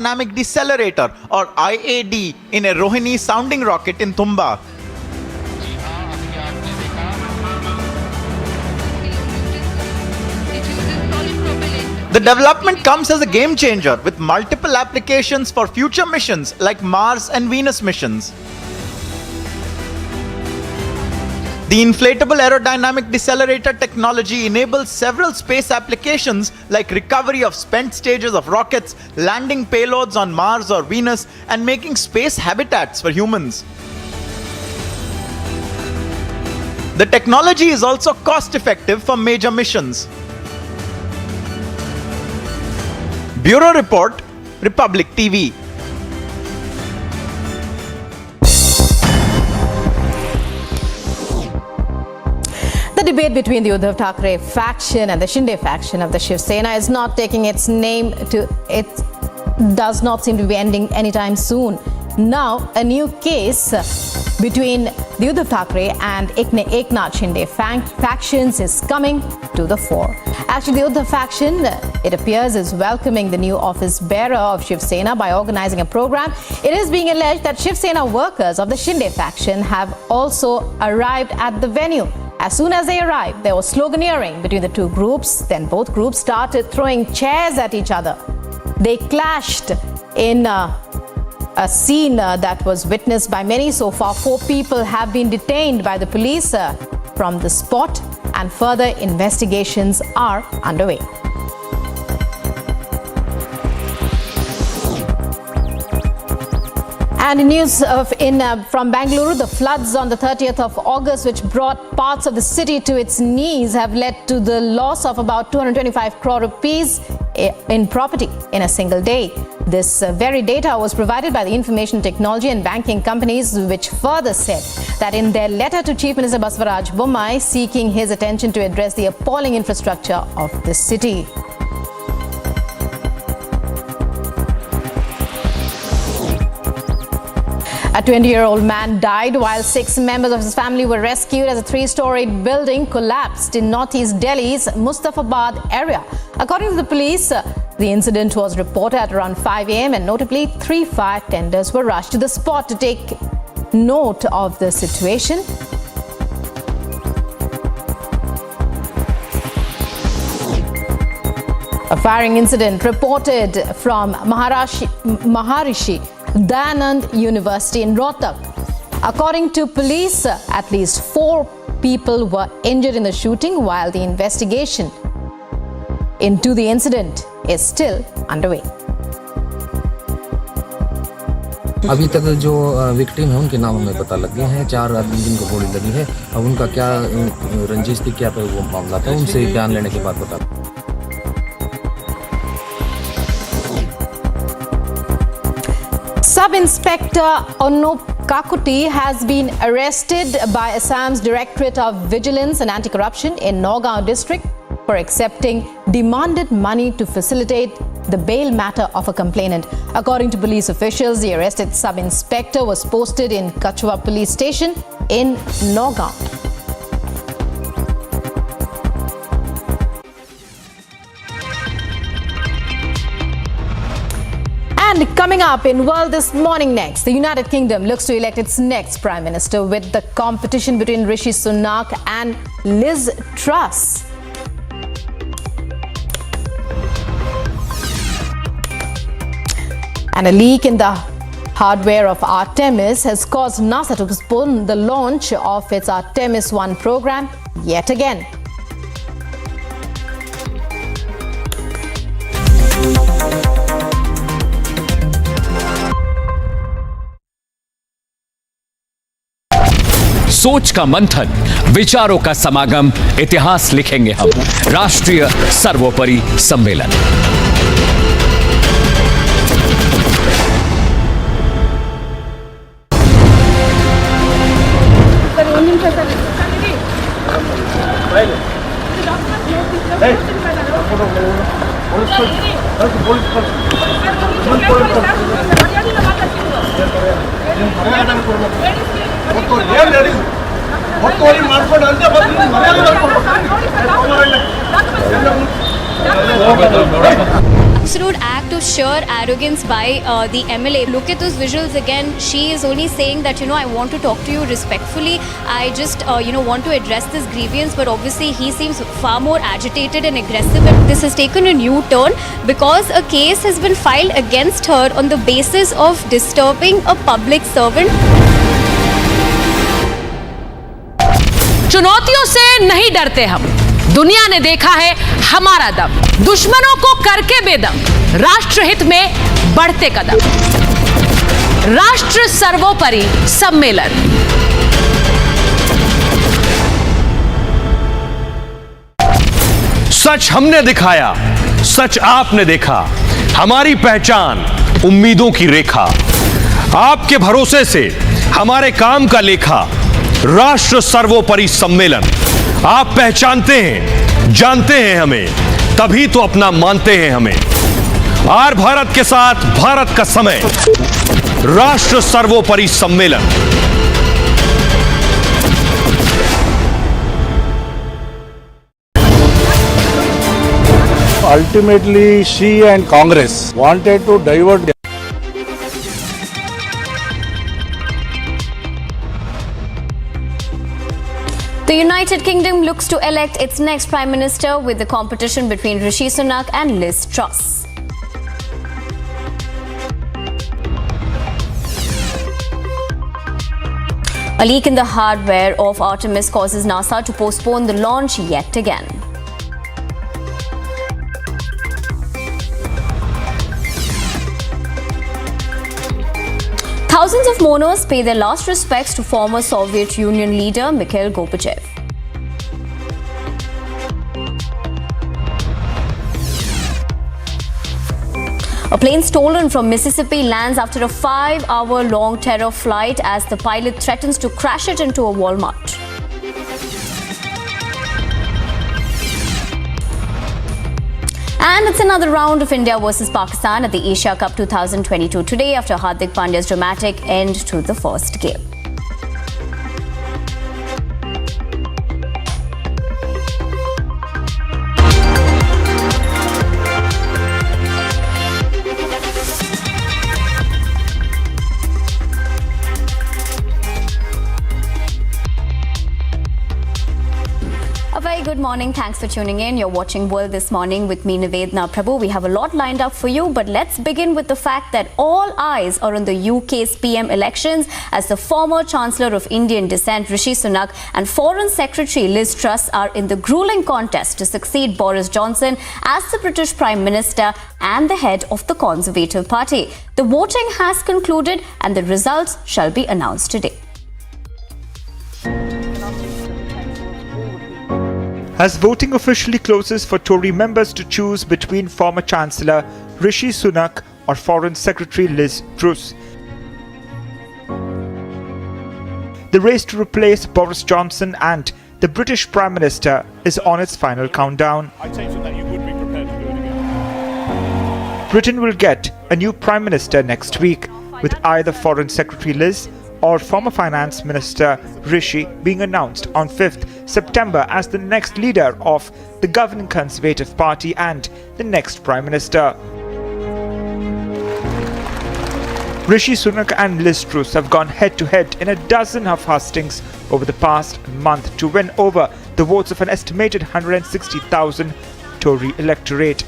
Dynamic Decelerator or IAD in a Rohini sounding rocket in Tumba. The development comes as a game changer with multiple applications for future missions like Mars and Venus missions. The inflatable aerodynamic decelerator technology enables several space applications like recovery of spent stages of rockets, landing payloads on Mars or Venus, and making space habitats for humans. The technology is also cost-effective for major missions. Bureau Report, Republic TV. The debate between the Uddhav Thackeray faction and the Shinde faction of the Shiv Sena is not taking its name to it does not seem to be ending anytime soon. Now, a new case between the Uddhav Thackeray and Eknath Shinde factions is coming to the fore. Actually, the Uddhav faction, it appears, is welcoming the new office bearer of Shiv Sena by organizing a program. It is being alleged that Shiv Sena workers of the Shinde faction have also arrived at the venue. As soon as they arrived, there was sloganeering between the two groups. Then both groups started throwing chairs at each other. They clashed in a scene that was witnessed by many. So far, 4 people have been detained by the police from the spot, and further investigations are underway. And in news from Bangalore, the floods on the 30th of August, which brought parts of the city to its knees, have led to the loss of about 225 crore rupees in property in a single day. This very data was provided by the information technology and banking companies, which further said that in their letter to Chief Minister Basavaraj Bommai seeking his attention to address the appalling infrastructure of the city. A 20-year-old man died while 6 members of his family were rescued as a 3-storied building collapsed in northeast Delhi's Mustafabad area. According to the police, the incident was reported at around 5 a.m. and notably 3 fire tenders were rushed to the spot to take note of the situation. A firing incident reported from Maharishi Dayanand University in Rohtak. According to police, at least 4 people were injured in the shooting, while the investigation into the incident is still underway. अभी तक जो victim है उनके नाम हमें पता लग गए हैं। 4 आदमी जिनको गोली लगी है, अब उनका क्या रंजिश थी, क्या वो मामला था, उनसे बयान लेने के बाद पता। Sub-Inspector Onup Kakuti has been arrested by Assam's Directorate of Vigilance and Anti-Corruption in Nagaon district for accepting demanded money to facilitate the bail matter of a complainant. According to police officials, the arrested sub-inspector was posted in Kachua police station in Nagaon. And coming up in World This Morning next, the United Kingdom looks to elect its next Prime Minister with the competition between Rishi Sunak and Liz Truss. And a leak in the hardware of Artemis has caused NASA to postpone the launch of its Artemis 1 program yet again. सोच का मंथन, विचारों का समागम, इतिहास लिखेंगे हम। राष्ट्रीय सर्वोपरि सम्मेलन। absolute act of sheer arrogance by the MLA. Look at those visuals again. She is only saying that, I want to talk to you respectfully. I just, want to address this grievance. But obviously, he seems far more agitated and aggressive. And this has taken a new turn because a case has been filed against her on the basis of disturbing a public servant. चुनौतियों से नहीं डरते हम। दुनिया ने देखा है हमारा दम, दुश्मनों को करके बेदम, राष्ट्रहित में बढ़ते कदम। राष्ट्र सर्वोपरि सम्मेलन। सच हमने दिखाया, सच आपने देखा, हमारी पहचान उम्मीदों की रेखा, आपके भरोसे से हमारे काम का लेखा, राष्ट्र सर्वोपरि सम्मेलन। आप पहचानते हैं, जानते हैं हमें, तभी तो अपना मानते हैं हमें। आर भारत के साथ भारत का समय, राष्ट्र सर्वोपरि सम्मेलन। Ultimately, she and Congress wanted to divert the The United Kingdom looks to elect its next Prime Minister with the competition between Rishi Sunak and Liz Truss. A leak in the hardware of Artemis causes NASA to postpone the launch yet again. Thousands of mourners pay their last respects to former Soviet Union leader Mikhail Gorbachev. A plane stolen from Mississippi lands after a 5-hour-long terror flight as the pilot threatens to crash it into a Walmart. And it's another round of India versus Pakistan at the Asia Cup 2022 today after Hardik Pandya's dramatic end to the first game. A very good morning. Thanks for tuning in. You're watching World This Morning with me, Nivedna Prabhu. We have a lot lined up for you, but let's begin with the fact that all eyes are on the UK's PM elections as the former Chancellor of Indian descent, Rishi Sunak, and Foreign Secretary Liz Truss are in the grueling contest to succeed Boris Johnson as the British Prime Minister and the head of the Conservative Party. The voting has concluded and the results shall be announced today. As voting officially closes for Tory members to choose between former Chancellor Rishi Sunak or Foreign Secretary Liz Truss. The race to replace Boris Johnson and the British Prime Minister is on its final countdown. I take from that you would be prepared to do it again. Britain will get a new Prime Minister next week, with either Foreign Secretary Liz or former Finance Minister Rishi being announced on 5th September as the next leader of the governing Conservative Party and the next Prime Minister. Rishi Sunak and Liz Truss have gone head-to-head in a dozen of hustings over the past month to win over the votes of an estimated 160,000 Tory electorate.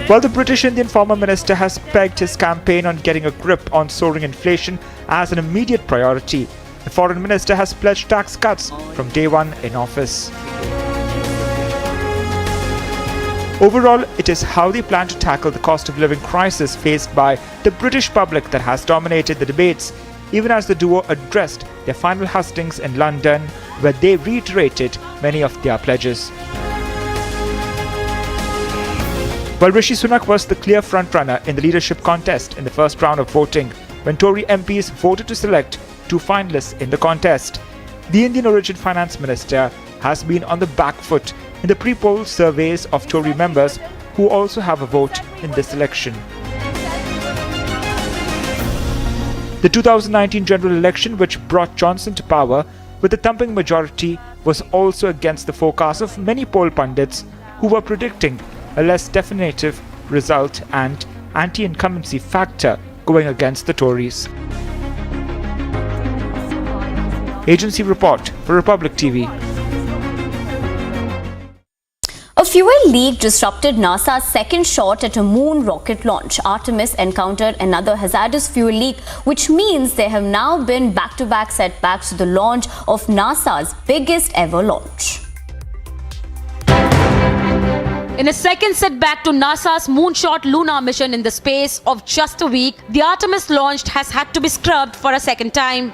While the British Indian former minister has pegged his campaign on getting a grip on soaring inflation as an immediate priority, the foreign minister has pledged tax cuts from day one in office. Overall, it is how they plan to tackle the cost of living crisis faced by the British public that has dominated the debates, even as the duo addressed their final hustings in London, where they reiterated many of their pledges. While Rishi Sunak was the clear frontrunner in the leadership contest in the first round of voting, when Tory MPs voted to select two finalists in the contest, the Indian origin finance minister has been on the back foot in the pre-poll surveys of Tory members who also have a vote in this election. The 2019 general election, which brought Johnson to power with a thumping majority, was also against the forecast of many poll pundits, who were predicting a less definitive result and anti-incumbency factor going against the Tories. Agency report for Republic TV. A fuel leak disrupted NASA's second shot at a moon rocket launch. Artemis encountered another hazardous fuel leak, which means there have now been back-to-back setbacks to the launch of NASA's biggest ever launch. In a second setback to NASA's moonshot lunar mission in the space of just a week, the Artemis launch has had to be scrubbed for a second time.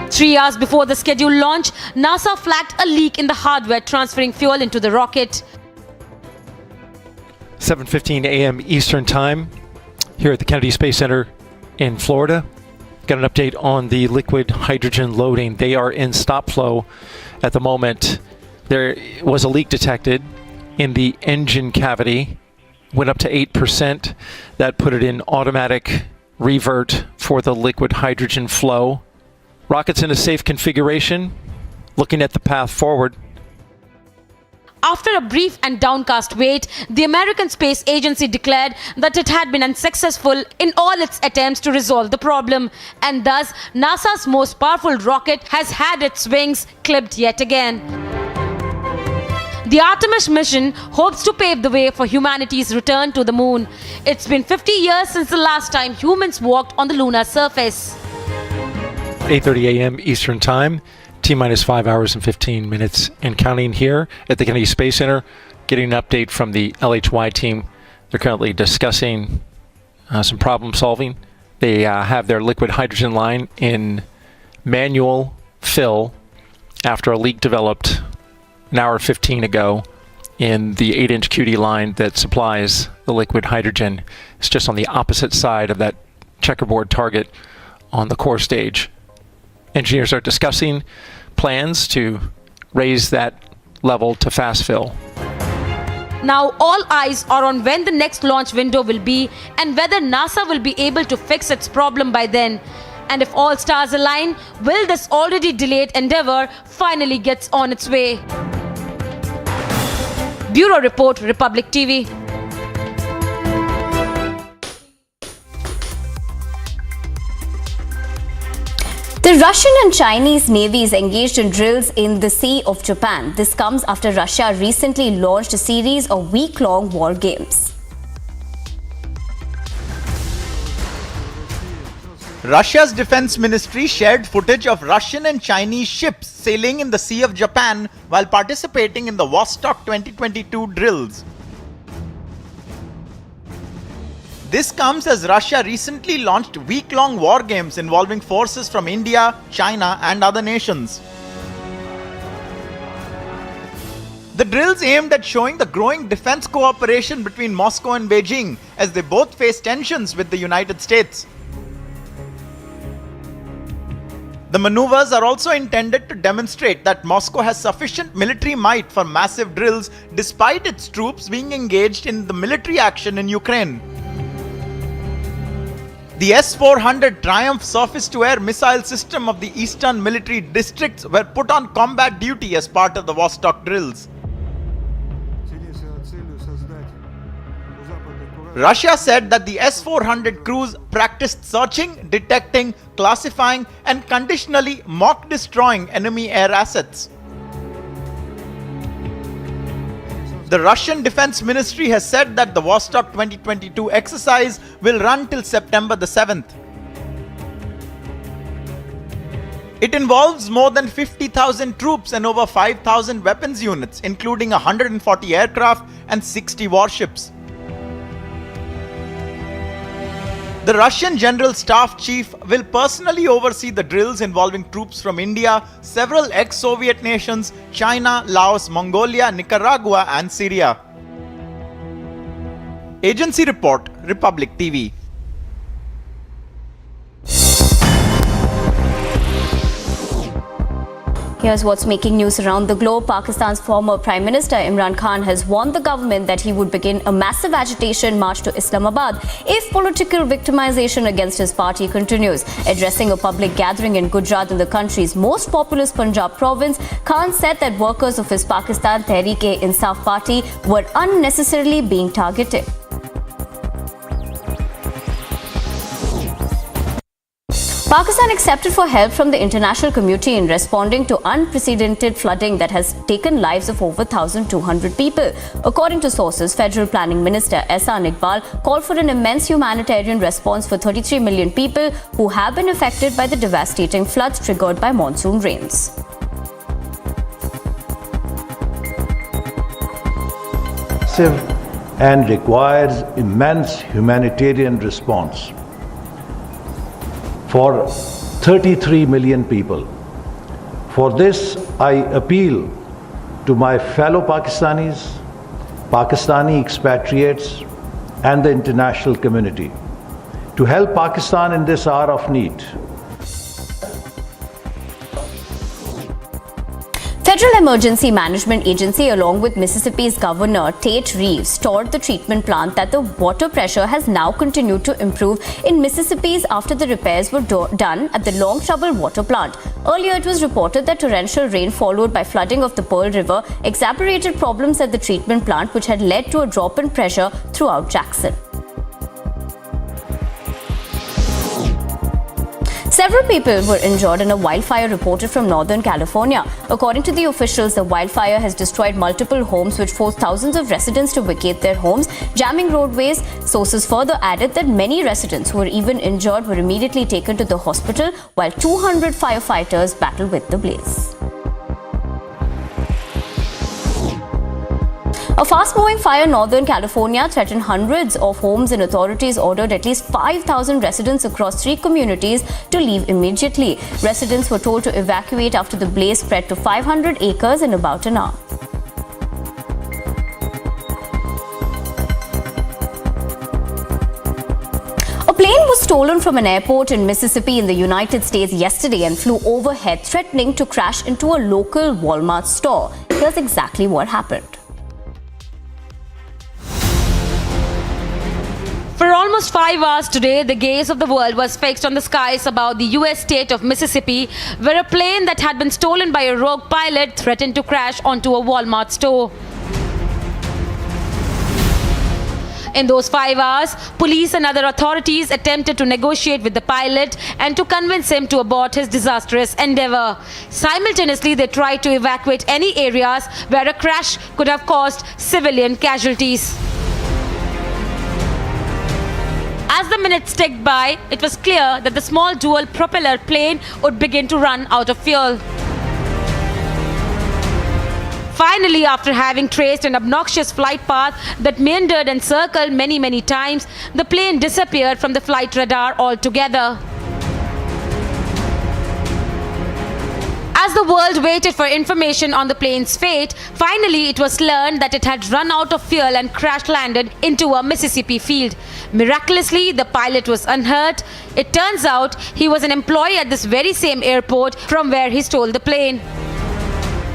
3 hours before the scheduled launch, NASA flagged a leak in the hardware transferring fuel into the rocket. 7:15 a.m. Eastern Time here at the Kennedy Space Center in Florida. Got an update on the liquid hydrogen loading. They are in stop flow at the moment. There was a leak detected in the engine cavity, went up to 8%. That put it in automatic revert for the liquid hydrogen flow. Rocket's in a safe configuration, looking at the path forward. After a brief and downcast wait, the American Space Agency declared that it had been unsuccessful in all its attempts to resolve the problem, and thus NASA's most powerful rocket has had its wings clipped yet again. The Artemis mission hopes to pave the way for humanity's return to the moon. It's been 50 years since the last time humans walked on the lunar surface. 8:30 a.m. Eastern Time, T-minus 5 hours and 15 minutes and counting here at the Kennedy Space Center. Getting an update from the LHY team. They're currently discussing some problem solving. They have their liquid hydrogen line in manual fill after a leak developed an hour 15 ago in the 8-inch QD line that supplies the liquid hydrogen. It's just on the opposite side of that checkerboard target on the core stage. Engineers are discussing plans to raise that level to fast fill. Now all eyes are on when the next launch window will be and whether NASA will be able to fix its problem by then. And if all stars align, will this already delayed endeavor finally gets on its way? Bureau Report, Republic TV. The Russian and Chinese navies engaged in drills in the Sea of Japan. This comes after Russia recently launched a series of week-long war games. Russia's defense ministry shared footage of Russian and Chinese ships sailing in the Sea of Japan while participating in the Vostok 2022 drills. This comes as Russia recently launched week-long war games involving forces from India, China and other nations. The drills aimed at showing the growing defense cooperation between Moscow and Beijing as they both face tensions with the United States. The maneuvers are also intended to demonstrate that Moscow has sufficient military might for massive drills despite its troops being engaged in the military action in Ukraine. The S-400 Triumph surface-to-air missile system of the Eastern Military Districts were put on combat duty as part of the Vostok drills. Russia said that the S-400 crews practiced searching, detecting, classifying and conditionally mock destroying enemy air assets. The Russian Defense Ministry has said that the Vostok 2022 exercise will run till September the 7th. It involves more than 50,000 troops and over 5,000 weapons units, including 140 aircraft and 60 warships. The Russian General Staff Chief will personally oversee the drills involving troops from India, several ex-Soviet nations, China, Laos, Mongolia, Nicaragua and Syria. Agency Report, Republic TV. Here's what's making news around the globe. Pakistan's former Prime Minister Imran Khan has warned the government that he would begin a massive agitation march to Islamabad if political victimization against his party continues. Addressing a public gathering in Gujarat, in the country's most populous Punjab province, Khan said that workers of his Pakistan Tehreek-e-Insaf party were unnecessarily being targeted. Pakistan accepted for help from the international community in responding to unprecedented flooding that has taken lives of over 1,200 people. According to sources, Federal Planning Minister Ehsan Iqbal called for an immense humanitarian response for 33 million people who have been affected by the devastating floods triggered by monsoon rains. And requires immense humanitarian response for 33 million people. For this, I appeal to my fellow Pakistanis, Pakistani expatriates, and the international community to help Pakistan in this hour of need. Federal Emergency Management Agency, along with Mississippi's Governor Tate Reeves, toured the treatment plant that the water pressure has now continued to improve in Mississippi's after the repairs were done at the Long Trouble water plant. Earlier, it was reported that torrential rain followed by flooding of the Pearl River exacerbated problems at the treatment plant, which had led to a drop in pressure throughout Jackson. Several people were injured in a wildfire reported from Northern California. According to the officials, the wildfire has destroyed multiple homes, which forced thousands of residents to vacate their homes, jamming roadways. Sources further added that many residents who were even injured were immediately taken to the hospital, while 200 firefighters battled with the blaze. A fast-moving fire in Northern California threatened hundreds of homes, and authorities ordered at least 5,000 residents across 3 communities to leave immediately. Residents were told to evacuate after the blaze spread to 500 acres in about an hour. A plane was stolen from an airport in Mississippi in the United States yesterday and flew overhead, threatening to crash into a local Walmart store. Here's exactly what happened. For almost 5 hours today, the gaze of the world was fixed on the skies above the US state of Mississippi, where a plane that had been stolen by a rogue pilot threatened to crash onto a Walmart store. In those 5 hours, police and other authorities attempted to negotiate with the pilot and to convince him to abort his disastrous endeavor. Simultaneously, they tried to evacuate any areas where a crash could have caused civilian casualties. As the minutes ticked by, it was clear that the small dual-propeller plane would begin to run out of fuel. Finally, after having traced an obnoxious flight path that meandered and circled many times, the plane disappeared from the flight radar altogether. As the world waited for information on the plane's fate, finally it was learned that it had run out of fuel and crash-landed into a Mississippi field. Miraculously, the pilot was unhurt. It turns out he was an employee at this very same airport from where he stole the plane.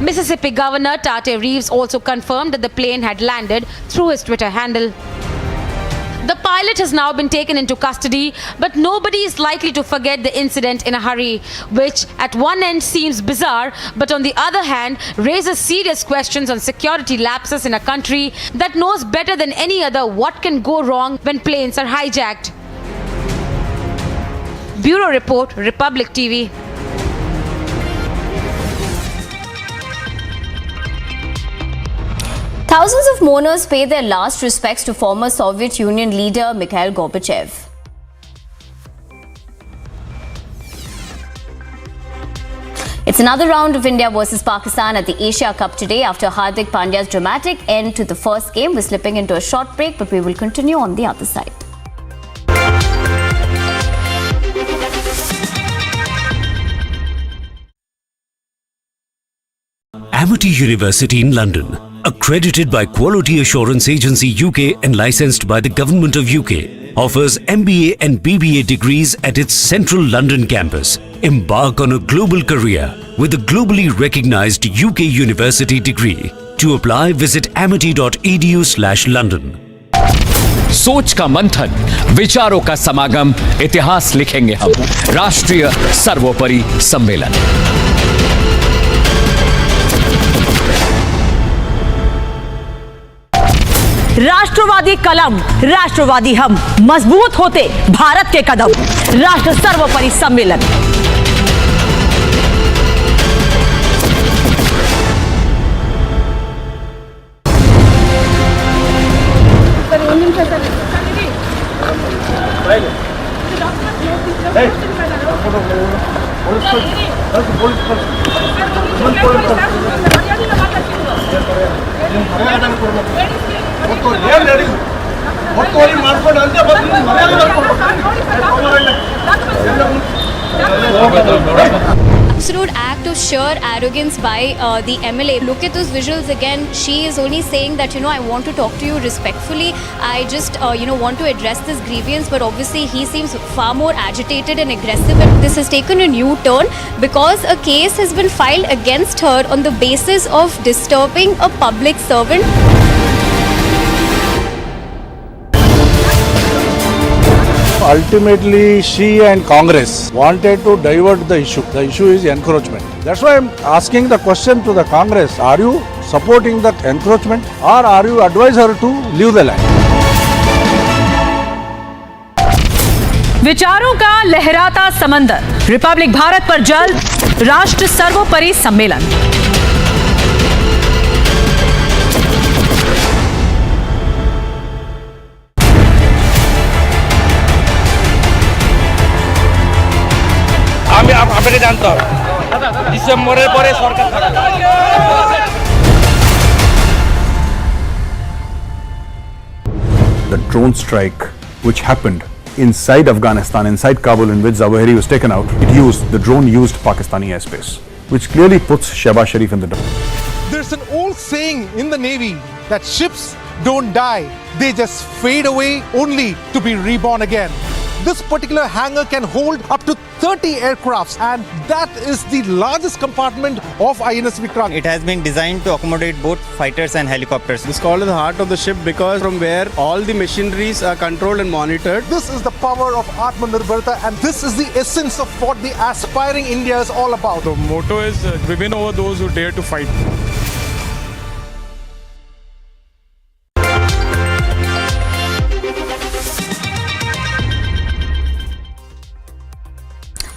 Mississippi Governor Tate Reeves also confirmed that the plane had landed through his Twitter handle. The pilot has now been taken into custody, but nobody is likely to forget the incident in a hurry, which at one end seems bizarre, but on the other hand raises serious questions on security lapses in a country that knows better than any other what can go wrong when planes are hijacked. Bureau Report, Republic TV. Thousands of mourners pay their last respects to former Soviet Union leader Mikhail Gorbachev. It's another round of India versus Pakistan at the Asia Cup today. After Hardik Pandya's dramatic end to the first game, we're slipping into a short break, but we will continue on the other side. Amity University in London, accredited by Quality Assurance Agency UK and licensed by the Government of UK. offers MBA and BBA degrees at its central London campus. Embark on a global career with a globally recognized UK university degree. To apply, visit amity.edu/London. सोच का मंथन, विचारों का समागम, इतिहास लिखेंगे हम। राष्ट्रीय सर्वोपरि सम्मेलन। राष्ट्रवादी कलम, राष्ट्रवादी हम, मजबूत होते भारत के कदम। राष्ट्र सर्वोपरि सम्मेलन। Absolute act of sheer arrogance by the MLA. Look at those visuals again. She is only saying that, I want to talk to you respectfully. I just, want to address this grievance. But obviously, he seems far more agitated and aggressive. And this has taken a new turn because a case has been filed against her on the basis of disturbing a public servant. Ultimately, she and Congress wanted to divert the issue. The issue is encroachment. That's why I'm asking the question to the Congress. Are you supporting the encroachment or are you advise her to leave the land? विचारों का लहराता समंदर, Republic Bharat पर जल्द राष्ट्र सर्वोपरि सम्मेलन। আপনাকে জানতে হবে ডিসেম্বরের পরে সরকার থাকবে। The drone strike which happened inside Afghanistan, inside Kabul, in which Zawahiri was taken out, the drone used Pakistani airspace, which clearly puts Shehbaz Sharif in the dark. There's an old saying in the Navy that ships don't die, they just fade away only to be reborn again. This particular hangar can hold up to 30 aircrafts, and that is the largest compartment of INS Vikrant. It has been designed to accommodate both fighters and helicopters. This is called the heart of the ship because from where all the machineries are controlled and monitored. This is the power of Atmanirbharta, and this is the essence of what the aspiring India is all about. The motto is we win over those who dare to fight.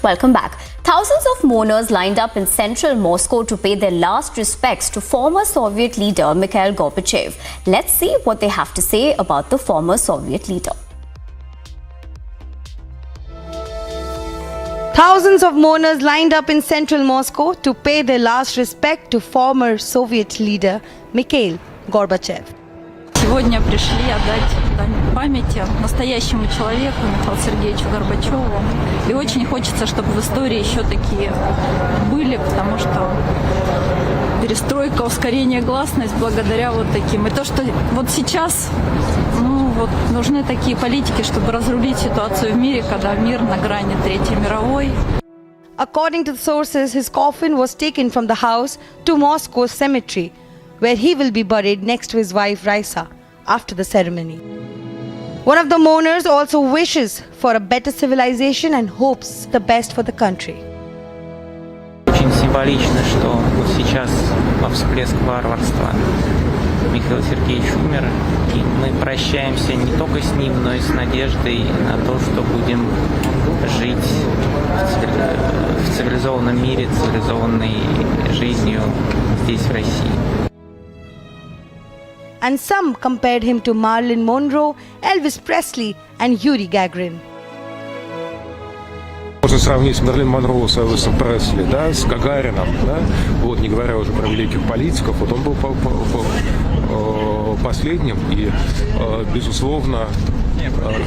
Welcome back. Thousands of mourners lined up in central Moscow to pay their last respects to former Soviet leader Mikhail Gorbachev. Let's see what they have to say about the former Soviet leader. Thousands of mourners lined up in central Moscow to pay their last respect to former Soviet leader Mikhail Gorbachev. Сегодня пришли отдать дань памяти настоящему человеку, Михаилу Сергеевичу Горбачеву. И очень хочется, чтобы в истории еще такие были, потому что перестройка, ускорение, гласность благодаря вот таким. И то, что вот сейчас нужны такие политики, чтобы разрулить ситуацию в мире, когда мир на грани Третьей мировой. According to the sources, his coffin was taken from the house to Moscow's cemetery, where he will be buried next to his wife Raisa after the ceremony. One of the mourners also wishes for a better civilization and hopes the best for the country. Очень символично, что вот сейчас во всплеск варварства Михаил Сергеевич умер, и мы прощаемся не только с ним, но и с надеждой на то, что будем жить в цивилизованном мире, цивилизованной жизнью здесь, в России. And some compared him to Marilyn Monroe, Elvis Presley and Yuri Gagarin. Можно сравнить Мерлин Монро с Элвисом Пресли, да, с Гагарином, да, вот, не говоря уже про великих политиков. Вот он был последним, и, безусловно,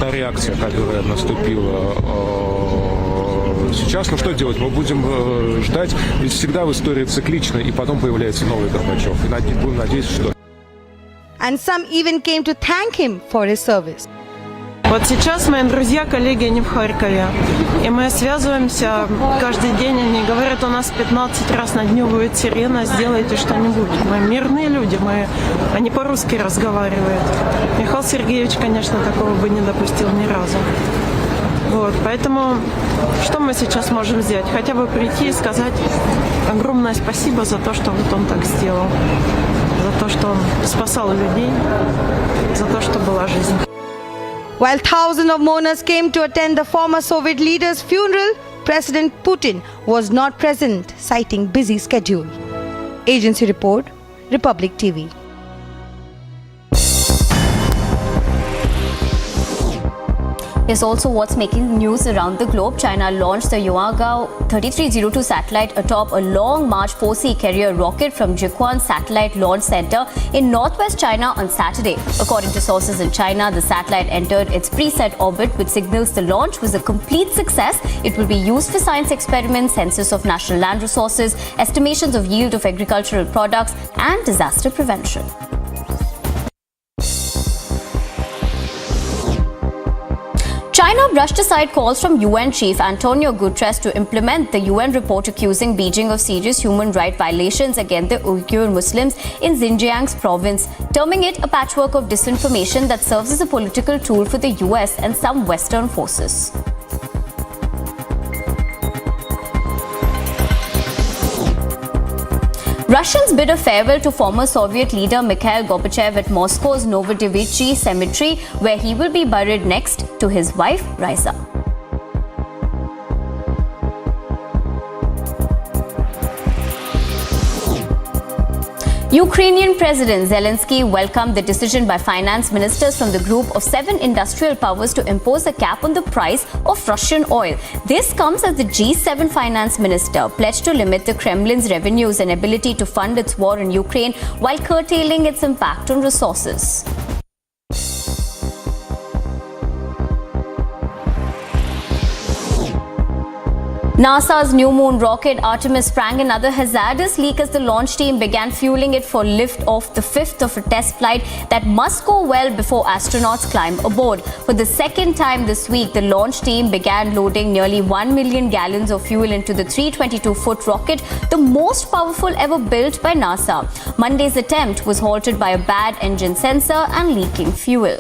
та реакция, которая наступила сейчас, что делать? Мы будем ждать, ведь всегда в истории циклично, и потом появляется новый Горбачев. И будем надеяться, что... And some even came to thank him for his service. Вот сейчас мои друзья, коллеги, они в Харькове. И мы связываемся каждый день. Они говорят, у нас 15 раз на дню будет сирена, сделайте что-нибудь. Мы мирные люди, они по-русски разговаривают. Михаил Сергеевич, конечно, такого бы не допустил ни разу. Вот, поэтому что мы сейчас можем сделать? Хотя бы прийти и сказать огромное спасибо за то, что вот он так сделал. За то, что он спасал людей, за то, что была жизнь. While thousands of mourners came to attend the former Soviet leader's funeral, President Putin was not present, citing busy schedule. Agency report, Republic TV. Is also what's making news around the globe. China launched the Yuangao 3302 satellite atop a Long March 4C carrier rocket from Jiuquan Satellite Launch Center in northwest China on Saturday. According to sources in China, the satellite entered its preset orbit, which signals the launch was a complete success. It will be used for science experiments, census of national land resources, estimations of yield of agricultural products, and disaster prevention. China brushed aside calls from UN Chief Antonio Guterres to implement the UN report accusing Beijing of serious human rights violations against the Uyghur Muslims in Xinjiang's province, terming it a patchwork of disinformation that serves as a political tool for the US and some Western forces. Russians bid a farewell to former Soviet leader Mikhail Gorbachev at Moscow's Novodevichy Cemetery, where he will be buried next to his wife, Raisa. Ukrainian President Zelensky welcomed the decision by finance ministers from the group of 7 industrial powers to impose a cap on the price of Russian oil. This comes as the G7 finance minister pledged to limit the Kremlin's revenues and ability to fund its war in Ukraine while curtailing its impact on resources. NASA's new moon rocket Artemis sprang another hazardous leak as the launch team began fueling it for lift-off, the 5th of a test flight that must go well before astronauts climb aboard. For the second time this week, the launch team began loading nearly 1 million gallons of fuel into the 322-foot rocket, the most powerful ever built by NASA. Monday's attempt was halted by a bad engine sensor and leaking fuel.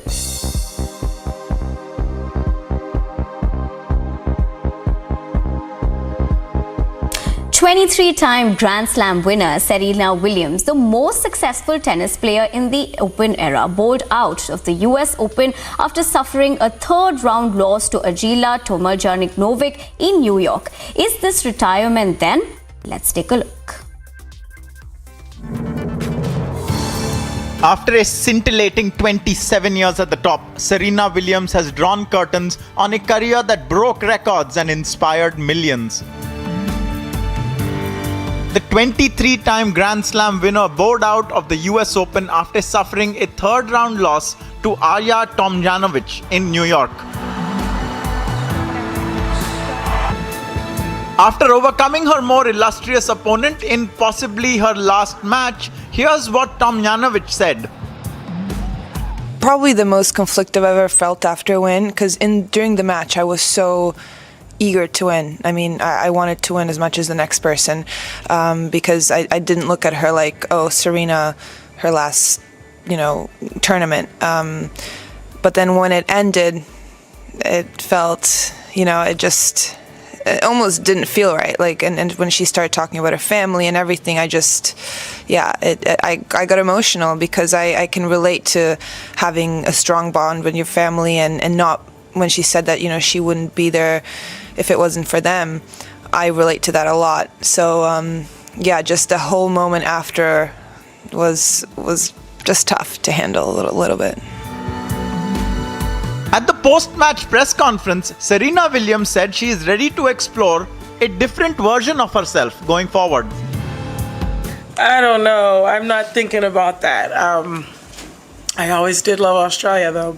23-time Grand Slam winner Serena Williams, the most successful tennis player in the Open era, bowled out of the US Open after suffering a third-round loss to Ajila Tomaljanovic in New York. Is this retirement then? Let's take a look. After a scintillating 27 years at the top, Serena Williams has drawn curtains on a career that broke records and inspired millions. The 23-time Grand Slam winner bowed out of the US Open after suffering a third-round loss to Ajila Tomljanovic in New York. After overcoming her more illustrious opponent in possibly her last match, here's what Tomljanovic said. Probably the most conflicted I've ever felt after a win, because during the match I was so eager to win. I mean, I wanted to win as much as the next person, because I didn't look at her like, oh, Serena, her last, tournament. But then when it ended, it felt, it almost didn't feel right. Like, and when she started talking about her family and everything, I got emotional because I can relate to having a strong bond with your family and not when she said that, she wouldn't be there if it wasn't for them. I relate to that a lot. So, just the whole moment after was just tough to handle a little bit. At the post-match press conference, Serena Williams said she is ready to explore a different version of herself going forward. I don't know. I'm not thinking about that. I always did love Australia, though.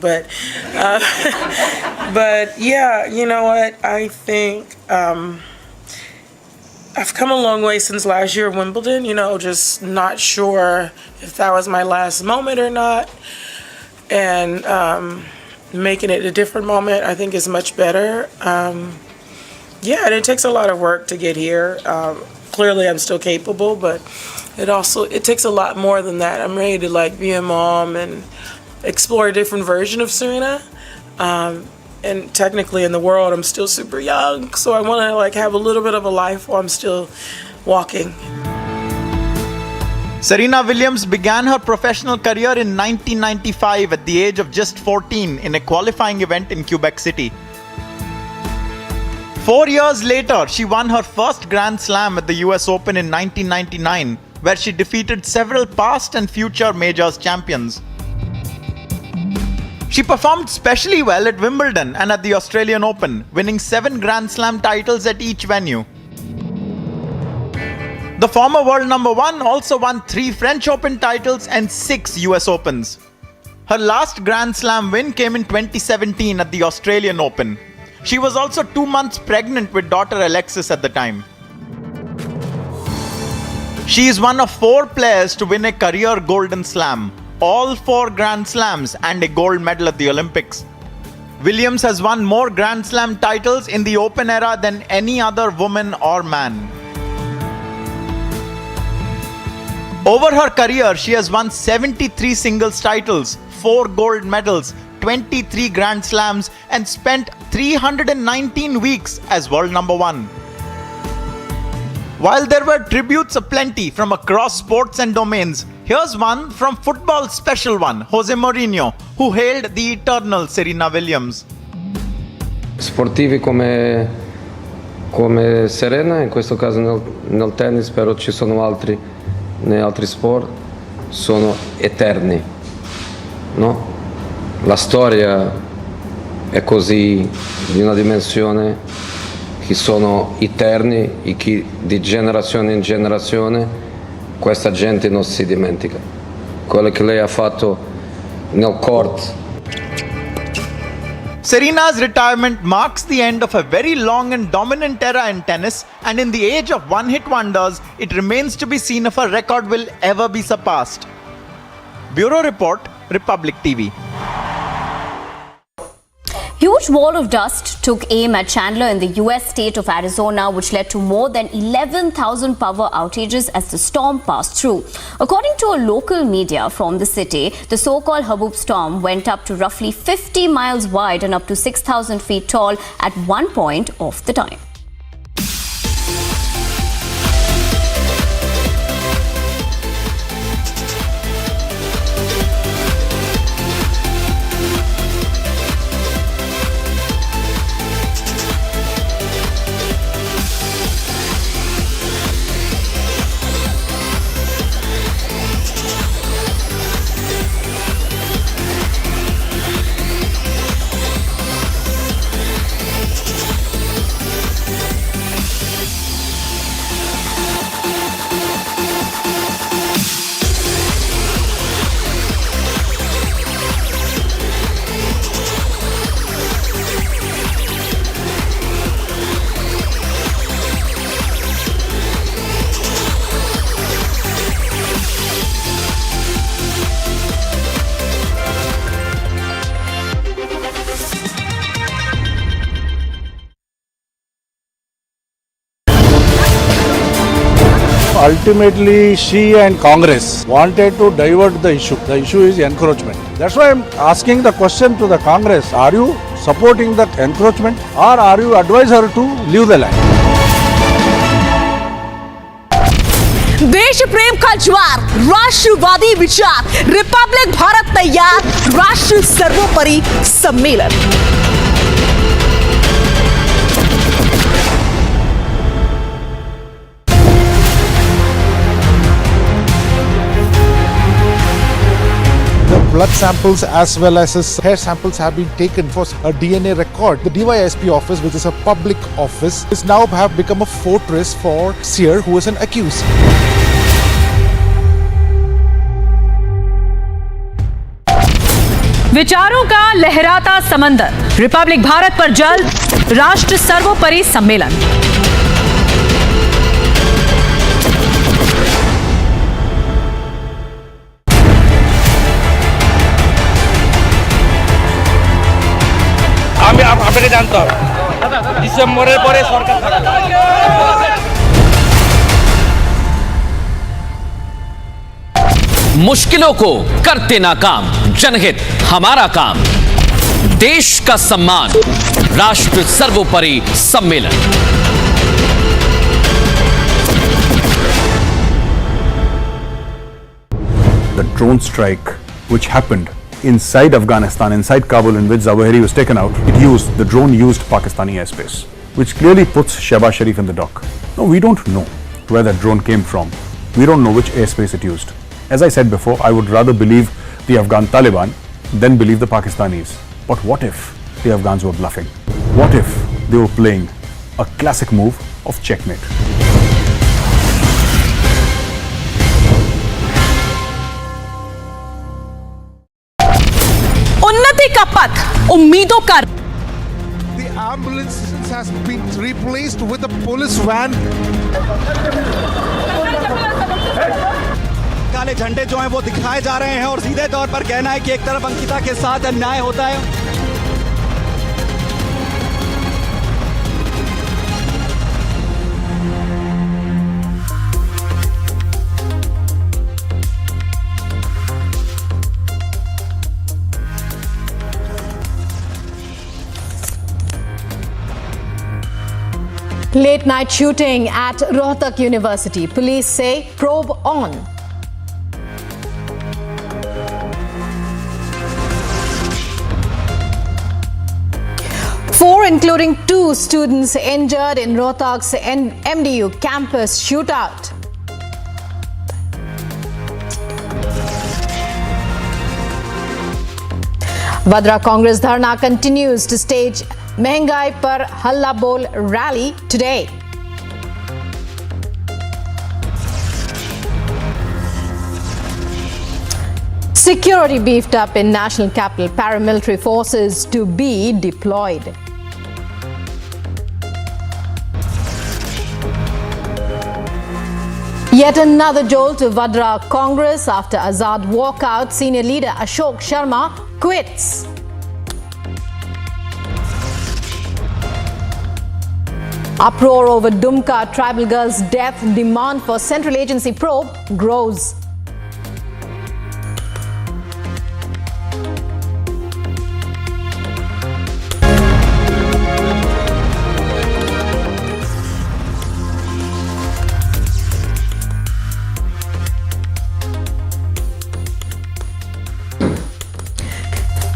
But yeah, you know what? I think I've come a long way since last year at Wimbledon. Just not sure if that was my last moment or not. And making it a different moment, I think, is much better. Yeah, and it takes a lot of work to get here. Clearly, I'm still capable, but it takes a lot more than that. I'm ready to like be a mom and explore a different version of Serena. And technically, in the world, I'm still super young, so I want to like have a little bit of a life while I'm still walking. Serena Williams began her professional career in 1995 at the age of just 14 in a qualifying event in Quebec City. 4 years later, she won her first Grand Slam at the US Open in 1999, where she defeated several past and future majors champions. She performed especially well at Wimbledon and at the Australian Open, winning 7 Grand Slam titles at each venue. The former world number 1 also won 3 French Open titles and 6 US Opens. Her last Grand Slam win came in 2017 at the Australian Open. She was also 2 months pregnant with daughter Alexis at the time. She is one of 4 players to win a career Golden Slam, all 4 Grand Slams and a gold medal at the Olympics. Williams has won more Grand Slam titles in the Open era than any other woman or man. Over her career, she has won 73 singles titles, 4 gold medals, 23 Grand Slams, and spent 319 weeks as world number 1. While there were tributes aplenty from across sports and domains, here's one from football's special one, Jose Mourinho, who hailed the eternal Serena Williams. Sportivi come Serena, in questo caso nel tennis, però ci sono altri, nei altri sport, sono eterni, no? La storia è così di una dimensione che sono eterni e che di generazione in generazione questa gente non si dimentica. Quello che lei ha fatto nel court. Serena's retirement marks the end of a very long and dominant era in tennis, and in the age of one-hit wonders, it remains to be seen if her record will ever be surpassed. Bureau Report, Republic TV. Huge wall of dust took aim at Chandler in the US state of Arizona, which led to more than 11,000 power outages as the storm passed through. According to a local media from the city, the so-called Haboob storm went up to roughly 50 miles wide and up to 6,000 feet tall at one point of the time. Ultimately, she and Congress wanted to divert the issue. The issue is encroachment. That's why I'm asking the question to the Congress. Are you supporting the encroachment or are you advise her to leave the land? देश प्रेम का ज्वार, राष्ट्रवादी विचार, Republic Bharat तैयार, राष्ट्र सर्वोपरि सम्मेलन। Blood samples as well as his hair samples have been taken for a DNA record. The DYSP office, which is a public office, is now have become a fortress for Seer, who is an accused. विचारों का लहराता समंदर, Republic Bharat पर जल्द राष्ट्र सर्वोपरि सम्मेलन। আপনাকে জানতে হবে ডিসেম্বরের পরে সরকার থাকবে। मुश्किलों को करते नाकाम, जनहित हमारा काम, देश का सम्मान, राष्ट्र सर्वोपरि सम्मेलन। The drone strike which happened inside Afghanistan, inside Kabul, in which Zawahiri was taken out, it used, the drone used Pakistani airspace, which clearly puts Shehbaz Sharif in the dock. No, we don't know where that drone came from. We don't know which airspace it used. As I said before, I would rather believe the Afghan Taliban than believe the Pakistanis. But what if the Afghans were bluffing? What if they were playing a classic move of checkmate? उन्नति का पथ उम्मीदों का The ambulance has been replaced with a police van. काले झंडे जो हैं वो दिखाए जा रहे हैं और सीधे तौर पर कहना है कि एक तरफ अंकिता के साथ अन्याय होता है। Late night shooting at Rohtak University. Police say probe on. Four, including 2 students, injured in Rohtak's MDU campus shootout. Vadra Congress Dharna continues to stage Mehengai Par Halla Bol rally today. Security beefed up in national capital. Paramilitary forces to be deployed. Yet another jolt to Vadra Congress after Azad walkout. Senior leader Ashok Sharma quits. Uproar over Dumka tribal girl's death. Demand for central agency probe grows.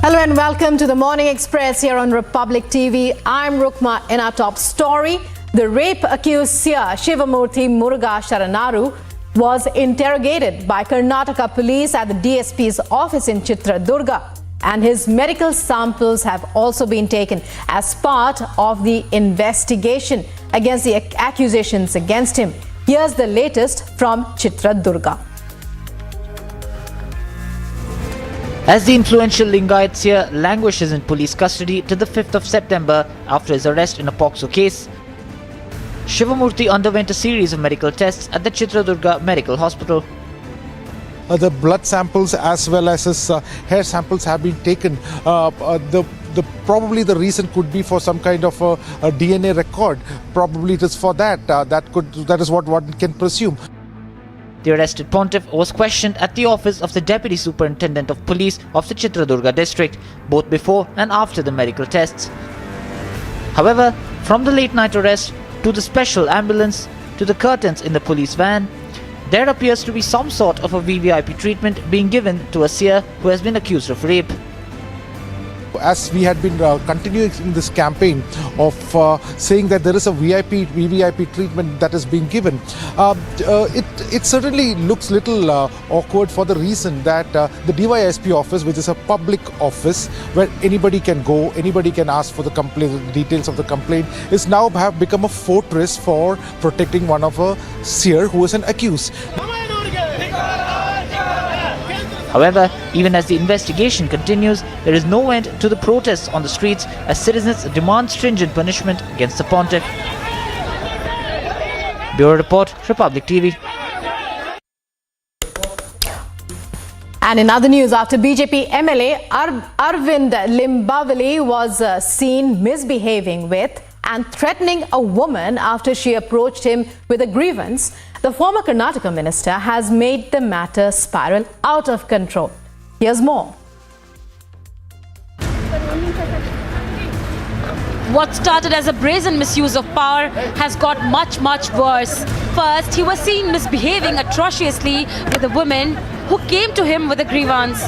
Hello and welcome to the Morning Express here on Republic TV. I'm Rukma. In our top story, the rape-accused seer Shivamurthy Muruga Sharanaru was interrogated by Karnataka police at the DSP's office in Chitradurga, and his medical samples have also been taken as part of the investigation against the accusations against him. Here's the latest from Chitradurga. As the influential Lingayat seer languishes in police custody till the 5th of September after his arrest in a POXO case, Shivamurthy underwent a series of medical tests at the Chitradurga Medical Hospital. The blood samples as well as his hair samples have been taken. Probably the reason could be for some kind of a DNA record. Probably it is for that. That is what one can presume. The arrested pontiff was questioned at the office of the Deputy Superintendent of Police of the Chitradurga district, both before and after the medical tests. However, from the late night arrest to the special ambulance to the curtains in the police van, there appears to be some sort of a VVIP treatment being given to a seer who has been accused of rape. As we had been continuing this campaign of saying that there is a VVIP treatment that is being given, it certainly looks little awkward for the reason that the DYSP office, which is a public office where anybody can go, anybody can ask for the complaint, the details of the complaint, is now have become a fortress for protecting one of a seer who is an accused. However, even as the investigation continues, there is no end to the protests on the streets as citizens demand stringent punishment against the pontiff. Bureau Report, Republic TV. And in other news, after BJP MLA Arvind Limbavali was seen misbehaving with and threatening a woman after she approached him with a grievance, the former Karnataka minister has made the matter spiral out of control. Here's more. What started as a brazen misuse of power has got much, much worse. First, he was seen misbehaving atrociously with a woman who came to him with a grievance.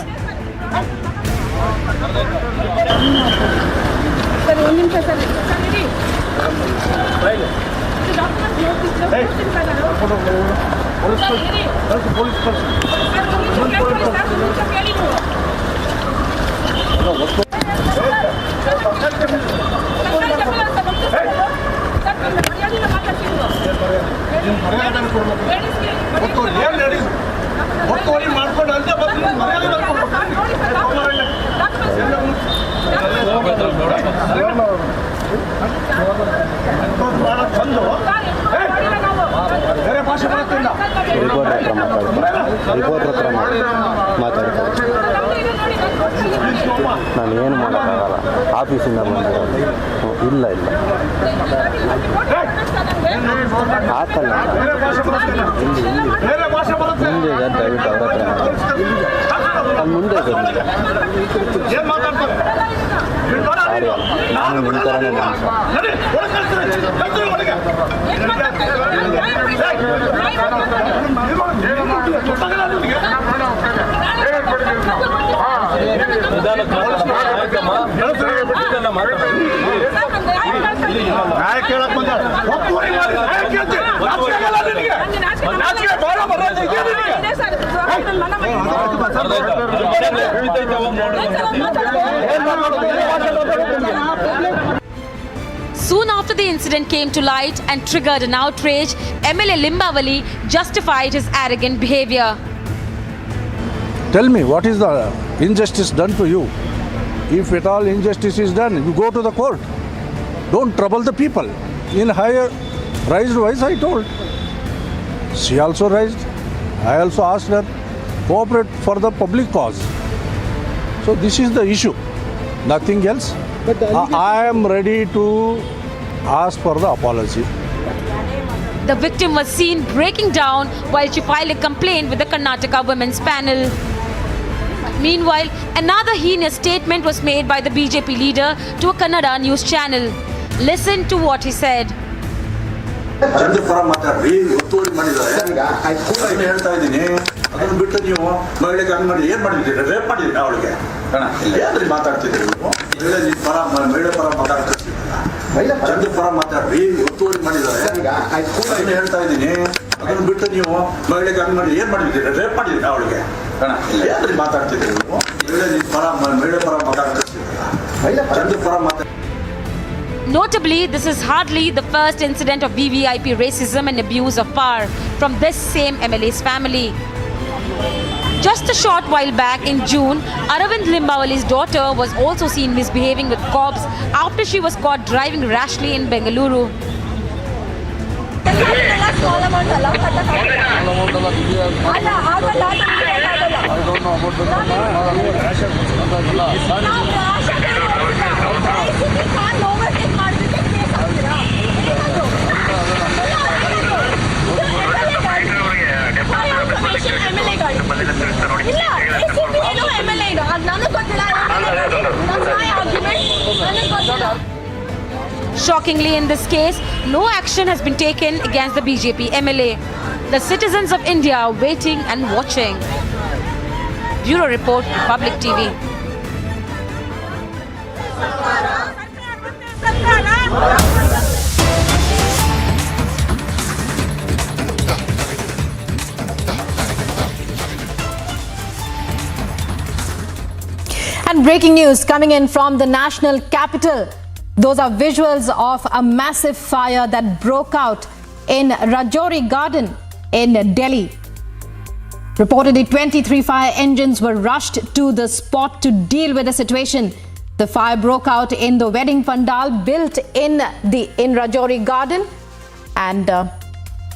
ನಾನು ಏನು ಮಾಡೋಕ್ಕಾಗಲ್ಲ ಆಫೀಸಿಂದ ಬಂದಿರೋದು ಇಲ್ಲ ಹಾಕಲ್ಲ ಮುಂದೆ ದಯವಿಟ್ಟು ಅವ್ರ ಹತ್ರ ಮುಂದೆ ಸಾರಿ ನಾನು ನಿಮ್ಮ ಥರನೇ Soon after the incident came to light and triggered an outrage, MLA Limbavali justified his arrogant behavior. Tell me, what is the injustice done to you? If at all injustice is done, you go to the court. Don't trouble the people. In higher raised voice, I told. She also raised. I also asked her, cooperate for the public cause. So this is the issue. Nothing else. But I am ready to ask for the apology. The victim was seen breaking down while she filed a complaint with the Karnataka Women's Panel. Meanwhile, another heinous statement was made by the BJP leader to a Kannada news channel. Listen to what he said. Chandrapur ಮಾತಾಡ್ರಿ ಒತ್ತುವರಿ ಮಾಡಿದ್ದಾರೆ ಹೇಳ್ತಾ ಇದ್ದೀನಿ ಅದನ್ನು ಬಿಟ್ಟು ನೀವು ಮಹಿಳೆಗೆ ಹಂಗೆ ಮಾಡಿ ಏನ್ ಮಾಡಿದ್ದೀರಿ ರೇಪ್ ಮಾಡಿದ್ದೀರಿ ಅವಳಿಗೆ ಏನ್ರಿ ಮಾತಾಡ್ತಿದ್ರಿ ಮಹಿಳೆ ಪರ ಮಾತಾಡ್ತಿರ್ತೀರಲ್ಲ ಚಂದ್ರಪುರ ಮಾತಾಡ್ರಿ ಒತ್ತುವರಿ ಮಾಡಿದ್ದಾರೆ ಹೇಳ್ತಾ ಇದ್ದೀನಿ ಅದನ್ನು ಬಿಟ್ಟು ನೀವು ಮಹಿಳೆಗೆ ಹಂಗೆ ಮಾಡಿ ಏನ್ ಮಾಡಿದ್ದೀರಿ ರೇಪ್ ಮಾಡಿದ್ದೀರಿ ಅವಳಿಗೆ ಏನ್ರಿ ಮಾತಾಡ್ತಿದ್ರಿ ನೀವು ಮಹಿಳೆ ಪರ ಮಾತಾಡ್ತಿರ್ತೀರಲ್ಲ ಚಂದ್ರಪುರ ಮಾತಾಡ್ರಿ. Notably, this is hardly the first incident of VVIP racism and abuse of power from this same MLA's family. Just a short while back in June, Arvind Limbavali's daughter was also seen misbehaving with cops after she was caught driving rashly in Bengaluru. Shockingly, in this case, no action has been taken against the BJP MLA. The citizens of India are waiting and watching. Bureau Report, Republic TV. And breaking news coming in from the national capital. Those are visuals of a massive fire that broke out in Rajouri Garden in Delhi. Reportedly, 23 fire engines were rushed to the spot to deal with the situation. The fire broke out in the wedding pandal built in Rajouri Garden, and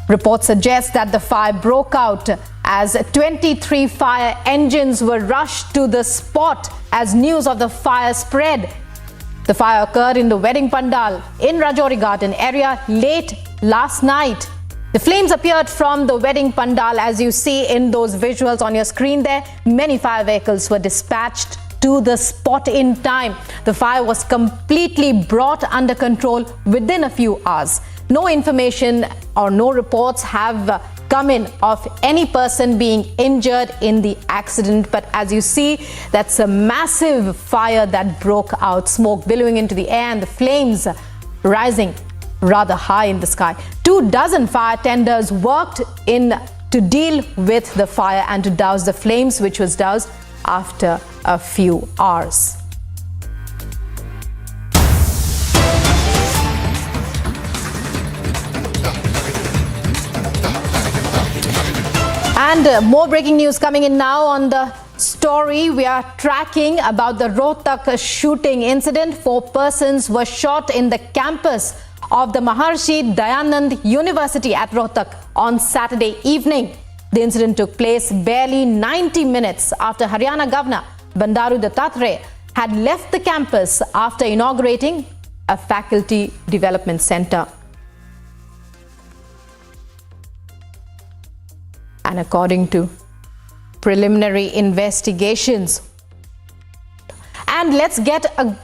reports suggest that the fire broke out as 23 fire engines were rushed to the spot as news of the fire spread. The fire occurred in the wedding pandal in Rajouri Garden area late last night. The flames appeared from the wedding pandal as you see in those visuals on your screen there. Many fire vehicles were dispatched to the spot in time. The fire was completely brought under control within a few hours. No information or no reports have come in of any person being injured in the accident. But as you see, that's a massive fire that broke out, smoke billowing into the air and the flames rising rather high in the sky. 24 fire tenders worked in to deal with the fire and to douse the flames, which was doused after a few hours. And more breaking news coming in now on the story. We are tracking about the Rohtak shooting incident. 4 persons were shot in the campus of the Maharshi Dayanand University at Rohtak on Saturday evening. The incident took place barely 90 minutes after Haryana Governor Bandaru Dattatreya had left the campus after inaugurating a faculty development center. And according to preliminary investigations, and let's get a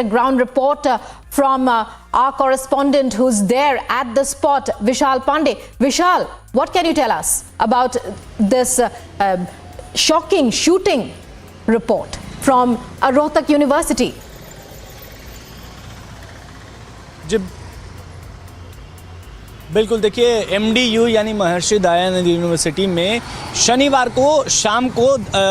ground report from our correspondent who's there at the spot, Vishal Pandey. Vishal, what can you tell us about this shocking shooting report from Rohtak University? बिल्कुल, देखिए MDU यानी Maharshi Dayanand university में शनिवार को शाम को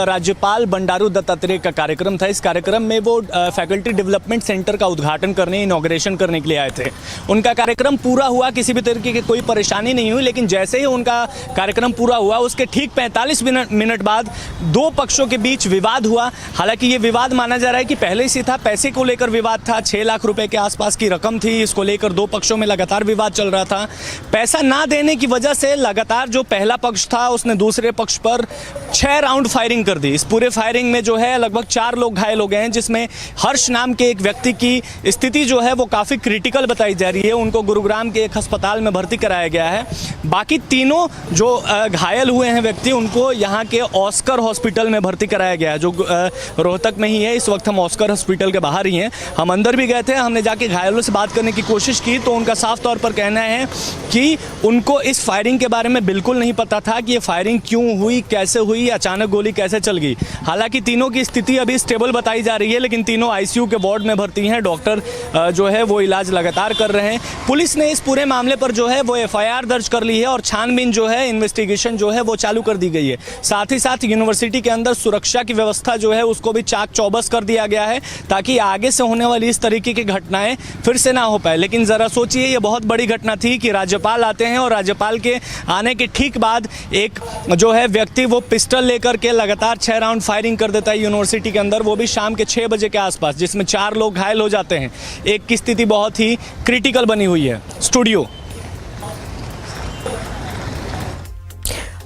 राज्यपाल बंडारू दत्तात्रेय का कार्यक्रम था। इस कार्यक्रम में वो फैकल्टी डेवलपमेंट सेंटर का उद्घाटन करने, इनॉग्रेशन करने के लिए आए थे। उनका कार्यक्रम पूरा हुआ, किसी भी तरीके की कोई परेशानी नहीं हुई, लेकिन जैसे ही उनका कार्यक्रम पूरा हुआ उसके ठीक 45 मिनट बाद 2 पक्षों के बीच विवाद हुआ। हालांकि ये विवाद माना जा रहा है कि पहले से था, पैसे को लेकर विवाद था। 6 लाख रुपए के आसपास की रकम थी, इसको लेकर 2 पक्षों में लगातार विवाद चल रहा था। पैसा ना देने की वजह से लगातार जो पहला पक्ष था उसने दूसरे पक्ष पर 6 राउंड फायरिंग कर दी। इस पूरे फायरिंग में जो है लगभग 4 लोग घायल हो गए हैं, जिसमें हर्ष नाम के एक व्यक्ति की स्थिति जो है वो काफ़ी क्रिटिकल बताई जा रही है। उनको गुरुग्राम के एक अस्पताल में भर्ती कराया गया है। बाकी तीनों जो घायल हुए हैं व्यक्ति, उनको यहाँ के ऑस्कर हॉस्पिटल में भर्ती कराया गया है, जो रोहतक में ही है। इस वक्त हम ऑस्कर हॉस्पिटल के बाहर ही हैं। हम अंदर भी गए थे, हमने जाके घायलों से बात करने की कोशिश की तो उनका साफ तौर पर कहना है कि उनको इस फायरिंग के बारे में बिल्कुल नहीं पता था कि ये फायरिंग क्यों हुई, कैसे हुई, अचानक गोली कैसे चल गई। हालांकि तीनों की स्थिति अभी स्टेबल बताई जा रही है, लेकिन तीनों आईसीयू के वार्ड में भर्ती हैं। डॉक्टर जो है वो इलाज लगातार कर रहे हैं। पुलिस ने इस पूरे मामले पर जो है वो एफआईआर दर्ज कर ली है और छानबीन जो है, इन्वेस्टिगेशन जो है वो चालू कर दी गई है। साथ ही साथ यूनिवर्सिटी के अंदर सुरक्षा की व्यवस्था जो है उसको भी चाक चौबस कर दिया गया है, ताकि आगे से होने वाली इस तरीके की घटनाएं फिर से ना हो पाए। लेकिन ज़रा सोचिए, ये बहुत बड़ी घटना थी कि राज्यपाल आते हैं और राज्यपाल के आने के ठीक बाद एक जो है व्यक्ति वो पिस्टल लेकर के लगातार 6 राउंड फायरिंग कर देता है यूनिवर्सिटी के अंदर, वो भी शाम के 6 बजे के आसपास, जिसमें 4 लोग घायल हो जाते हैं। एक की स्थिति बहुत ही क्रिटिकल बनी हुई है। Studio.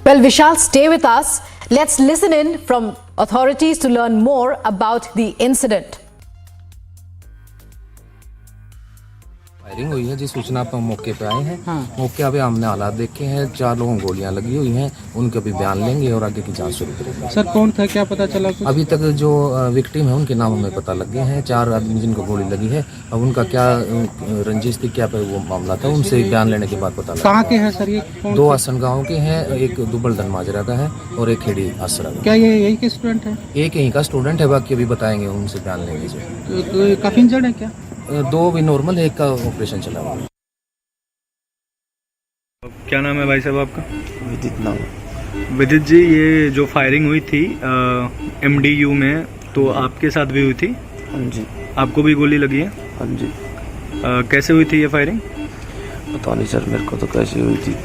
Well, Vishal, stay with us. Let's listen in from authorities to learn more about the incident. Firing हुई है, जिस सूचना पर हम मौके पे आए हैं। मौके पे हमने हालात देखे हैं, 4 लोगों को गोलियां लगी हुई हैं, उनके भी बयान लेंगे और आगे की जांच शुरू करेंगे। सर, कौन था, क्या पता चला कुछ? अभी तक जो विक्टिम है उनके नाम हमें पता लग गए हैं। 4 आदमी जिनको गोली लगी है, अब उनका क्या रंजिश थी, क्या वो मामला था, उनसे बयान लेने के बाद पता लगा। कहाँ के हैं सर ये? 2 आसन गाँव के हैं, एक दुबलदन माजरा का है और एक खेड़ी आसरा का। क्या ये यही के स्टूडेंट है? एक यहीं का स्टूडेंट है, बाकी अभी बताएंगे, उनसे बयान लेंगे। तो काफी इंजर्ड है क्या? 2 भी नॉर्मल है, एक का ऑपरेशन चला हुआ है। क्या नाम है भाई साहब आपका? विदित नाम। विदित जी, ये जो फायरिंग हुई थी MDU में, तो आपके साथ भी हुई थी? हाँ जी। आपको भी गोली लगी है? हाँ जी। कैसे हुई थी ये फायरिंग? पता नहीं सर, मेरे को तो कैसे हुई थी।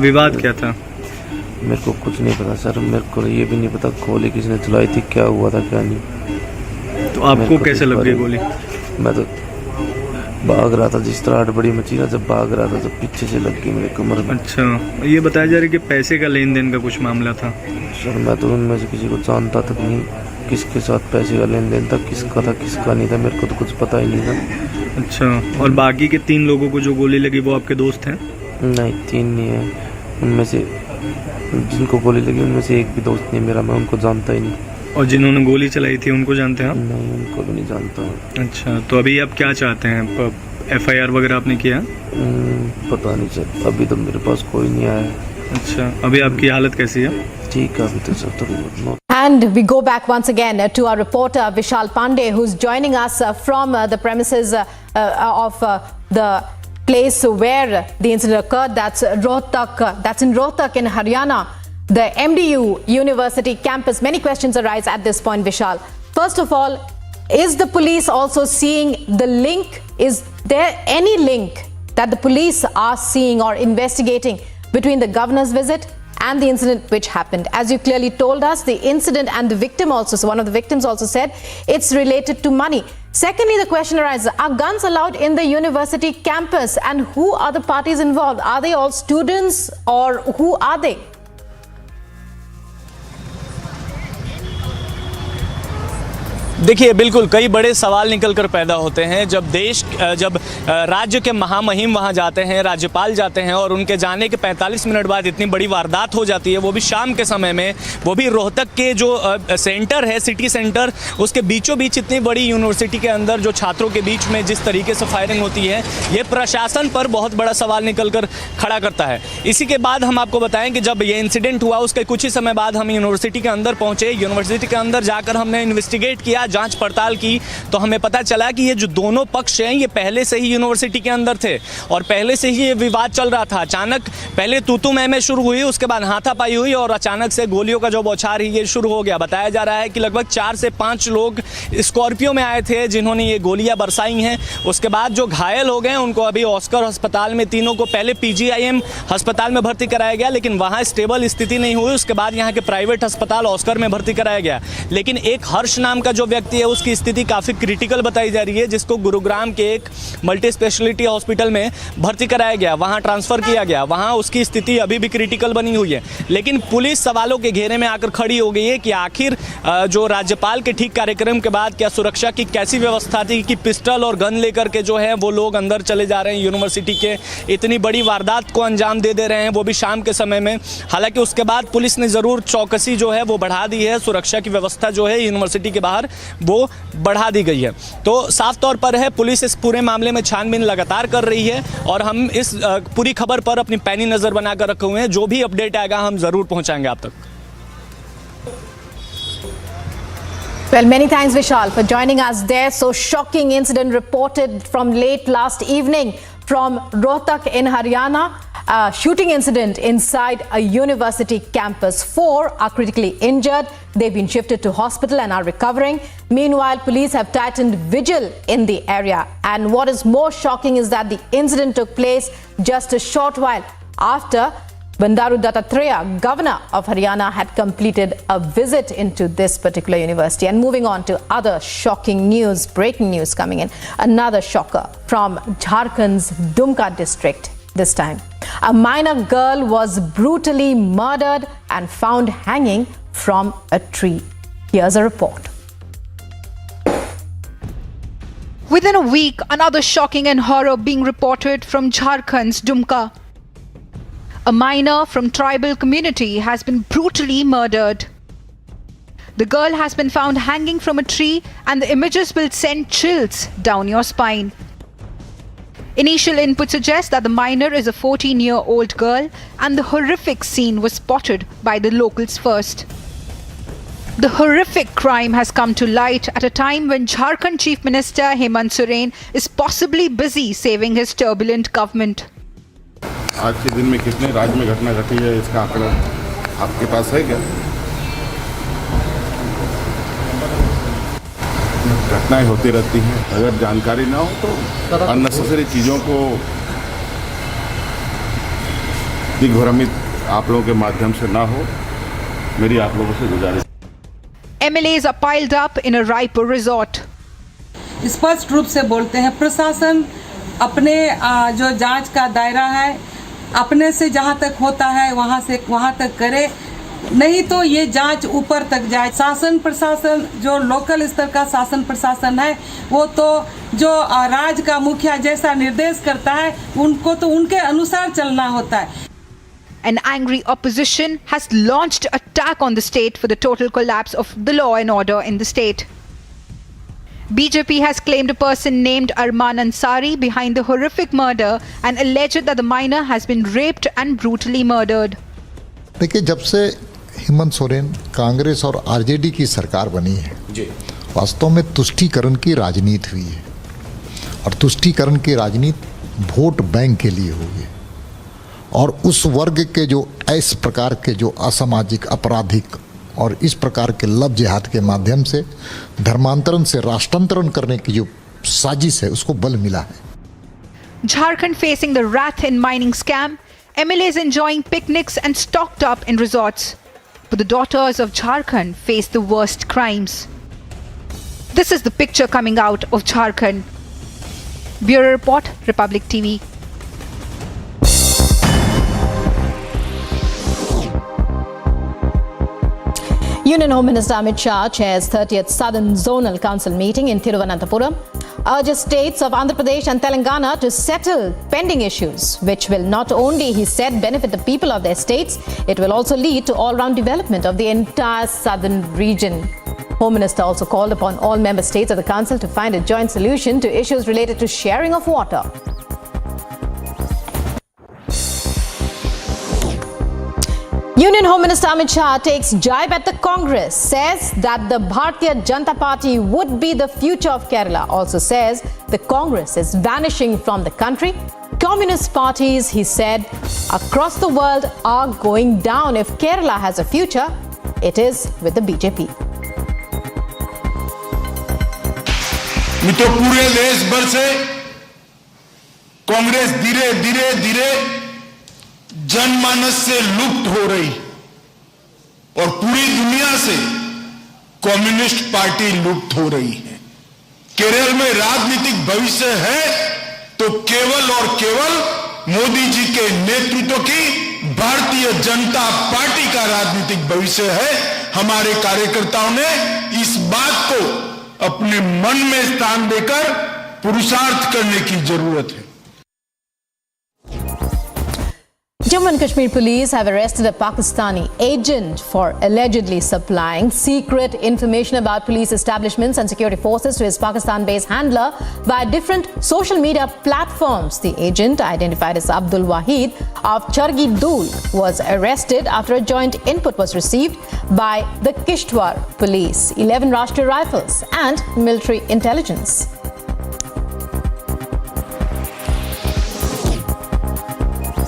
विवाद क्या था? मेरे को कुछ नहीं पता सर, मेरे को ये भी नहीं पता गोली किसने चलाई थी, क्या हुआ था क्या नहीं। तो आपको कैसे लग गई गोली? मैं तो भाग रहा था, जिस तरह हड़बड़ी मची ना, जब भाग रहा था तो पीछे से लग गई मेरे कमर में। अच्छा, ये बताया जा रहा है कि पैसे का लेन देन का कुछ मामला था। सर मैं तो उनमें से किसी को जानता तक नहीं, किसके साथ पैसे का लेन देन था, किसका था किसका नहीं था, मेरे को तो कुछ पता ही नहीं था। अच्छा, और बाकी के 3 लोगों को जो गोली लगी वो आपके दोस्त हैं? नहीं, 3 नहीं है, उनमें से जिनको गोली लगी उनमें से एक भी दोस्त नहीं मेरा, मैं उनको जानता ही नहीं। और जिन्होंने गोली चलाई थी उनको जानते हैं आप? नहीं, उनको भी नहीं जानता। अच्छा, तो अभी आप क्या चाहते हैं? FIR वगैरह आपने किया? पता नहीं सर, अभी तो मेरे पास कोई नहीं आया। अच्छा, अभी आपकी हालत कैसी है? ठीक है अभी तो सर, थोड़ी। And we go back once again to our reporter Vishal Pandey, who's joining us from the premises of the place where the incident occurred. That's Rohtak. That's in Rohtak in Haryana, the MDU University campus. Many questions arise at this point, Vishal. First of all, is the police also seeing the link? Is there any link that the police are seeing or investigating between the governor's visit and the incident which happened? As you clearly told us, the incident and the victim also, so one of the victims also said it's related to money. Secondly, the question arises, are guns allowed in the university campus, and who are the parties involved? Are they all students or who are they? देखिए बिल्कुल कई बड़े सवाल निकल कर पैदा होते हैं जब राज्य के महामहिम वहां जाते हैं, राज्यपाल जाते हैं और उनके जाने के 45 मिनट बाद इतनी बड़ी वारदात हो जाती है, वो भी शाम के समय में, वो भी रोहतक के जो सेंटर है, सिटी सेंटर, उसके बीचों बीच इतनी बड़ी यूनिवर्सिटी के अंदर जो छात्रों के बीच में जिस तरीके से फायरिंग होती है, ये प्रशासन पर बहुत बड़ा सवाल निकल कर खड़ा करता है। इसी के बाद हम आपको बताएं कि जब ये इंसिडेंट हुआ उसके कुछ ही समय बाद हम यूनिवर्सिटी के अंदर पहुंचे। यूनिवर्सिटी के अंदर जाकर हमने इन्वेस्टिगेट किया, जांच पड़ताल की, तो हमें पता चला कि ये जो दोनों पक्ष हैं ये पहले से ही यूनिवर्सिटी के अंदर थे और पहले से ही ये विवाद चल रहा था। अचानक पहले तू मैं शुरू हुई, उसके बाद हाथापाई हुई और अचानक से गोलियों का जो बौछार है ये शुरू हो गया। बताया जा रहा है कि लगभग 4 से 5 लोग स्कॉर्पियो में आए थे जिन्होंने ये गोलियां बरसाई हैं। उसके बाद जो घायल हो गए उनको अभी ऑस्कर अस्पताल में, तीनों को पहले PGIM अस्पताल में भर्ती कराया गया, लेकिन वहां स्टेबल स्थिति नहीं हुई। उसके बाद यहाँ के प्राइवेट अस्पताल ऑस्कर में भर्ती कराया गया, लेकिन एक हर्ष नाम का जो व्यक्ति है उसकी स्थिति काफ़ी क्रिटिकल बताई जा रही है, जिसको गुरुग्राम के एक मल्टी स्पेशलिटी हॉस्पिटल में भर्ती कराया गया, वहां ट्रांसफ़र किया गया, वहां उसकी स्थिति अभी भी क्रिटिकल बनी हुई है। लेकिन पुलिस सवालों के घेरे में आकर खड़ी हो गई है कि आखिर जो राज्यपाल के ठीक कार्यक्रम के बाद क्या सुरक्षा की कैसी व्यवस्था थी कि पिस्टल और गन लेकर के जो है वो लोग अंदर चले जा रहे हैं यूनिवर्सिटी के, इतनी बड़ी वारदात को अंजाम दे रहे हैं, वो भी शाम के समय में। हालांकि उसके बाद पुलिस ने ज़रूर चौकसी जो है वो बढ़ा दी है, सुरक्षा की व्यवस्था जो है यूनिवर्सिटी के बाहर वो बढ़ा दी गई है। तो साफ तौर पर है पुलिस इस पूरे मामले में छानबीन लगातार कर रही है और हम इस पूरी खबर पर अपनी पैनी नज़र बनाकर रखे हुए हैं। जो भी अपडेट आएगा हम ज़रूर पहुंचाएंगे आप तक। Well, many thanks, Vishal, for joining us there. So, shocking incident reported from late last evening from Rohtak in Haryana. Shooting incident inside a university campus. 4 are critically injured. They've been shifted to hospital and are recovering. Meanwhile, police have tightened vigil in the area. And what is more shocking is that the incident took place just a short while after Bandaru Dattatreya, governor of Haryana, had completed a visit into this particular university. And moving on to other shocking news, breaking news coming in. Another shocker from Jharkhand's Dumka district this time. A minor girl was brutally murdered and found hanging from a tree. Here's a report. Within a week, another shocking and horror being reported from Jharkhand's Dumka. A minor from tribal community has been brutally murdered. The girl has been found hanging from a tree, and the images will send chills down your spine. Initial input suggests that the minor is a 14-year-old girl, and the horrific scene was spotted by the locals first. The horrific crime has come to light at a time when Jharkhand Chief Minister Hemant Soren is possibly busy saving his turbulent government. आज के दिन में कितने राज्य में घटना घटी है इसका आंकड़ा आपके पास है क्या? घटनाएं होती रहती हैं, अगर जानकारी ना हो तो अननेसेसरी चीज़ों को दिग्भ्रमित आप लोगों के माध्यम से ना हो, मेरी आप लोगों से गुजारिश। MLAs are piled up in a Raipur resort. स्पष्ट रूप से बोलते हैं प्रशासन अपने जो जांच का दायरा है अपने से जहां तक होता है वहां तक करे, नहीं तो ये जांच ऊपर तक जाए। शासन प्रशासन जो लोकल स्तर का शासन प्रशासन है वो तो जो राज्य का मुखिया जैसा निर्देश करता है उनको तो उनके अनुसार चलना होता है। An angry opposition has launched attack on the state for the total collapse of the law and order in the state. BJP has claimed a person named Arman Ansari behind the horrific murder and alleged that the minor has been raped and brutally murdered. देखिए, जब से हेमंत सोरेन कांग्रेस और RJD की सरकार बनी है वास्तव में तुष्टीकरण की राजनीति हुई है और तुष्टीकरण की राजनीति वोट बैंक के लिए हुई है और उस वर्ग के जो इस प्रकार के जो असामाजिक आपराधिक और इस प्रकार के लब जिहाद के माध्यम से धर्मांतरण से राष्ट्रांतरण करने की जो साजिश है उसको बल मिला है। Jharkhand facing the wrath in mining scam, MLAs enjoying picnics and stocked up in resorts. But the daughters of Jharkhand face the worst crimes. This is the picture coming out of Jharkhand. Bureau Report, Republic TV. Union Home Minister Amit Shah chairs 30th Southern Zonal Council meeting in Thiruvananthapuram, urges states of Andhra Pradesh and Telangana to settle pending issues, which will not only, he said, benefit the people of their states, it will also lead to all-round development of the entire southern region. Home Minister also called upon all member states of the council to find a joint solution to issues related to sharing of water. Union Home Minister Amit Shah takes jibe at the Congress, says that the Bharatiya Janata Party would be the future of Kerala, also says the Congress is vanishing from the country. Communist parties, he said, across the world are going down. If Kerala has a future, it is with the BJP. तो पूरे देश भर से कांग्रेस धीरे धीरे धीरे जनमानस से लुप्त हो रही और पूरी दुनिया से कम्युनिस्ट पार्टी लुप्त हो रही है। केरल में राजनीतिक भविष्य है तो केवल और केवल मोदी जी के नेतृत्व की भारतीय जनता पार्टी का राजनीतिक भविष्य है। हमारे कार्यकर्ताओं ने इस बात को अपने मन में स्थान देकर पुरुषार्थ करने की जरूरत है। Jammu and Kashmir police have arrested a Pakistani agent for allegedly supplying secret information about police establishments and security forces to his Pakistan-based handler via different social media platforms. The agent, identified as Abdul Wahid of Chargi Dul, was arrested after a joint input was received by the Kishtwar police, 11 Rashtriya Rifles and military intelligence.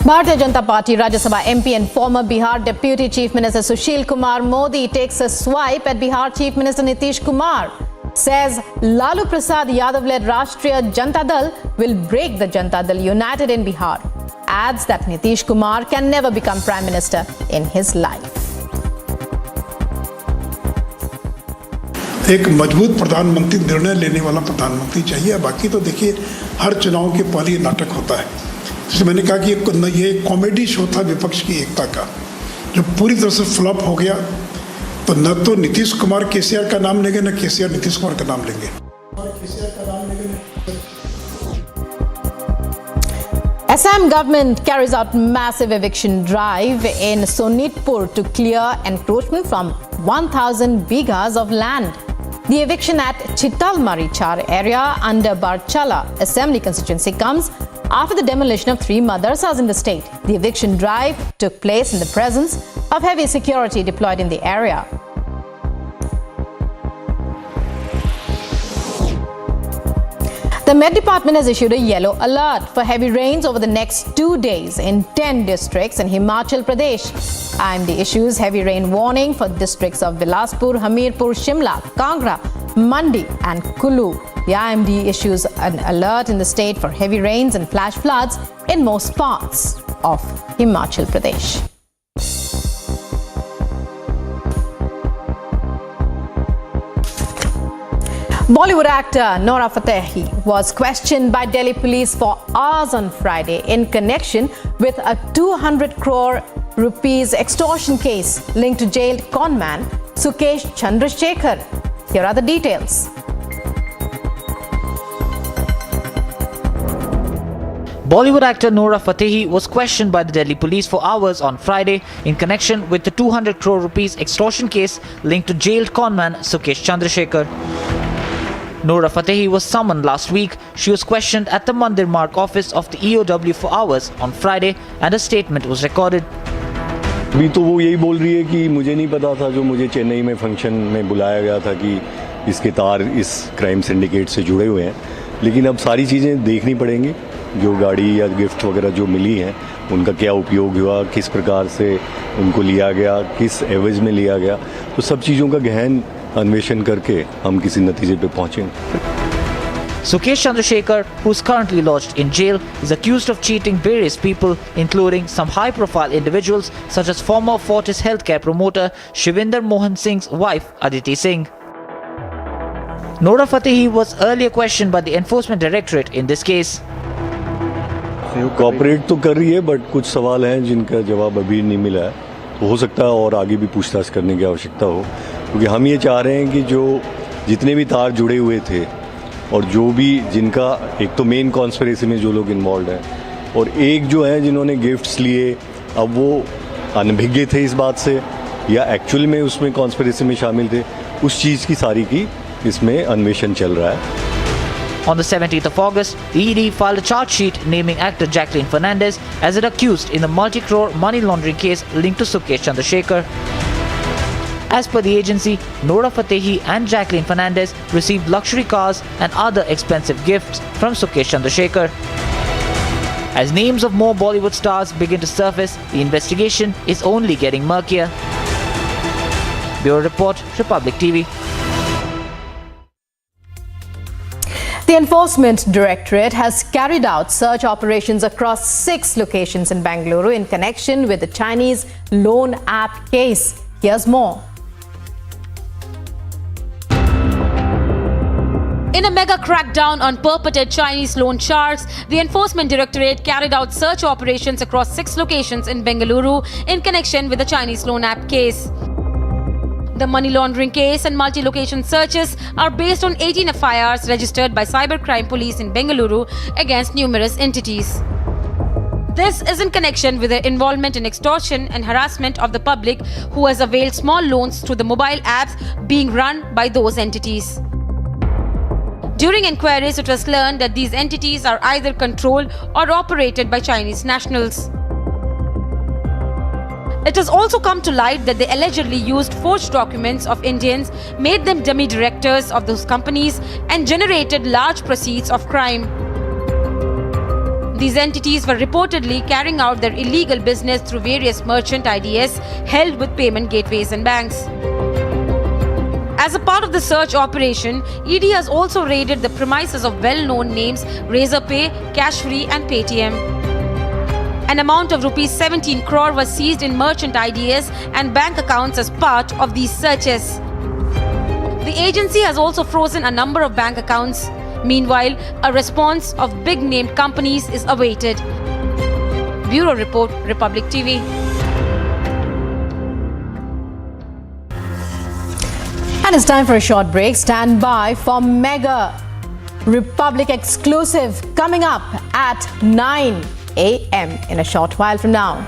Bharatiya Janata Party Rajya Sabha MP and former Bihar Deputy Chief Minister Sushil Kumar Modi takes a swipe at Bihar Chief Minister Nitish Kumar. Says Lalu Prasad Yadav-led Rashtriya Janata Dal will break the Janata Dal united in Bihar. Adds that Nitish Kumar can never become Prime Minister in his life. एक मजबूत प्रधानमंत्री, निर्णय लेने वाला प्रधानमंत्री चाहिए। बाकी तो देखिए हर चुनाव के पहले ये नाटक होता है। जैसे मैंने कहा कि ये कॉमेडी शो था विपक्ष की एकता का, जो पूरी तरह से फ्लॉप हो गया। तो न तो नीतीश कुमार केसीआर का नाम लेंगे, न केसीआर नीतीश कुमार का नाम लेंगे। Assam government carries out massive eviction drive in Sonitpur to clear encroachment from 1,000 bighas of land. The eviction at Chitalmarichar area under Barchala Assembly constituency comes after the demolition of 3 madrasas in the state. The eviction drive took place in the presence of heavy security deployed in the area. The Met Department has issued a yellow alert for heavy rains over the next 2 days in 10 districts in Himachal Pradesh. IMD issues heavy rain warning for districts of Bilaspur, Hamirpur, Shimla, Kangra, Mandi and Kulu. The IMD issues an alert in the state for heavy rains and flash floods in most parts of Himachal Pradesh. Bollywood actor Nora Fatehi was questioned by Delhi police for hours on Friday in connection with a 200 crore rupees extortion case linked to jailed conman Sukesh Chandrasekhar. Here are the details. Bollywood actor Nora Fatehi was questioned by the Delhi police for hours on Friday in connection with the 200 crore rupees extortion case linked to jailed conman Sukesh Chandrasekhar. Nora Fatehi was summoned last week. She was questioned at the Mandir Marg office of the EOW for hours on Friday and a statement was recorded. अभी तो वो यही बोल रही है कि मुझे नहीं पता था, जो मुझे चेन्नई में फंक्शन में बुलाया गया था कि इसके तार इस क्राइम सिंडिकेट से जुड़े हुए हैं, लेकिन अब सारी चीज़ें देखनी पड़ेंगी। जो गाड़ी या गिफ्ट वगैरह जो मिली हैं उनका क्या उपयोग हुआ, किस प्रकार से उनको लिया गया, किस एवज में लिया गया, तो सब चीज़ों का गहन अन्वेषण करके हम किसी नतीजे पे पहुँचेंगे। Sukesh Chandrasekhar, who is currently lodged in jail, is accused of cheating various people, including some high-profile individuals such as former Fortis healthcare promoter Shivinder Mohan Singh's wife Aditi Singh. Nora Fatehi was earlier questioned by the Enforcement Directorate in this case. Cooperate तो कर रही है, but कुछ सवाल हैं जिनका जवाब अभी नहीं मिला है। तो हो सकता है और आगे भी पूछताछ करने की आवश्यकता हो, क्योंकि हम ये चाह रहे हैं कि जो जितने भी तार जुड़े हुए थे और जो भी जिनका एक तो मेन कॉन्स्पिरेसी में जो लोग इन्वॉल्व हैं और एक जो है जिन्होंने गिफ्ट्स लिए, अब वो अनभिज्ञ थे इस बात से या एक्चुअली में उसमें कॉन्स्पिरेसी में शामिल थे, उस चीज़ की सारी की इसमें अन्वेषण चल रहा है। On the 17th of August, the ED filed a charge sheet naming actor Jacqueline Fernandez as an accused in the multi-crore money laundering case linked to Sukesh Chandrasekhar. As per the agency, Nora Fatehi and Jacqueline Fernandez received luxury cars and other expensive gifts from Sukesh Chandrasekhar. As names of more Bollywood stars begin to surface, the investigation is only getting murkier. Bureau Report, Republic TV. The Enforcement Directorate has carried out search operations across 6 locations in Bengaluru in connection with the Chinese loan app case. Here's more. In a mega crackdown on purported Chinese loan sharks, the Enforcement Directorate carried out search operations across 6 locations in Bengaluru in connection with the Chinese loan app case. The money laundering case and multi-location searches are based on 18 FIRs registered by Cybercrime Police in Bengaluru against numerous entities. This is in connection with their involvement in extortion and harassment of the public who has availed small loans through the mobile apps being run by those entities. During inquiries, it was learned that these entities are either controlled or operated by Chinese nationals. It has also come to light that they allegedly used forged documents of Indians, made them dummy directors of those companies, and generated large proceeds of crime. These entities were reportedly carrying out their illegal business through various merchant IDs held with payment gateways and banks. As a part of the search operation, ED has also raided the premises of well-known names Razorpay, Cashfree and Paytm. An amount of rupees 17 crore was seized in merchant IDs and bank accounts as part of these searches. The agency has also frozen a number of bank accounts. Meanwhile, a response of big-named companies is awaited. Bureau Report, Republic TV. And it's time for a short break. Stand by for Mega Republic exclusive coming up at 9 a.m. in a short while from now.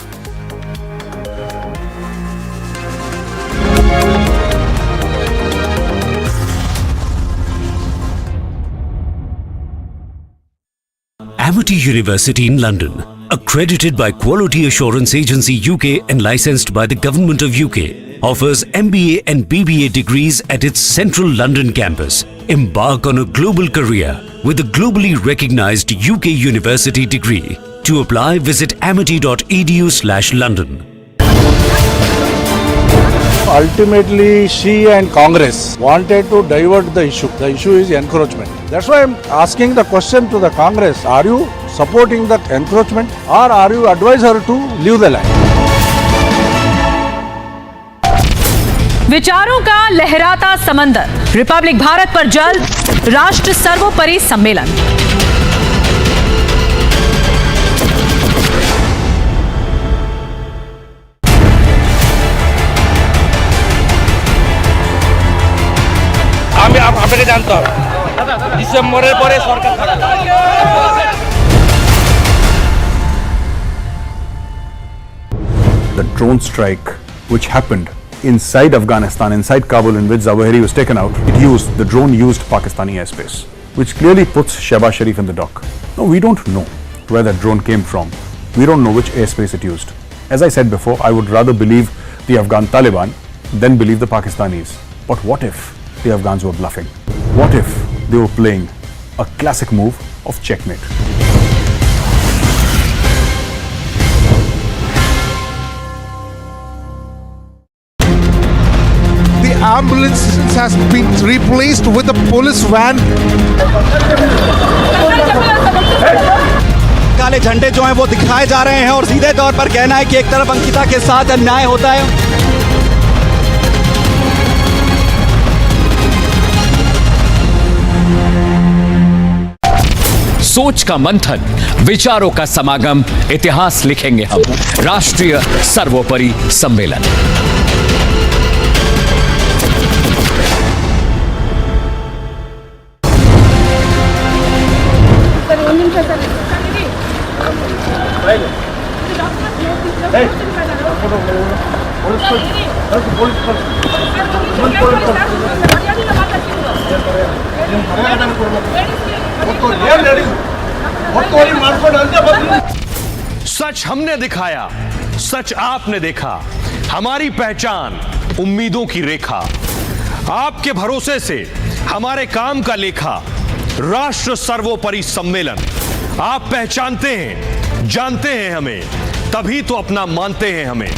Amity University in London, accredited by Quality Assurance Agency UK and licensed by the Government of UK, offers MBA and BBA degrees at its central London campus. Embark on a global career with a globally recognized UK university degree. To apply, visit amity.edu/London. Ultimately, she and Congress wanted to divert the issue. The issue is encroachment. That's why I'm asking the question to the Congress. Are you supporting the encroachment or are you advise her to leave the land? विचारों का लहराता समंदर, Republic Bharat पर जल्द राष्ट्र सर्वोपरि सम्मेलन। আপনাকে জানতে হবে ডিসেম্বরের পরে সরকার থাকবে। The drone strike which happened inside Afghanistan, inside Kabul, in which Zawahiri was taken out, the drone used Pakistani airspace, which clearly puts Shehbaz Sharif in the dock. No, we don't know where that drone came from. We don't know which airspace it used. As I said before, I would rather believe the Afghan Taliban than believe the Pakistanis. But what if the Afghans were bluffing? What if they were playing a classic move of checkmate? The ambulance has been replaced with a police van. काले झंडे जो हैं वो दिखाए जा रहे हैं और सीधे तौर पर कहना है कि एक तरफ अंकिता के साथ अन्याय होता है। सोच का मंथन, विचारों का समागम, इतिहास लिखेंगे हम। राष्ट्रीय सर्वोपरि सम्मेलन। सच हमने दिखाया, सच आपने देखा, हमारी पहचान उम्मीदों की रेखा, आपके भरोसे से हमारे काम का लेखा, राष्ट्र सर्वोपरि सम्मेलन। आप पहचानते हैं, जानते हैं हमें, तभी तो अपना मानते हैं हमें।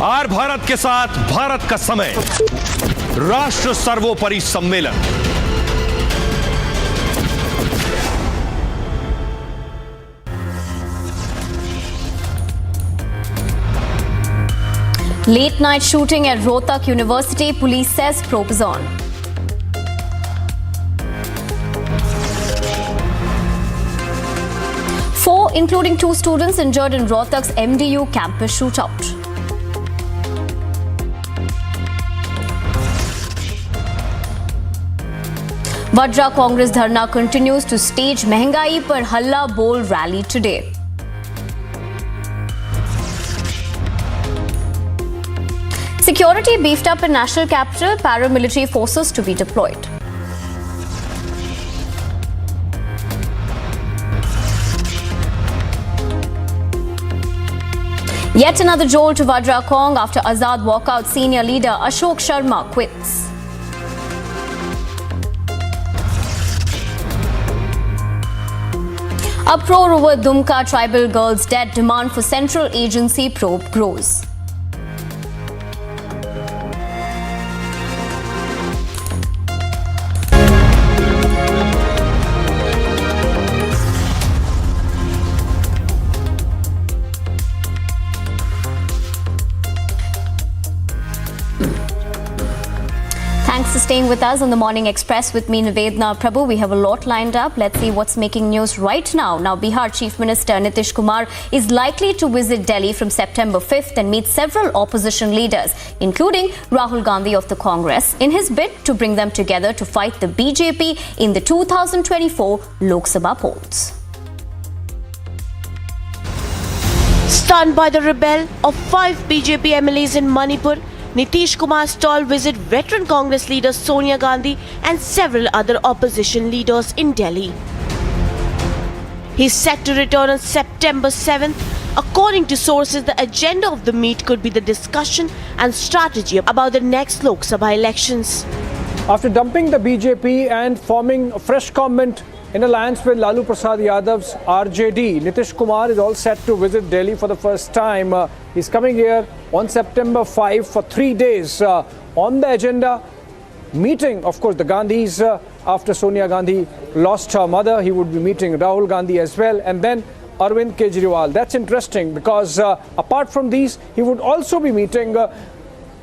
आर भारत के साथ भारत का समय, राष्ट्र सर्वोपरि सम्मेलन। Late night shooting at Rohtak University, police says probe is on. Four, including 2 students, injured in Rohtak's MDU campus shootout. Vadra Congress Dharna continues to stage Mehengai Par Halla Bol rally today. Security beefed up in national capital, paramilitary forces to be deployed. Yet another jolt to Vadra Kong after Azad walkout senior leader Ashok Sharma quits. Uproar over Dumka tribal girl's death, demand for central agency probe grows. Thanks for staying with us on the Morning Express with me, Nivedna Prabhu. We have a lot lined up. Let's see what's making news right now. Now, Bihar Chief Minister Nitish Kumar is likely to visit Delhi from September 5th and meet several opposition leaders, including Rahul Gandhi of the Congress, in his bid to bring them together to fight the BJP in the 2024 Lok Sabha polls. Stunned by the rebel of 5 BJP MLAs in Manipur, Nitish Kumar stalled visit veteran Congress leader Sonia Gandhi and several other opposition leaders in Delhi. He is set to return on September 7th. According to sources, the agenda of the meet could be the discussion and strategy about the next Lok Sabha elections. After dumping the BJP and forming a fresh government in alliance with Lalu Prasad Yadav's RJD, Nitish Kumar is all set to visit Delhi for the first time. He's coming here on September 5 for 3 days. On the agenda, meeting, of course, the Gandhis after Sonia Gandhi lost her mother. He would be meeting Rahul Gandhi as well, and then Arvind Kejriwal. That's interesting because apart from these, he would also be meeting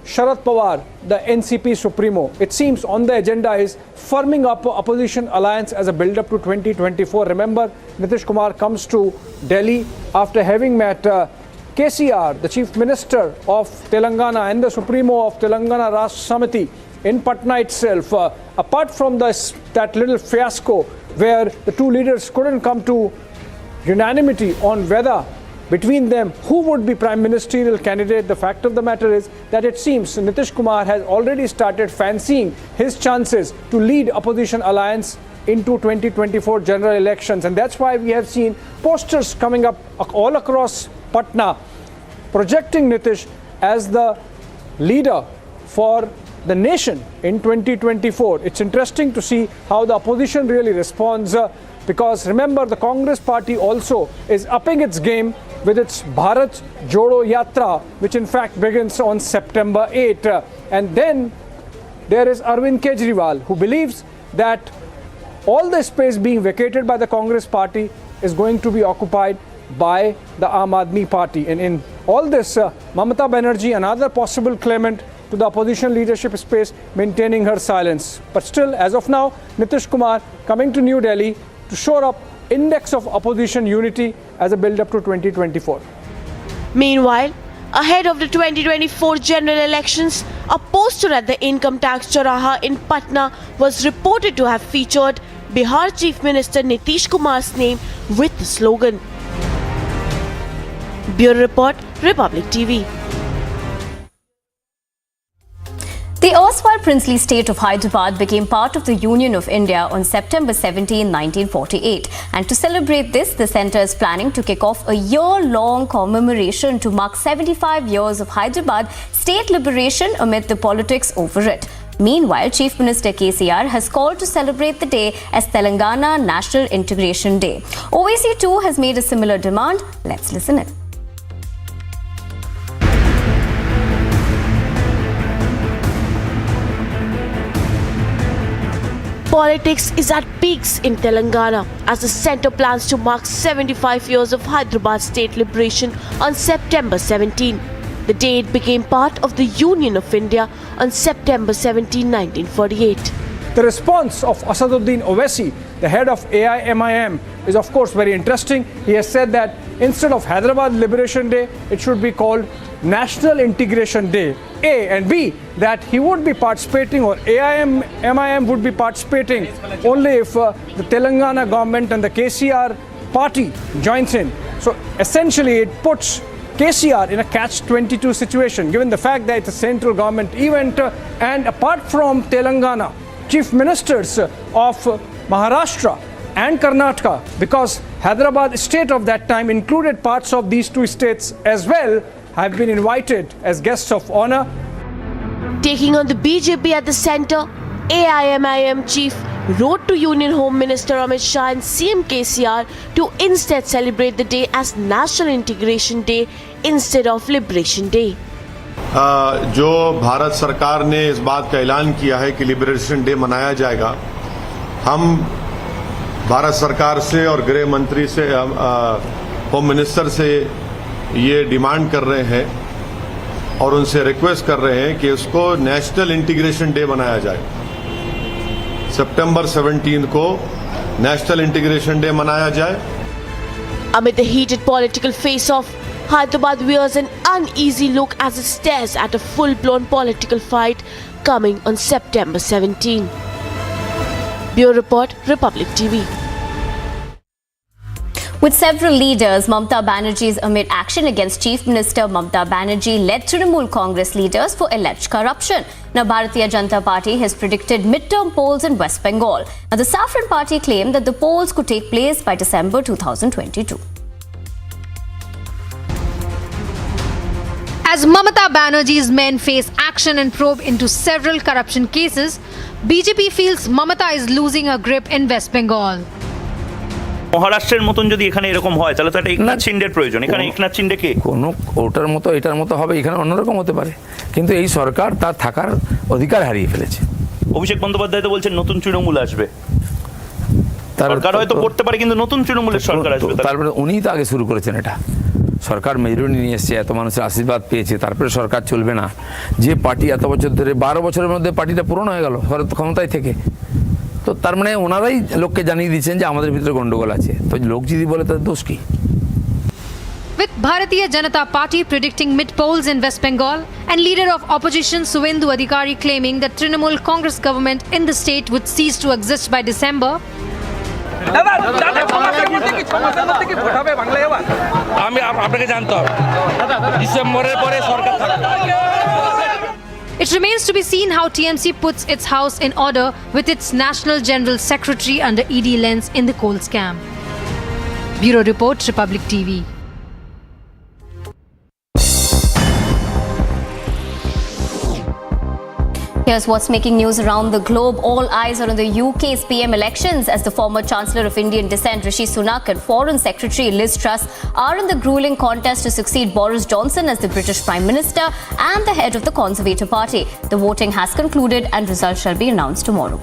Sharad Pawar, the NCP Supremo. It seems on the agenda is firming up opposition alliance as a build-up to 2024. Remember, Nitish Kumar comes to Delhi after having met KCR, the Chief Minister of Telangana and the Supremo of Telangana Rashtra Samiti in Patna itself. Apart from that little fiasco where the two leaders couldn't come to unanimity on whether between them who would be prime ministerial candidate, the fact of the matter is that it seems Nitish Kumar has already started fancying his chances to lead opposition alliance into 2024 general elections, and that's why we have seen posters coming up all across Patna projecting Nitish as the leader for the nation in 2024. It's interesting to see how the opposition really responds because remember, the Congress party also is upping its game with its Bharat Jodo Yatra, which in fact begins on September 8. And then there is Arvind Kejriwal, who believes that all the space being vacated by the Congress party is going to be occupied by the Aam Aadmi party. And in all this, Mamata Banerjee, another possible claimant to the opposition leadership space, maintaining her silence. But still, as of now, Nitish Kumar coming to New Delhi to shore up index of opposition unity as a build-up to 2024. Meanwhile, ahead of the 2024 general elections, a poster at the Income Tax Chowraha in Patna was reported to have featured Bihar Chief Minister Nitish Kumar's name with the slogan. Bureau Report, Republic TV. The erstwhile princely state of Hyderabad became part of the Union of India on September 17, 1948. And to celebrate this, the centre is planning to kick off a year-long commemoration to mark 75 years of Hyderabad state liberation amid the politics over it. Meanwhile, Chief Minister KCR has called to celebrate the day as Telangana National Integration Day. OIC too has made a similar demand. Let's listen in. Politics is at peaks in Telangana as the centre plans to mark 75 years of Hyderabad state liberation on September 17. The day it became part of the Union of India on September 17, 1948. The response of Asaduddin Owaisi, the head of AIMIM, is of course very interesting. He has said that instead of Hyderabad Liberation Day, it should be called National Integration Day. A, and B, that he would be participating, or AIMIM would be participating only if the Telangana government and the KCR party joins in. So essentially it puts KCR in a catch-22 situation, given the fact that it's a central government event, and apart from Telangana, chief ministers of Maharashtra and Karnataka, because Hyderabad state of that time included parts of these two states as well, have been invited as guests of honor. Taking on the BJP at the centre, AIMIM chief wrote to Union Home Minister Amit Shah and CM KCR to instead celebrate the day as National Integration Day instead of Liberation Day. जो भारत सरकार ने इस बात का ऐलान किया है कि लिबरेशन डे मनाया जाएगा, हम भारत सरकार से और गृह मंत्री से, होम मिनिस्टर से ये डिमांड कर रहे हैं और उनसे रिक्वेस्ट कर रहे हैं कि इसको नेशनल इंटीग्रेशन डे बनाया जाए. सितंबर 17 को नेशनल इंटीग्रेशन डे मनाया जाए. Amid the heated political face-off, Hyderabad wears an uneasy look as it stares at a full-blown political fight coming on September 17. Bureau Report, Republic TV. With several leaders, Mamata Banerjee's amid action against Chief Minister Mamata Banerjee led Trinamool Congress leaders for alleged corruption. Now, Bharatiya Janata Party has predicted midterm polls in West Bengal. Now, the Saffron Party claimed that the polls could take place by December 2022. As Mamata Banerjee's men face action and probe into several corruption cases, BJP feels Mamata is losing her grip in West Bengal. মহারাষ্ট্রের মতন যদি এখানে এরকম হয় তাহলে তো একটা একনাথ শিন্ডের প্রয়োজন. এখানে একনাথ শিন্ডে কে? কোনো ওটার মতো এটার মতো হবে, এখানে অন্যরকম হতে পারে, কিন্তু এই সরকার তার থাকার অধিকার হারিয়ে ফেলেছে. অভিষেক বন্দ্যোপাধ্যায় তো বলছেন নতুন তৃণমূল আসবে, সরকার হয়তো করতে পারে কিন্তু নতুন তৃণমূলের সরকার আসবে. তারপরে উনিই তো আগে শুরু করেছেন এটা. সরকার মেজরিটি নিয়ে এসছে, এত মানুষের আশীর্বাদ পেয়েছে, তারপরে সরকার চলবে না। যে পার্টি এত বছর ধরে 12 বছরের মধ্যে পার্টিটা পূরণ হয়ে গেল ক্ষমতায় থেকে, তো তার মানে ওনারাই লোককে জানিয়ে দিচ্ছেন যে আমাদের ভিতরে গন্ডগোল আছে। তো লোক যদি বলে তার দোষ কি? With Bharatiya Janata Party predicting mid-polls in West Bengal and leader of opposition Suvendu Adhikari claiming that Trinamool Congress government in the state would cease to exist by December, আমি আপনাকে জানতে হবে ডিসেম্বরের পরে সরকার থাকবে। it remains to be seen how TMC puts its house in order with its National General Secretary under ED lens in the coal scam. Bureau Report, Republic TV. Here's what's making news around the globe. All eyes are on the UK's PM elections as the former Chancellor of Indian descent Rishi Sunak and Foreign Secretary Liz Truss are in the grueling contest to succeed Boris Johnson as the British Prime Minister and the head of the Conservative Party. The voting has concluded and results shall be announced tomorrow.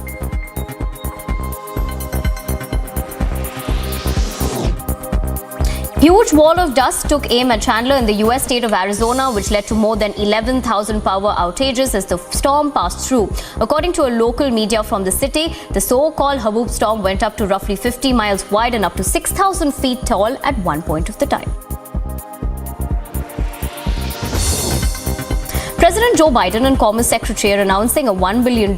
Huge wall of dust took aim at Chandler in the US state of Arizona, which led to more than 11,000 power outages as the storm passed through. According to a local media from the city, the so-called Haboob storm went up to roughly 50 miles wide and up to 6,000 feet tall at one point of the time. President Joe Biden and Commerce Secretary are announcing a $1 billion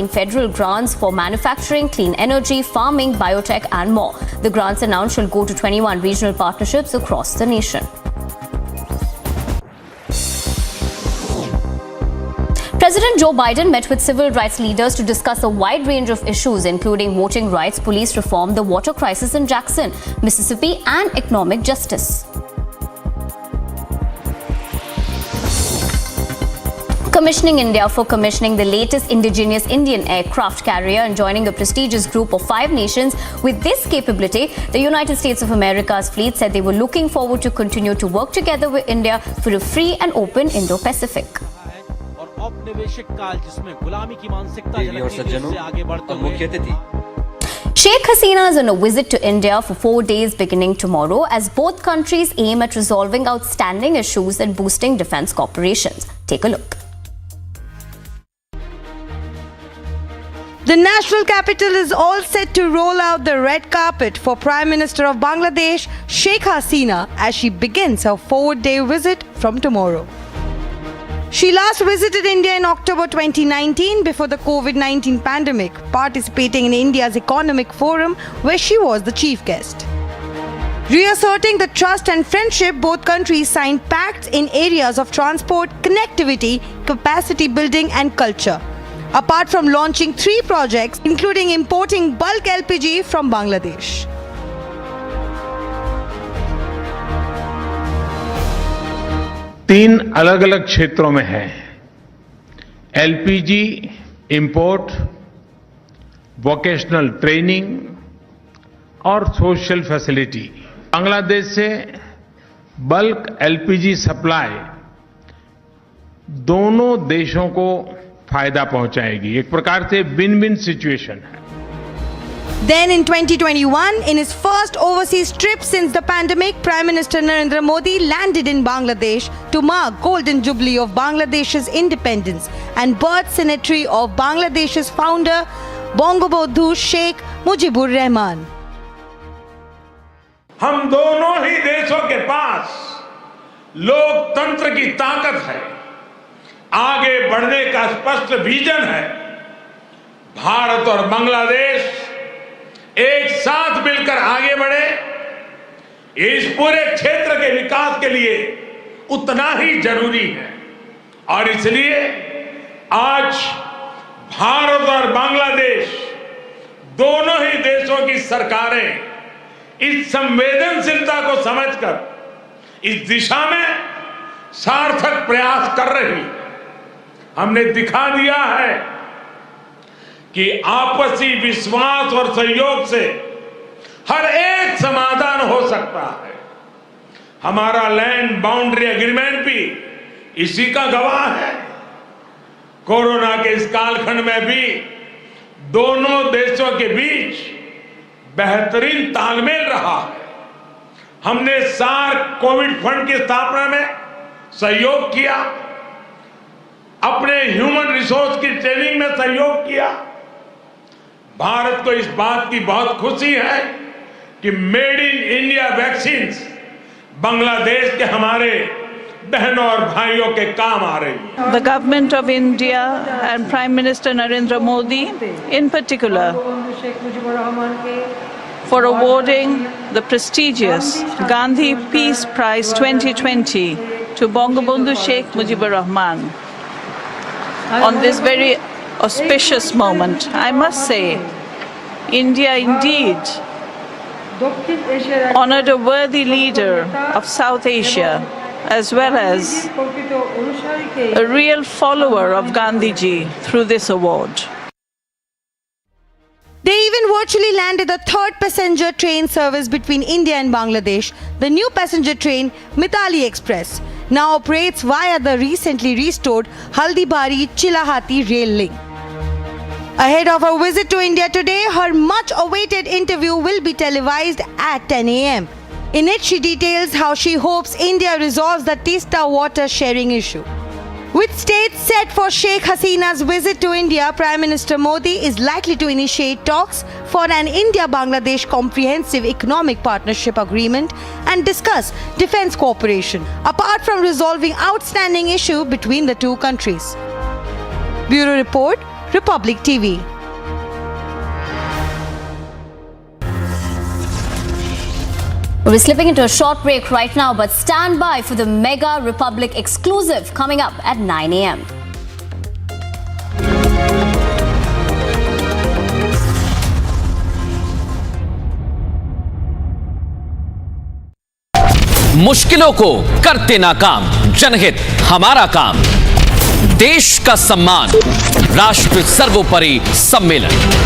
in federal grants for manufacturing, clean energy, farming, biotech and more. The grants announced shall go to 21 regional partnerships across the nation. President Joe Biden met with civil rights leaders to discuss a wide range of issues, including voting rights, police reform, the water crisis in Jackson, Mississippi, and economic justice. Commissioning India for commissioning the latest indigenous Indian aircraft carrier and joining a prestigious group of 5 nations with this capability. The United States of America's fleet said they were looking forward to continue to work together with India for a free and open Indo-Pacific. Sheikh Hasina is on a visit to India for 4 days beginning tomorrow as both countries aim at resolving outstanding issues and boosting defense cooperations. Take a look. The national capital is all set to roll out the red carpet for Prime Minister of Bangladesh, Sheikh Hasina, as she begins her 4-day visit from tomorrow. She last visited India in October 2019 before the COVID-19 pandemic, participating in India's economic forum where she was the chief guest. Reasserting the trust and friendship, both countries signed pacts in areas of transport, connectivity, capacity building and culture. Apart from launching 3 projects, including importing bulk LPG from Bangladesh. तीन अलग अलग क्षेत्रों में है, LPG import, vocational training और social facility. Bangladesh से bulk LPG supply दोनों देशों को फायदा पहुंचाएगी। एक प्रकार से विन विन सिचुएशन है। Then in 2021, in his first overseas trip since the pandemic, Prime Minister Narendra Modi landed in Bangladesh to mark Golden Jubilee of Bangladesh's independence and birth centenary of Bangladesh's founder Bangabandhu Sheikh Mujibur Rahman. हम दोनों ही देशों के पास लोकतंत्र की ताकत है, आगे बढ़ने का स्पष्ट विजन है। भारत और बांग्लादेश एक साथ मिलकर आगे बढ़े, इस पूरे क्षेत्र के विकास के लिए उतना ही जरूरी है। और इसलिए आज भारत और बांग्लादेश दोनों ही देशों की सरकारें इस संवेदनशीलता को समझकर इस दिशा में सार्थक प्रयास कर रही है। हमने दिखा दिया है कि आपसी विश्वास और सहयोग से हर एक समाधान हो सकता है। हमारा लैंड बाउंड्री एग्रीमेंट भी इसी का गवाह है। कोरोना के इस कालखंड में भी दोनों देशों के बीच बेहतरीन तालमेल रहा है। हमने सार्क कोविड फंड की स्थापना में सहयोग किया, अपने ह्यूमन रिसोर्स की ट्रेनिंग में सहयोग किया। भारत को इस बात की बहुत खुशी है कि made in India vaccines Bangladesh के हमारे बहनों और भाइयों के काम आ रही है। The government of India and Prime Minister Narendra Modi in particular for awarding the prestigious Gandhi Peace Prize 2020 to Bangabandhu Sheikh Mujibur Rahman. On this very auspicious moment, I must say, India indeed honored a worthy leader of South Asia, as well as a real follower of Gandhiji through this award. They even virtually landed the third passenger train service between India and Bangladesh. The new passenger train, Mithali Express, now operates via the recently restored Haldibari-Chilahati rail link. Ahead of her visit to India today, her much-awaited interview will be televised at 10 a.m. In it, she details how she hopes India resolves the Teesta water sharing issue. With states set for Sheikh Hasina's visit to India, Prime Minister Modi is likely to initiate talks for an India-Bangladesh comprehensive economic partnership agreement and discuss defense cooperation, apart from resolving outstanding issues between the two countries. Bureau Report, Republic TV. We're slipping into a short break right now, but stand by for the Mega Republic exclusive coming up at 9 a.m. मुश्किलों को करते नाकाम, जनहित हमारा काम, देश का सम्मान, राष्ट्र सर्वोपरि सम्मेलन।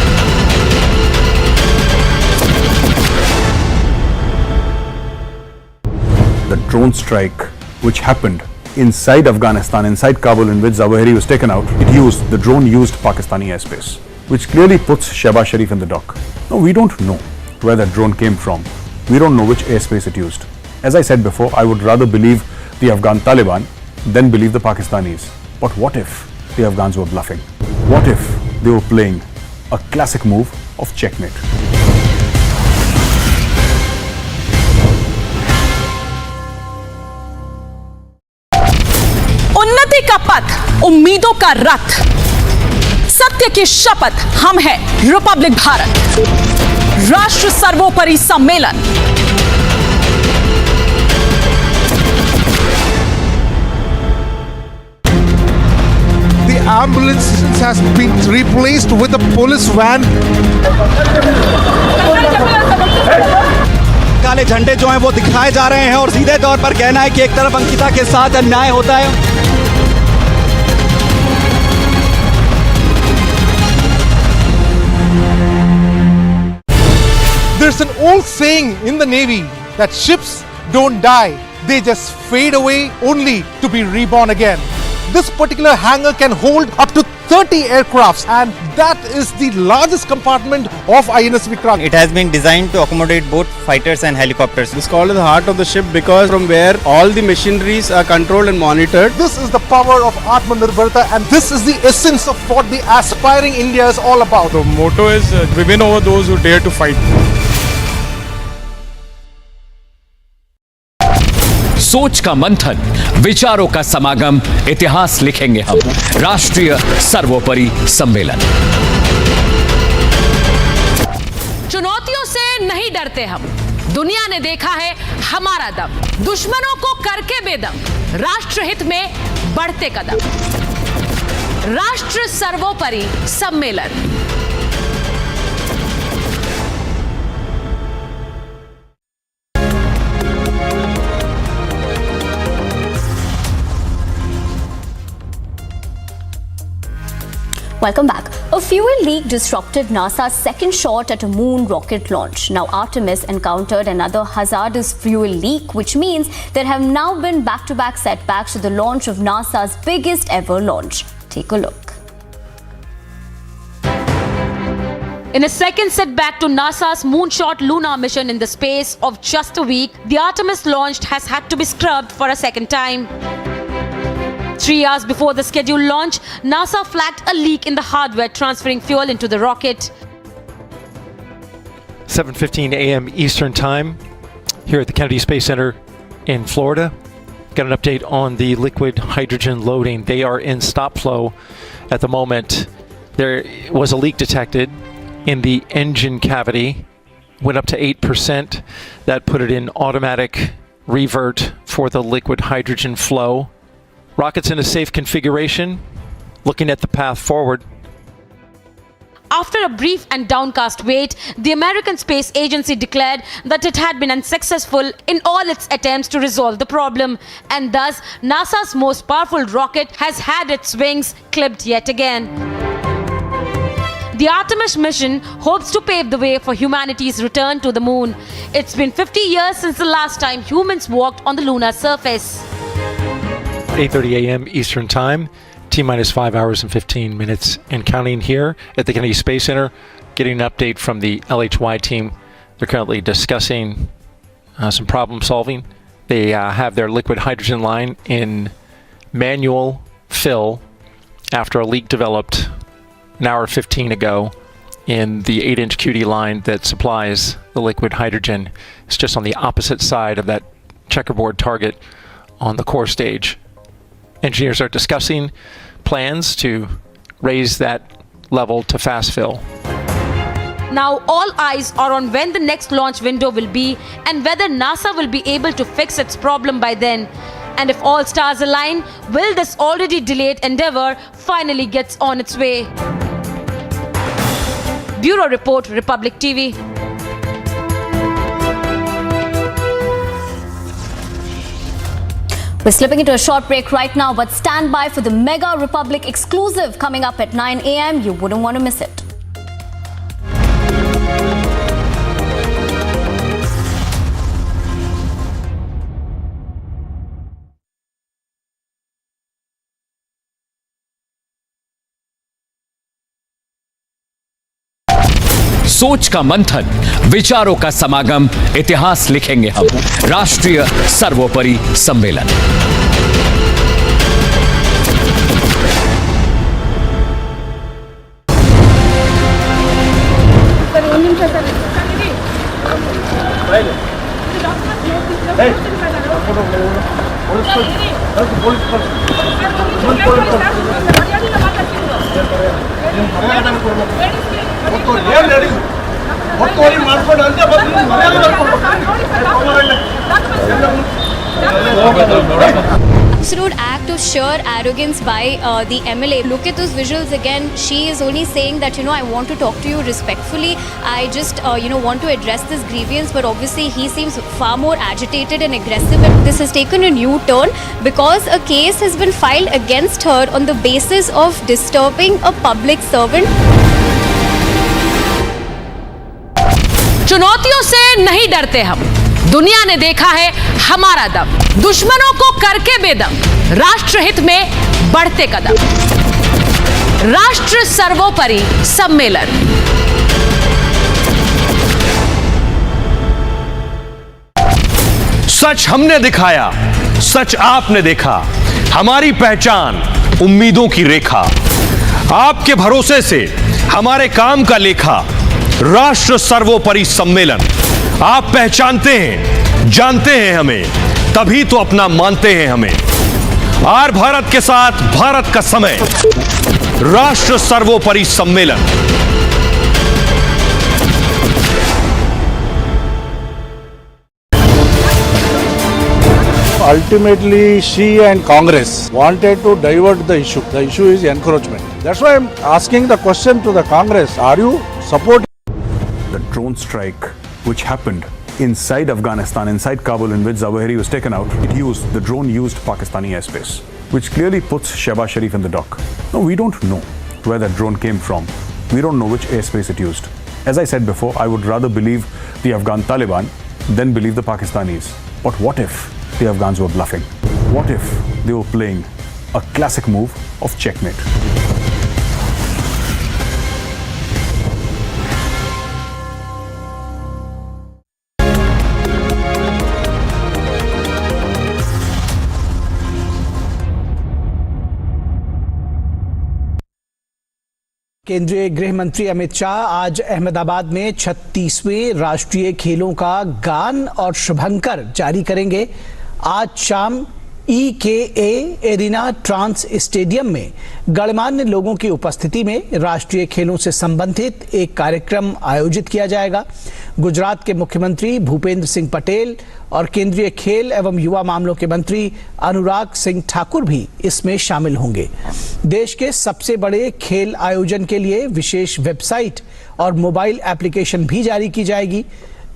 The drone strike which happened inside Afghanistan, inside Kabul, in which Zawahiri was taken out, the drone used Pakistani airspace, which clearly puts Shehbaz Sharif in the dock. No, we don't know where that drone came from. We don't know which airspace it used. As I said before, I would rather believe the Afghan Taliban than believe the Pakistanis. But what if the Afghans were bluffing? What if they were playing a classic move of checkmate? उन्नति का पथ, उम्मीदों का रथ, सत्य की शपथ, हम हैं रिपब्लिक भारत, राष्ट्र सर्वोपरि सम्मेलन। The ambulance has been replaced with a police van. काले झंडे जो हैं वो दिखाए जा रहे हैं और सीधे तौर पर कहना है कि एक तरफ अंकिता के साथ अन्याय होता है। There's an old saying in the Navy that ships don't die, they just fade away only to be reborn again. This particular hangar can hold up to 30 aircrafts, and that is the largest compartment of INS Vikrant. It has been designed to accommodate both fighters and helicopters. This is called the heart of the ship because from where all the machineries are controlled and monitored. This is the power of Atmanirbharta, and this is the essence of what the aspiring India is all about. The motto is we win over those who dare to fight. सोच का मंथन, विचारों का समागम, इतिहास लिखेंगे हम, राष्ट्रीय सर्वोपरि सम्मेलन। चुनौतियों से नहीं डरते हम, दुनिया ने देखा है हमारा दम, दुश्मनों को करके बेदम, राष्ट्रहित में बढ़ते कदम, राष्ट्र सर्वोपरि सम्मेलन। Welcome back. A fuel leak disrupted NASA's second shot at a moon rocket launch. Now Artemis encountered another hazardous fuel leak, which means there have now been back-to-back setbacks to the launch of NASA's biggest ever launch. Take a look. In a second setback to NASA's moonshot lunar mission in the space of just a week, the Artemis launch has had to be scrubbed for a second time. 3 hours before the scheduled launch, NASA flagged a leak in the hardware transferring fuel into the rocket. 7:15 a.m. Eastern Time here at the Kennedy Space Center in Florida. Got an update on the liquid hydrogen loading. They are in stop flow at the moment. There was a leak detected in the engine cavity, went up to 8%. That put it in automatic revert for the liquid hydrogen flow. Rocket's in a safe configuration, looking at the path forward. After a brief and downcast wait, the American Space Agency declared that it had been unsuccessful in all its attempts to resolve the problem, and thus NASA's most powerful rocket has had its wings clipped yet again. The Artemis mission hopes to pave the way for humanity's return to the moon. It's been 50 years since the last time humans walked on the lunar surface. 8:30 a.m. Eastern Time, T-minus 5 hours and 15 minutes and counting here at the Kennedy Space Center. Getting an update from the LHY team. They're currently discussing some problem solving. They have their liquid hydrogen line in manual fill after a leak developed an hour 15 ago in the 8-inch QD line that supplies the liquid hydrogen. It's just on the opposite side of that checkerboard target on the core stage. Engineers are discussing plans to raise that level to fast fill. Now all eyes are on when the next launch window will be and whether NASA will be able to fix its problem by then. And if all stars align, will this already delayed endeavor finally gets on its way? Bureau Report, Republic TV. We're slipping into a short break right now, but stand by for the Mega Republic exclusive coming up at 9 a.m. You wouldn't want to miss it. सोच का मंथन, विचारों का समागम, इतिहास लिखेंगे हम। राष्ट्रीय सर्वोपरि सम्मेलन। Absolute act of sheer arrogance by the MLA. Look at those visuals again. She is only saying that, I want to talk to you respectfully. I just, want to address this grievance. But obviously, he seems far more agitated and aggressive. And this has taken a new turn because a case has been filed against her on the basis of disturbing a public servant. चुनौतियों से नहीं डरते हम। दुनिया ने देखा है हमारा दम, दुश्मनों को करके बेदम, राष्ट्रहित में बढ़ते कदम। राष्ट्र सर्वोपरि सम्मेलन। सच हमने दिखाया, सच आपने देखा, हमारी पहचान उम्मीदों की रेखा, आपके भरोसे से हमारे काम का लेखा, राष्ट्र सर्वोपरि सम्मेलन। आप पहचानते हैं, जानते हैं हमें, तभी तो अपना मानते हैं हमें। आर भारत के साथ भारत का समय, राष्ट्र सर्वोपरि सम्मेलन। Ultimately, she and Congress wanted to divert the issue. The issue is encroachment. That's why I'm asking the question to the Congress. Are you supporting the drone strike which happened inside Afghanistan, inside Kabul, in which Zawahiri was taken out? The drone used Pakistani airspace, which clearly puts Shehbaz Sharif in the dock. No, we don't know where that drone came from. We don't know which airspace it used. As I said before, I would rather believe the Afghan Taliban than believe the Pakistanis. But what if the Afghans were bluffing? What if they were playing a classic move of checkmate? केंद्रीय गृह मंत्री अमित शाह आज अहमदाबाद में 36वें राष्ट्रीय खेलों का गान और शुभंकर जारी करेंगे। आज शाम EKA एरिना ट्रांस स्टेडियम में गणमान्य लोगों की उपस्थिति में राष्ट्रीय खेलों से संबंधित एक कार्यक्रम आयोजित किया जाएगा। गुजरात के मुख्यमंत्री भूपेंद्र सिंह पटेल और केंद्रीय खेल एवं युवा मामलों के मंत्री अनुराग सिंह ठाकुर भी इसमें शामिल होंगे। देश के सबसे बड़े खेल आयोजन के लिए विशेष वेबसाइट और मोबाइल एप्लीकेशन भी जारी की जाएगी।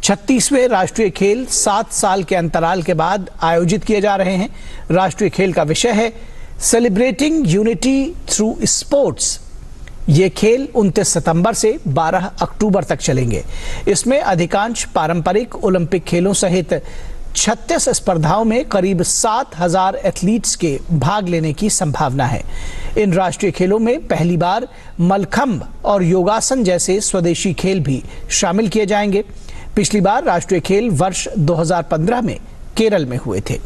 36वें राष्ट्रीय खेल 7 साल के अंतराल के बाद आयोजित किए जा रहे हैं। राष्ट्रीय खेल का विषय है सेलिब्रेटिंग यूनिटी थ्रू स्पोर्ट्स। ये खेल 29 सितंबर से 12 अक्टूबर तक चलेंगे। इसमें अधिकांश पारंपरिक ओलंपिक खेलों सहित 36 स्पर्धाओं में करीब 7,000 एथलीट्स के भाग लेने की संभावना है। इन राष्ट्रीय खेलों में पहली बार मलखंब और योगासन जैसे स्वदेशी खेल भी शामिल किए जाएंगे। पिछली बार राष्ट्रीय खेल वर्ष 2015 में केरल में हुए थे।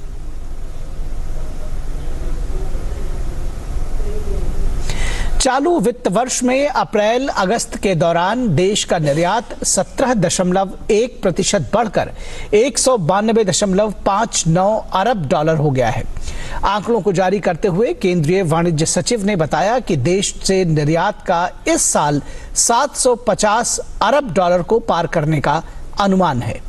चालू वित्त वर्ष में अप्रैल अगस्त के दौरान देश का निर्यात 17.1% बढ़कर 192.59 अरब डॉलर हो गया है। आंकड़ों को जारी करते हुए केंद्रीय वाणिज्य सचिव ने बताया कि देश से निर्यात का इस साल 750 अरब डॉलर को पार करने का अनुमान है।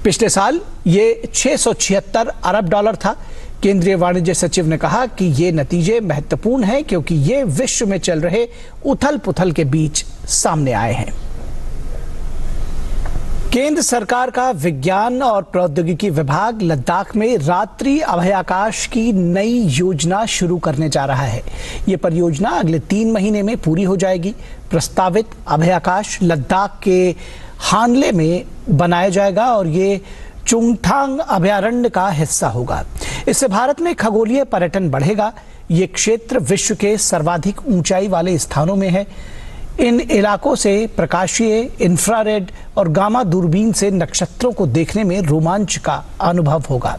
पिछले साल ये 676 अरब डॉलर था। केंद्रीय वाणिज्य सचिव ने कहा कि ये नतीजे महत्वपूर्ण हैं क्योंकि ये विश्व में चल रहे उथल पुथल के बीच सामने आए हैं। केंद्र सरकार का विज्ञान और प्रौद्योगिकी विभाग लद्दाख में रात्रि अभयाकाश की नई योजना शुरू करने जा रहा है। ये परियोजना अगले 3 महीने में पूरी हो जाएगी। प्रस्तावित अभयाकाश लद्दाख के हानले में बनाया जाएगा और ये चुंगथांग अभयारण्य का हिस्सा होगा। इससे भारत में खगोलीय पर्यटन बढ़ेगा। ये क्षेत्र विश्व के सर्वाधिक ऊंचाई वाले स्थानों में है। इन इलाकों से प्रकाशीय, इंफ्रारेड और गामा दूरबीन से नक्षत्रों को देखने में रोमांच का अनुभव होगा।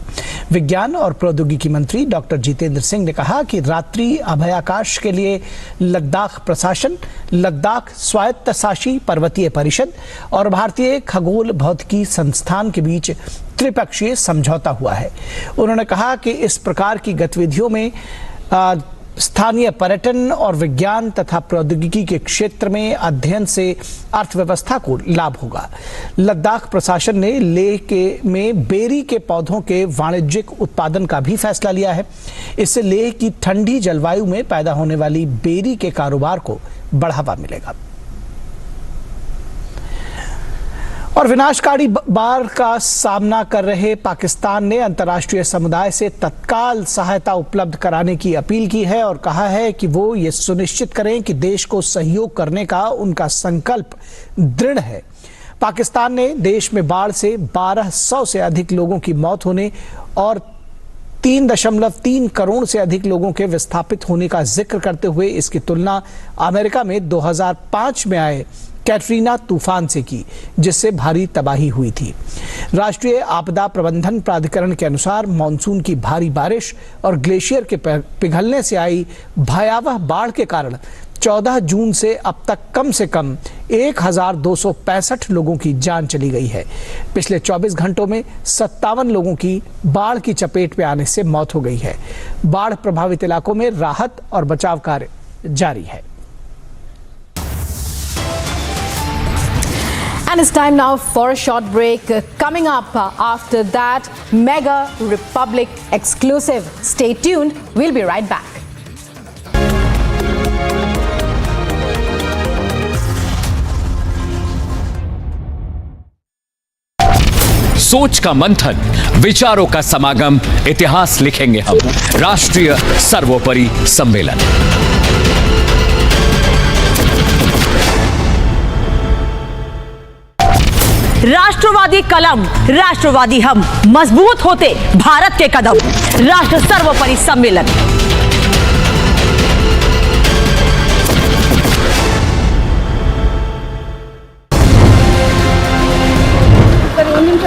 विज्ञान और प्रौद्योगिकी मंत्री डॉक्टर जितेंद्र सिंह ने कहा कि रात्रि अभयाकाश के लिए लद्दाख प्रशासन, लद्दाख स्वायत्तशासी पर्वतीय परिषद और भारतीय खगोल भौतिकी संस्थान के बीच त्रिपक्षीय समझौता हुआ है। उन्होंने कहा कि इस प्रकार की गतिविधियों में स्थानीय पर्यटन और विज्ञान तथा प्रौद्योगिकी के क्षेत्र में अध्ययन से अर्थव्यवस्था को लाभ होगा। लद्दाख प्रशासन ने लेह में बेरी के पौधों के वाणिज्यिक उत्पादन का भी फैसला लिया है। इससे लेह की ठंडी जलवायु में पैदा होने वाली बेरी के कारोबार को बढ़ावा मिलेगा। और विनाशकारी बाढ़ का सामना कर रहे पाकिस्तान ने अंतर्राष्ट्रीय समुदाय से तत्काल सहायता उपलब्ध कराने की अपील की है और कहा है कि वो ये सुनिश्चित करें कि देश को सहयोग करने का उनका संकल्प दृढ़ है। पाकिस्तान ने देश में बाढ़ से 1200 से अधिक लोगों की मौत होने और 3.3 करोड़ से अधिक लोगों के विस्थापित होने का जिक्र करते हुए इसकी तुलना अमेरिका में 2005 में आए कैटरीना तूफान से की, जिससे भारी तबाही हुई थी। राष्ट्रीय आपदा प्रबंधन प्राधिकरण के अनुसार मानसून की भारी बारिश और ग्लेशियर के पिघलने से आई भयावह बाढ़ के कारण 14 जून से अब तक कम से कम 1265 लोगों की जान चली गई है। पिछले 24 घंटों में 57 लोगों की बाढ़ की चपेट में आने से मौत हो गई है। बाढ़ प्रभावित इलाकों में राहत और बचाव कार्य जारी है। And it's time now for a short break. Coming up after that, Mega Republic exclusive. Stay tuned. We'll be right back. सोच का मंथन, विचारों का समागम, इतिहास लिखेंगे हम। राष्ट्रीय सर्वोपरि सम्मेलन। राष्ट्रवादी कलम, राष्ट्रवादी हम, मजबूत होते भारत के कदम। राष्ट्र सर्वोपरि सम्मेलन। Police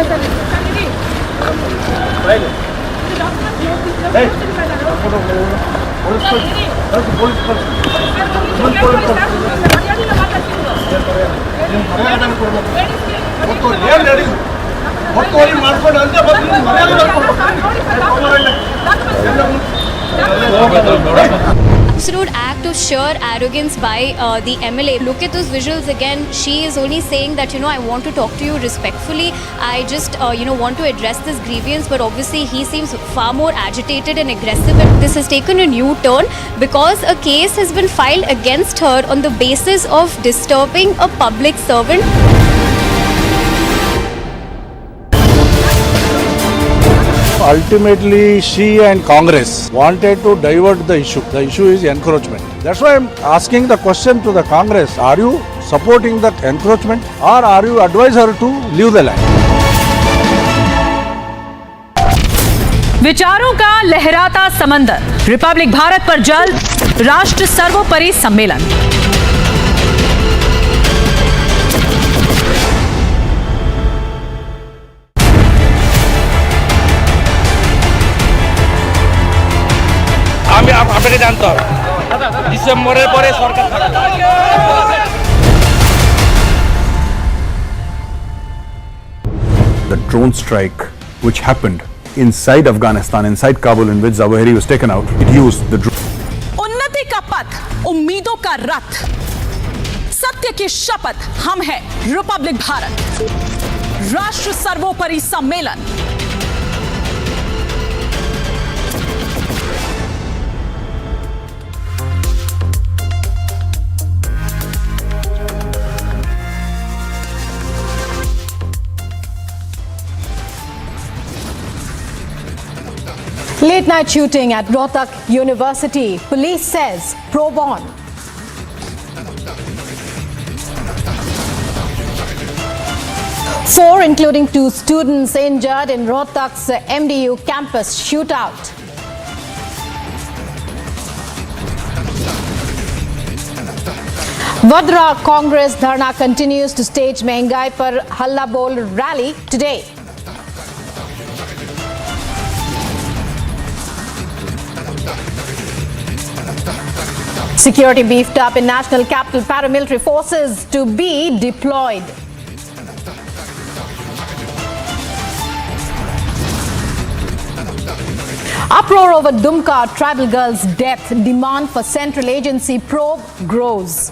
Absolute act of sheer arrogance by the MLA. Look at those visuals again. She is only saying that, I want to talk to you respectfully. I just, want to address this grievance. But obviously, he seems far more agitated and aggressive. And this has taken a new turn because a case has been filed against her on the basis of disturbing a public servant. Ultimately, she and Congress wanted to divert the issue. The issue is encroachment. That's why I'm asking the question to the Congress. Are you supporting the encroachment or are you advise her to leave the land? विचारों का लहराता समंदर, Republic Bharat पर जल्द राष्ट्र सर्वोपरि सम्मेलन। আমি আপনাকে জানতে হবে ডিসেম্বরের পরে সরকার থাকবে। The drone strike which happened inside Afghanistan, inside Kabul, in which Zawahiri was taken out, it used the drone. उन्नति का पथ, उम्मीदों का रथ, सत्य की शपथ, हम हैं रिपब्लिक भारत, राष्ट्र सर्वोपरि सम्मेलन। Late night shooting at Rohtak University. Police says probe on. Four, including 2 students, injured in Rohtak's MDU campus shootout. Vadra Congress Dharna continues to stage Mehengai par Halla Bol rally today. Security beefed up in national capital, paramilitary forces to be deployed. Uproar over Dumka tribal girl's death. Demand for central agency probe grows.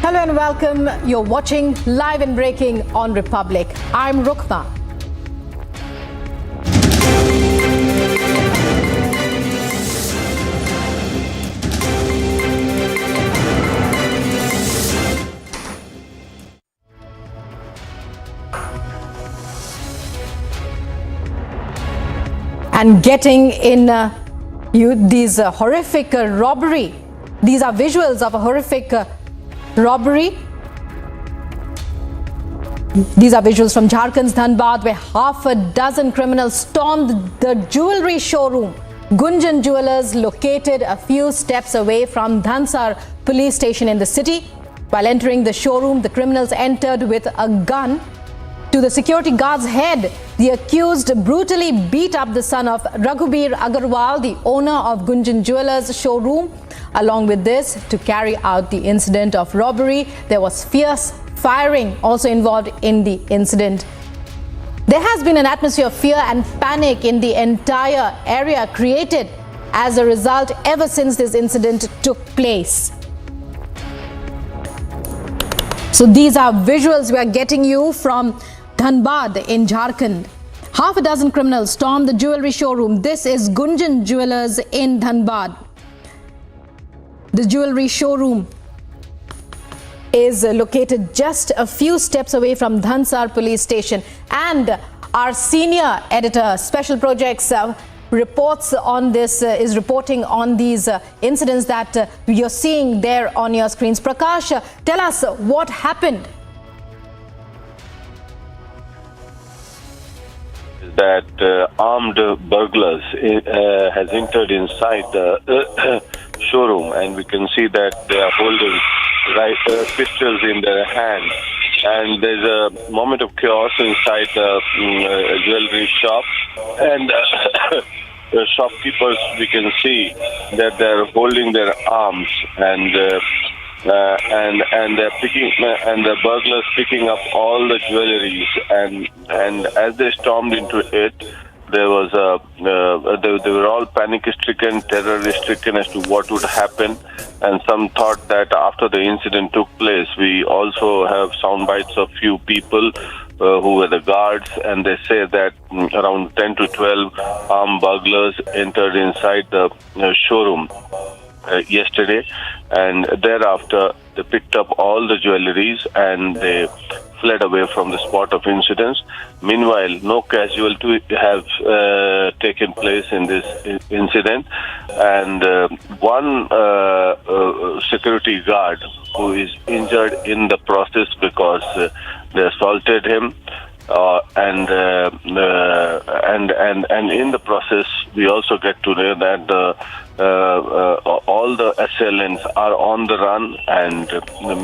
Hello and welcome. You're watching Live and Breaking on Republic. I'm Rukma. And getting in these horrific robbery. These are visuals of a horrific robbery. These are visuals from Jharkhand's Dhanbad, where half a dozen criminals stormed the jewelry showroom. Gunjan Jewelers, located a few steps away from Dhansar police station in the city. While entering the showroom, the criminals entered with a gun. To the security guard's head, the accused brutally beat up the son of Raghubir Agarwal, the owner of Gunjan Jewelers showroom. Along with this, to carry out the incident of robbery, there was fierce firing also involved in the incident. There has been an atmosphere of fear and panic in the entire area created as a result ever since this incident took place. So these are visuals we are getting you from Dhanbad in Jharkhand. Half a dozen criminals stormed the jewelry showroom. This is Gunjan Jewelers in Dhanbad. The jewelry showroom is located just a few steps away from Dhansar police station. And our senior editor, Special Projects, reports on this, is reporting on these incidents that you're seeing there on your screens. Prakash, tell us what happened. that armed burglars has entered inside the showroom, and we can see that they are holding pistols in their hand. And there's a moment of chaos inside the jewelry shop, and the shopkeepers, we can see that they're holding their arms, and they're picking, and the burglars picking up all the jewelries, and as they stormed into it, there was they were all panic-stricken, terror-stricken as to what would happen, and some thought that after the incident took place, we also have sound bites of few people who were the guards, and they say that around 10 to 12 armed burglars entered inside the showroom yesterday, and thereafter they picked up all the jewelries and they fled away from the spot of incidents. Meanwhile, no casualties have taken place in this incident, and one security guard who is injured in the process because they assaulted him, and in the process we also get to know that all the assailants are on the run, and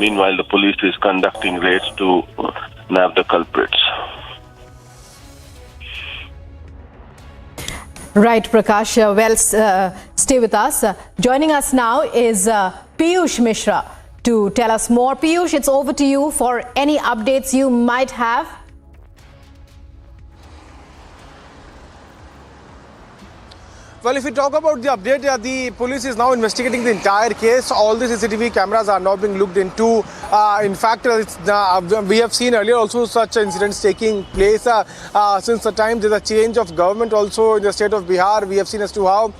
meanwhile the police is conducting raids to nab the culprits. Right, Prakash. Stay with us. Joining us now is Piyush Mishra to tell us more. Piyush, it's over to you for any updates you might have. Well, if we talk about the update, the police is now investigating the entire case. All the CCTV cameras are now being looked into. In fact, we have seen earlier also such incidents taking place. Since the time there's a change of government also in the state of Bihar, we have seen as to how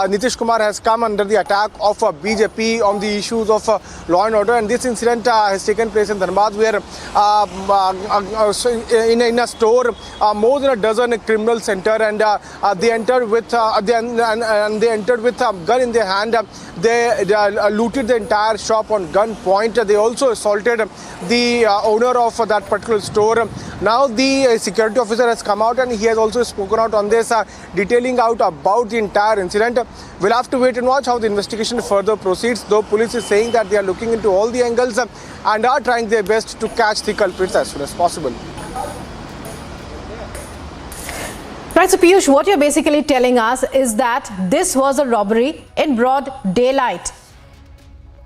Nitish Kumar has come under the attack of BJP on the issues of law and order. And this incident has taken place in Dhanbad, where in a store, more than a dozen criminals enter, and they entered with and they entered with a gun in their hand. They looted the entire shop on gunpoint. They also assaulted the owner of that particular store. Now the security officer has come out and he has also spoken out on this, detailing out about the entire incident. We'll have to wait and watch how the investigation further proceeds, though police is saying that they are looking into all the angles and are trying their best to catch the culprits as soon as possible. Right, so Piyush, what you're basically telling us is that this was a robbery in broad daylight.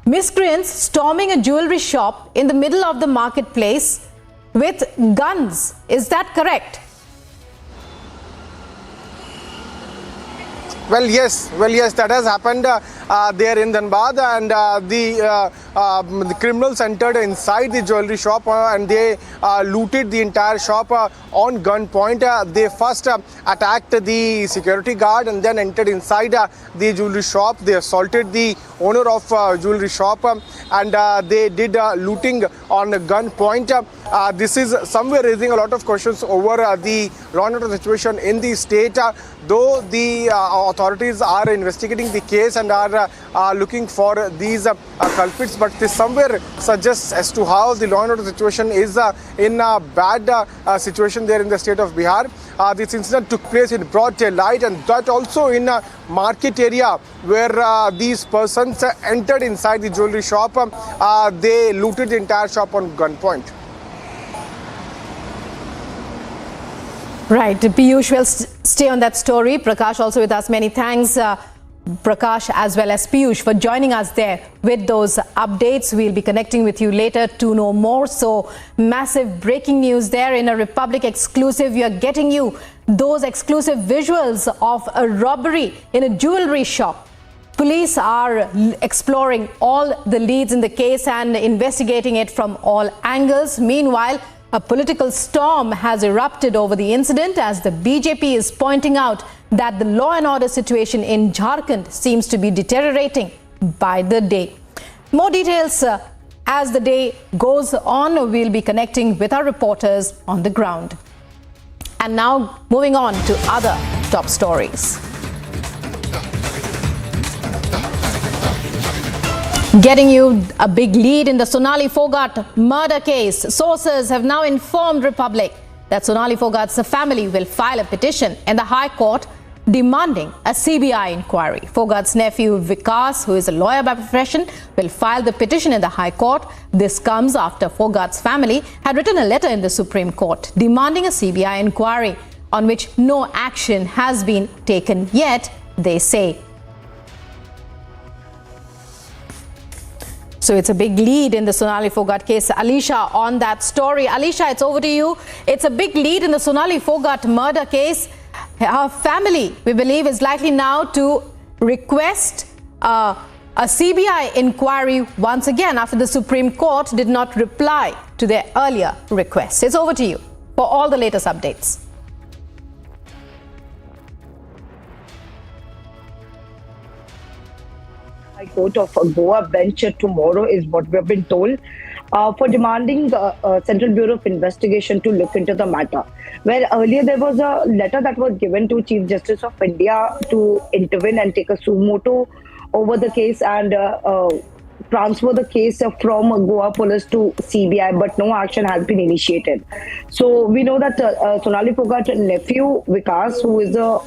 Miscreants storming a jewelry shop in the middle of the marketplace with guns. Is that correct? Well, yes, that has happened there in Dhanbad, and the criminals entered inside the jewelry shop and they looted the entire shop on gunpoint. They first attacked the security guard and then entered inside the jewelry shop. They assaulted the owner of jewelry shop and they did looting on gunpoint. This is somewhere raising a lot of questions over the law and order situation in the state, though the authorities are investigating the case and are looking for these culprits, but this somewhere suggests as to how the law and order situation is in a bad situation there in the state of Bihar. This incident took place in broad daylight, and that also in a market area where these persons entered inside the jewelry shop. They looted the entire shop on gunpoint. Right, Piyush will stay on that story. Prakash also with us. Many thanks, Prakash as well as Piyush, for joining us there with those updates. We'll be connecting with you later to know more. So massive breaking news there in a Republic exclusive. We are getting you those exclusive visuals of a robbery in a jewelry shop. Police are exploring all the leads in the case and investigating it from all angles. Meanwhile, a political storm has erupted over the incident as the BJP is pointing out that the law and order situation in Jharkhand seems to be deteriorating by the day. More details as the day goes on. We'll be connecting with our reporters on the ground. And now moving on to other top stories. Getting you a big lead in the Sonali Phogat murder case. Sources have now informed Republic that Sonali Phogat's family will file a petition in the High Court demanding a CBI inquiry. Phogat's nephew Vikas, who is a lawyer by profession, will file the petition in the High Court. This comes after Phogat's family had written a letter in the Supreme Court demanding a CBI inquiry, on which no action has been taken yet, they say. So it's a big lead in the Sonali Phogat case. Alisha, on that story. Alisha, it's over to you. It's a big lead in the Sonali Phogat murder case. Her family, we believe, is likely now to request a CBI inquiry once again after the Supreme Court did not reply to their earlier request. It's over to you for all the latest updates. High Court of Goa bench tomorrow is what we have been told, for demanding the Central Bureau of Investigation to look into the matter. Where earlier there was a letter that was given to Chief Justice of India to intervene and take a suo motu over the case and transfer the case from Goa police to CBI, but no action has been initiated. So we know that Sonali Phogat's nephew Vikas, who is a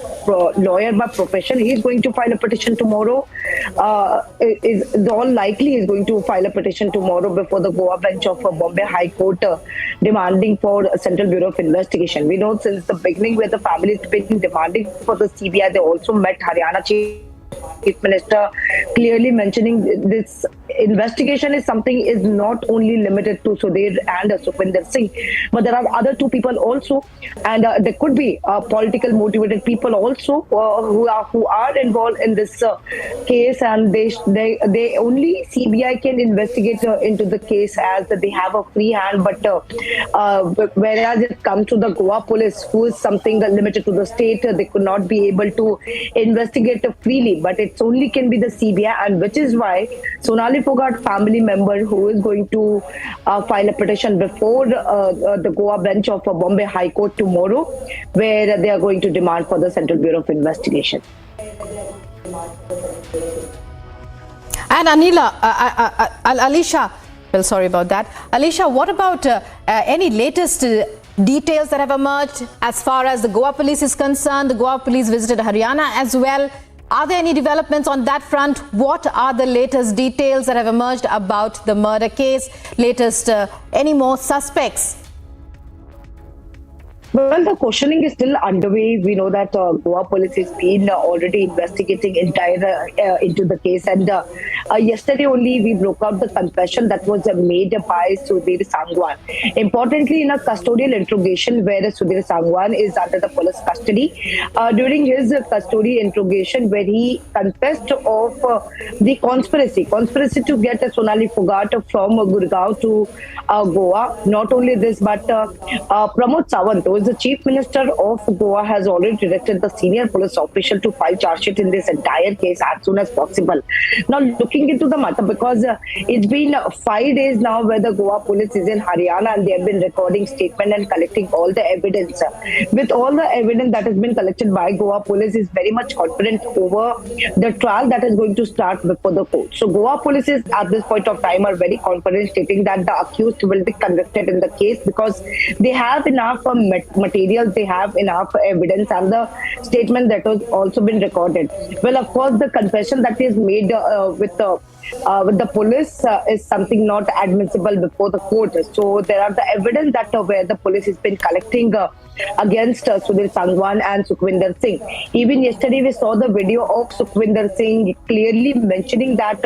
lawyer by profession, he is going to file a petition tomorrow. Is all likely is going to file a petition tomorrow before the Goa bench of Bombay High Court, demanding for Central Bureau of Investigation. We know since the beginning where the family has been demanding for the CBI, they also met Haryana Chief Minister, clearly mentioning this investigation is not only limited to Sudhir and Sukhvinder Singh, but there are other two people also, and there could be political motivated people also who are involved in this case, and they only CBI can investigate into the case as they have a free hand, but whereas it comes to the Goa police, who is something limited to the state, they could not be able to investigate freely, but it only can be the CBI, and which is why Sonali Phogat family member who is going to file a petition before the Goa bench of Bombay High Court tomorrow, where they are going to demand for the Central Bureau of Investigation. And Alisha, well, sorry about that. Alisha, what about any latest details that have emerged as far as the Goa police is concerned? The Goa police visited Haryana as well. Are there any developments on that front? What are the latest details that have emerged about the murder case? Latest, any more suspects? Well, the questioning is still underway. We know that Goa police has been already investigating into the case, and yesterday only we broke out the confession that was made by Sudhir Sangwan. Importantly, in a custodial interrogation where Sudhir Sangwan is under the police custody, during his custody interrogation where he confessed of the conspiracy to get Sonali Phogat from Gurgaon to Goa. Not only this, but Pramod Sawant, who is the Chief Minister of Goa, has already directed the senior police official to file charge sheet in this entire case as soon as possible. Now, looking into the matter, because it's been 5 days now where the Goa police is in Haryana and they have been recording statement and collecting all the evidence. With all the evidence that has been collected by Goa police, is very much confident over the trial that is going to start before the court. So Goa police is at this point of time are very confident, stating that the accused will be convicted in the case because they have enough materials, they have enough evidence, and the statement that has also been recorded. Well, of course, the confession that is made with the police is something not admissible before the court. So there are the evidence that where the police has been collecting against Sudhir Sangwan and Sukhvinder Singh. Even yesterday we saw the video of Sukhvinder Singh clearly mentioning that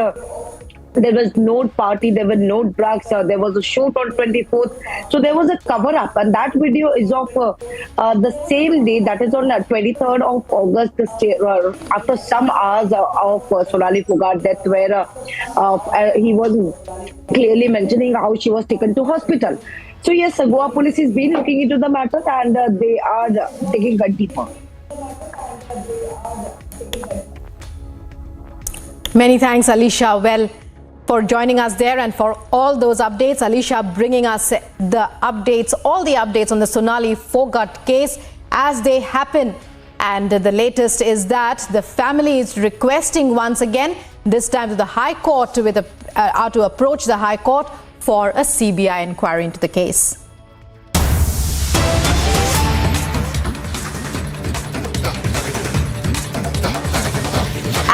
there was no party, there were no drugs, there was a shoot on 24th. So there was a cover-up, and that video is of the same day, that is on 23rd of August, after some hours of Sonali Phogat death, where he was clearly mentioning how she was taken to hospital. So yes, Goa police has been looking into the matter, and they are digging a deeper. Many thanks, Alisha. Well, for joining us there and for all those updates. Alisha bringing us the updates, all the updates on the Sonali Phogat case as they happen. And the latest is that the family is requesting once again, this time to the High Court, to approach the High Court for a CBI inquiry into the case.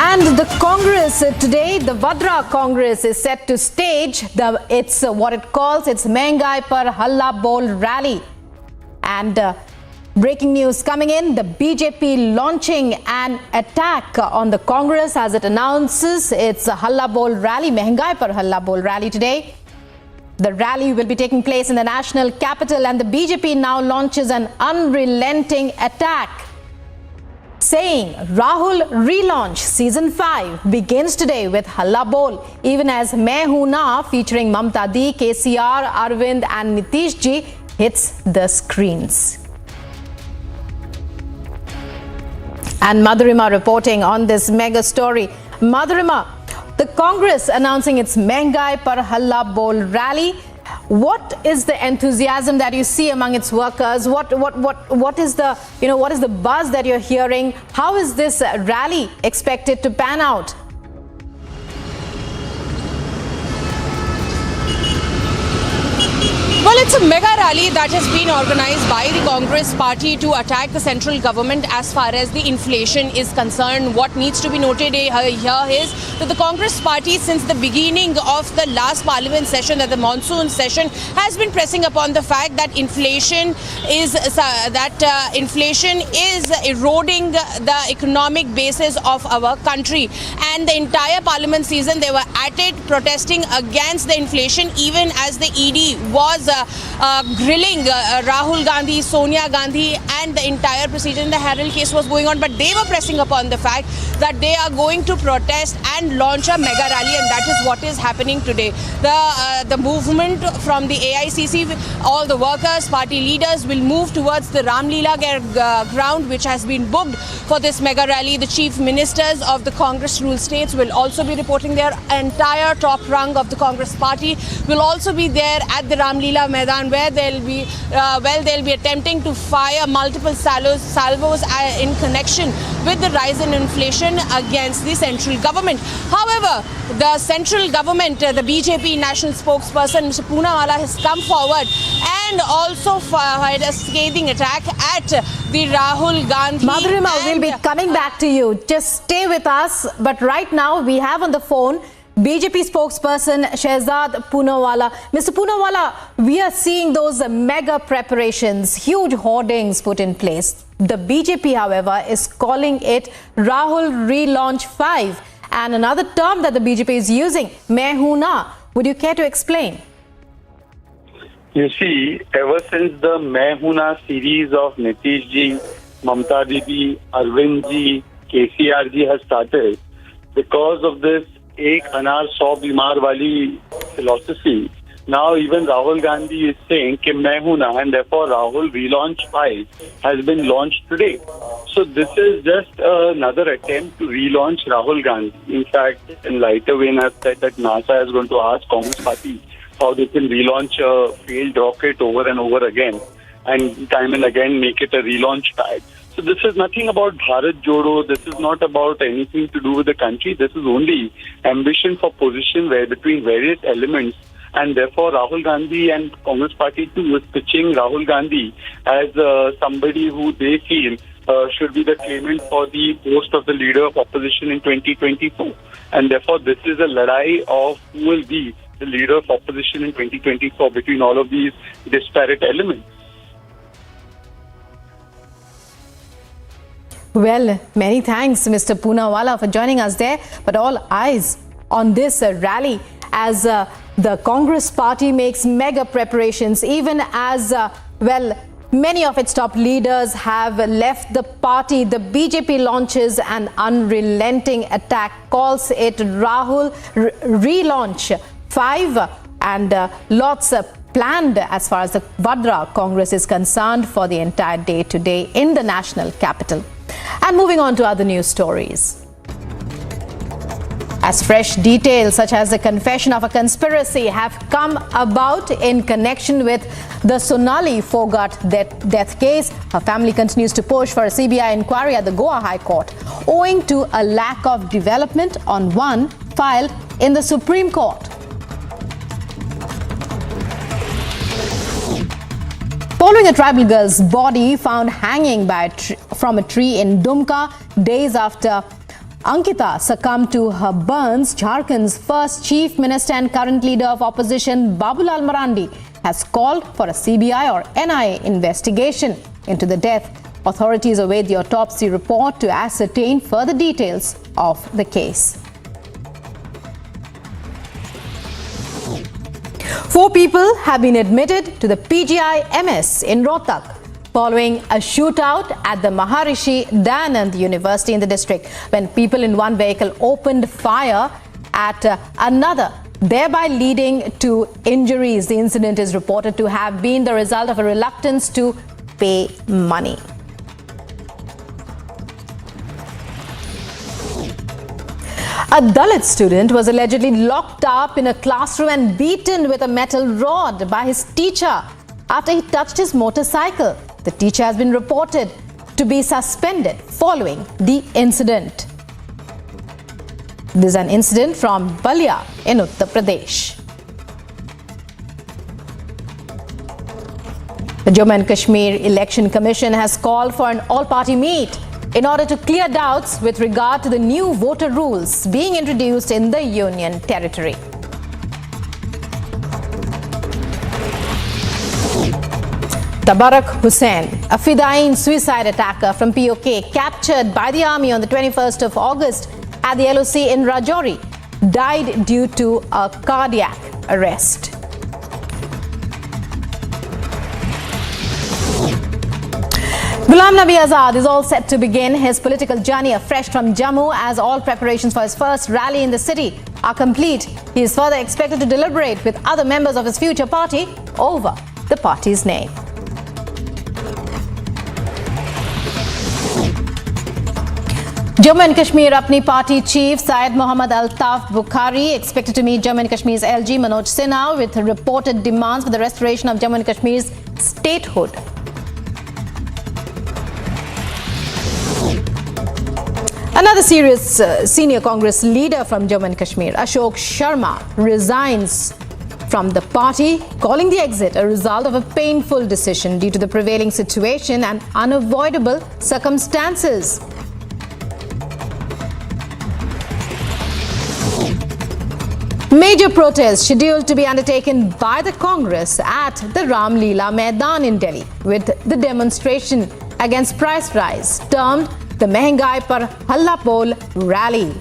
And the Congress today, the Vadra Congress is set to stage what it calls its Mehengai Par Halla Bol rally. And breaking news coming in, the BJP launching an attack on the Congress as it announces its Halla Bol rally, Mehengai Par Halla Bol rally today. The rally will be taking place in the national capital, and the BJP now launches an unrelenting attack, saying Rahul relaunch season 5 begins today with Halla Bol, even as Main Hoon Na featuring Mamta Di, KCR, Arvind and Nitish Ji hits the screens. And Madhurima reporting on this mega story. Madhurima, the Congress announcing its Mehengai Par Halla Bol rally. What is the enthusiasm that you see among its workers? What is the buzz that you're hearing? How is this rally expected to pan out? Well, it's a mega rally that has been organized by the Congress party to attack the central government as far as the inflation is concerned. What needs to be noted here is that the Congress party, since the beginning of the last parliament session, the monsoon session, has been pressing upon the fact that inflation is eroding the economic basis of our country. And the entire parliament season, they were at it protesting against the inflation, even as the ED was grilling Rahul Gandhi, Sonia Gandhi, and the entire procedure in the Herald case was going on. But they were pressing upon the fact that they are going to protest and launch a mega rally, and that is what is happening today. The movement from the AICC, all the workers, party leaders will move towards the Ramlila ground, which has been booked for this mega rally. The chief ministers of the Congress ruled states will also be reporting there. Entire top rung of the Congress party will also be there at the Ramlila Maidan, where they'll be attempting to fire multiple salvos in connection with the rise in inflation against the central government. However, the central government, the BJP national spokesperson, Mr. Poonawalla, has come forward and also fired a scathing attack at the Rahul Gandhi. Madhurima, we'll be coming back to you. Just stay with us. But right now, we have on the phone BJP spokesperson Shehzad Poonawalla. Mr. Poonawalla, we are seeing those mega preparations, huge hoardings put in place. The BJP, however, is calling it Rahul Relaunch 5. And another term that the BJP is using, Main Hoon Na. Would you care to explain? You see, ever since the Main Hoon Na series of Nitish Ji, Mamta Didi, Arvind Ji, KCR Ji has started, because of this Ek Anar 100 Bimar Wali philosophy, now even Rahul Gandhi is saying कि मैं हूं ना, and therefore Rahul Relaunch 5 has been launched today. So this is just another attempt to relaunch Rahul Gandhi. In fact, in lighter vein, I've said that NASA is going to ask Congress party how they can relaunch a failed rocket over and over again, and time and again make it a relaunch pad. So this is nothing about Bharat Jodo. This is not about anything to do with the country. This is only ambition for position where between various elements, and therefore Rahul Gandhi and Congress party too is pitching Rahul Gandhi as somebody who they feel should be the claimant for the post of the leader of opposition in 2024. And therefore this is a ladai of who will be the leader of opposition in 2024 between all of these disparate elements. Well, many thanks, Mr. Poonawalla, for joining us there. But all eyes on this rally as the Congress party makes mega preparations, even as, many of its top leaders have left the party. The BJP launches an unrelenting attack, calls it Rahul Relaunch 5, and lots planned as far as the Vadra Congress is concerned for the entire day today in the national capital. And moving on to other news stories. As fresh details such as the confession of a conspiracy have come about in connection with the Sonali Phogat death case, her family continues to push for a CBI inquiry at the Goa High Court, owing to a lack of development on one file in the Supreme Court. Following a tribal girl's body found hanging from a tree in Dumka days after Ankita succumbed to her burns, Jharkhand's first chief minister and current leader of opposition, Babulal Marandi, has called for a CBI or NIA investigation into the death. Authorities await the autopsy report to ascertain further details of the case. 4 people have been admitted to the PGI-MS in Rohtak following a shootout at the Maharishi Dayanand University in the district when people in one vehicle opened fire at another, thereby leading to injuries. The incident is reported to have been the result of a reluctance to pay money. A Dalit student was allegedly locked up in a classroom and beaten with a metal rod by his teacher after he touched his motorcycle. The teacher has been reported to be suspended following the incident. This is an incident from Balia in Uttar Pradesh. The Jammu and Kashmir Election Commission has called for an all-party meet in order to clear doubts with regard to the new voter rules being introduced in the Union territory. Tabarak Hussain, a Fidain suicide attacker from POK, captured by the army on the 21st of August at the LOC in Rajouri, died due to a cardiac arrest. Ghulam Nabi Azad is all set to begin his political journey afresh from Jammu as all preparations for his first rally in the city are complete. He is further expected to deliberate with other members of his future party over the party's name. Jammu and Kashmir Apni Party Chief Syed Mohammad Altaf Bukhari expected to meet Jammu and Kashmir's LG Manoj Sinha with reported demands for the restoration of Jammu and Kashmir's statehood. Another serious senior Congress leader from Jammu and Kashmir, Ashok Sharma, resigns from the party, calling the exit a result of a painful decision due to the prevailing situation and unavoidable circumstances. Major protests scheduled to be undertaken by the Congress at the Ram Leela Maidan in Delhi, with the demonstration against price rise termed the Mehengai Par Halla Bol rally.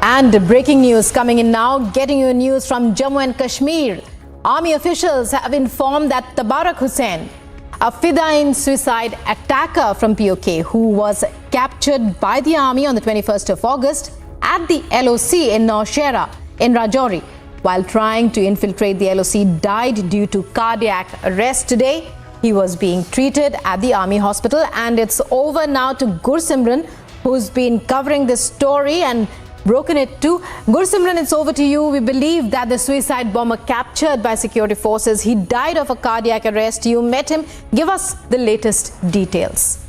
And breaking news coming in now, getting you news from Jammu and Kashmir. Army officials have informed that Tabarak Hussain, a Fidain suicide attacker from POK who was captured by the army on the 21st of August at the LOC in Naushera in Rajouri while trying to infiltrate the LOC, died due to cardiac arrest today. He was being treated at the army hospital, and it's over now to Gursimran, who's been covering this story and broken it too. Gursimran, it's over to you. We believe that the suicide bomber captured by security forces, he died of a cardiac arrest. You met him. Give us the latest details.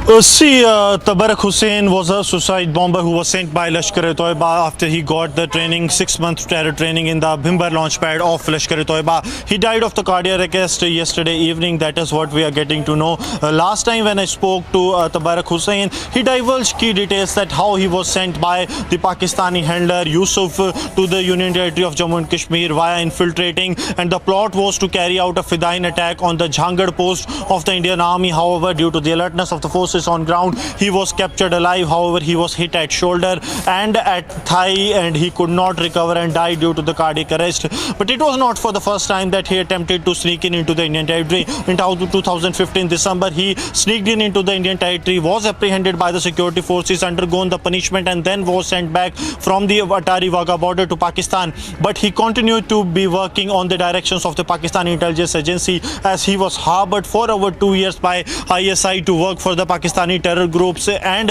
Tabarak Hussain was a suicide bomber who was sent by Lashkar-e-Toiba after he got the training, 6-month terror training in the Bhimbar launch pad of Lashkar-e-Toiba. He died of the cardiac arrest yesterday evening. That is what we are getting to know. Last time when I spoke to Tabarak Hussain, he divulged key details that how he was sent by the Pakistani handler Yusuf to the Union Territory of Jammu and Kashmir via infiltrating, and the plot was to carry out a Fidain attack on the Jhangar post of the Indian Army. However, due to the alertness of the forces on ground, he was captured alive. However, he was hit at shoulder and at thigh, and he could not recover and died due to the cardiac arrest. But it was not for the first time that he attempted to sneak in into the Indian territory. In 2015 December, he sneaked in into the Indian territory, was apprehended by the security forces, undergone the punishment, and then was sent back from the Atari Wagah border to Pakistan. But he continued to be working on the directions of the Pakistani intelligence agency, as he was harbored for over 2 years by ISI to work for the Pakistani Pakistani terror groups and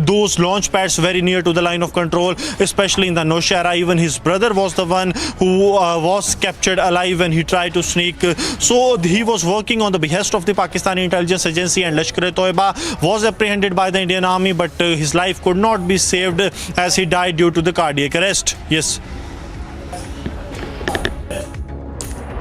those launch pads very near to the line of control, especially in the Nowshera. Even his brother was the one who was captured alive when he tried to sneak. So he was working on the behest of the Pakistani intelligence agency, and Lashkar-e-Toiba was apprehended by the Indian army, but his life could not be saved as he died due to the cardiac arrest. Yes.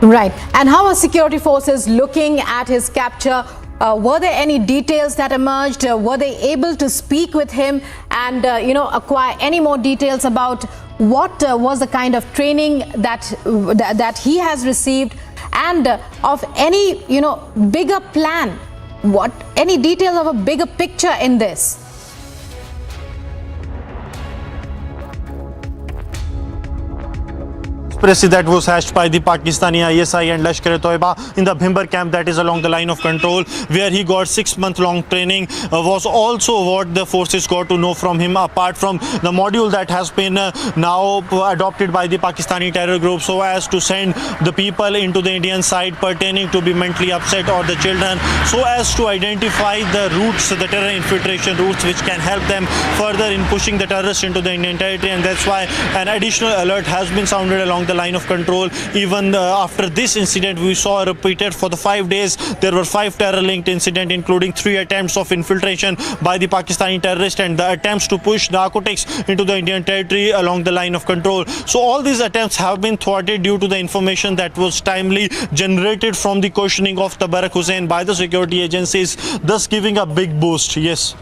Right. And how are security forces looking at his capture? Were there any details that emerged? Were they able to speak with him and, acquire any more details about what was the kind of training that he has received, and of any, bigger plan? Any details of a bigger picture in this? Conspiracy that was hatched by the Pakistani ISI and Lashkar-e-Toiba in the Bhimber camp that is along the line of control, where he got 6-month-long training, was also what the forces got to know from him, apart from the module that has been now adopted by the Pakistani terror group so as to send the people into the Indian side pertaining to be mentally upset, or the children, so as to identify the routes, the terror infiltration routes, which can help them further in pushing the terrorists into the Indian territory. And that's why an additional alert has been sounded along the line of control. Even after this incident, we saw repeated for the 5 days. There were 5 terror-linked incidents, including 3 attempts of infiltration by the Pakistani terrorists and the attempts to push narcotics into the Indian territory along the line of control. So all these attempts have been thwarted due to the information that was timely generated from the questioning of Tabarak Hussain by the security agencies, thus giving a big boost. Yes.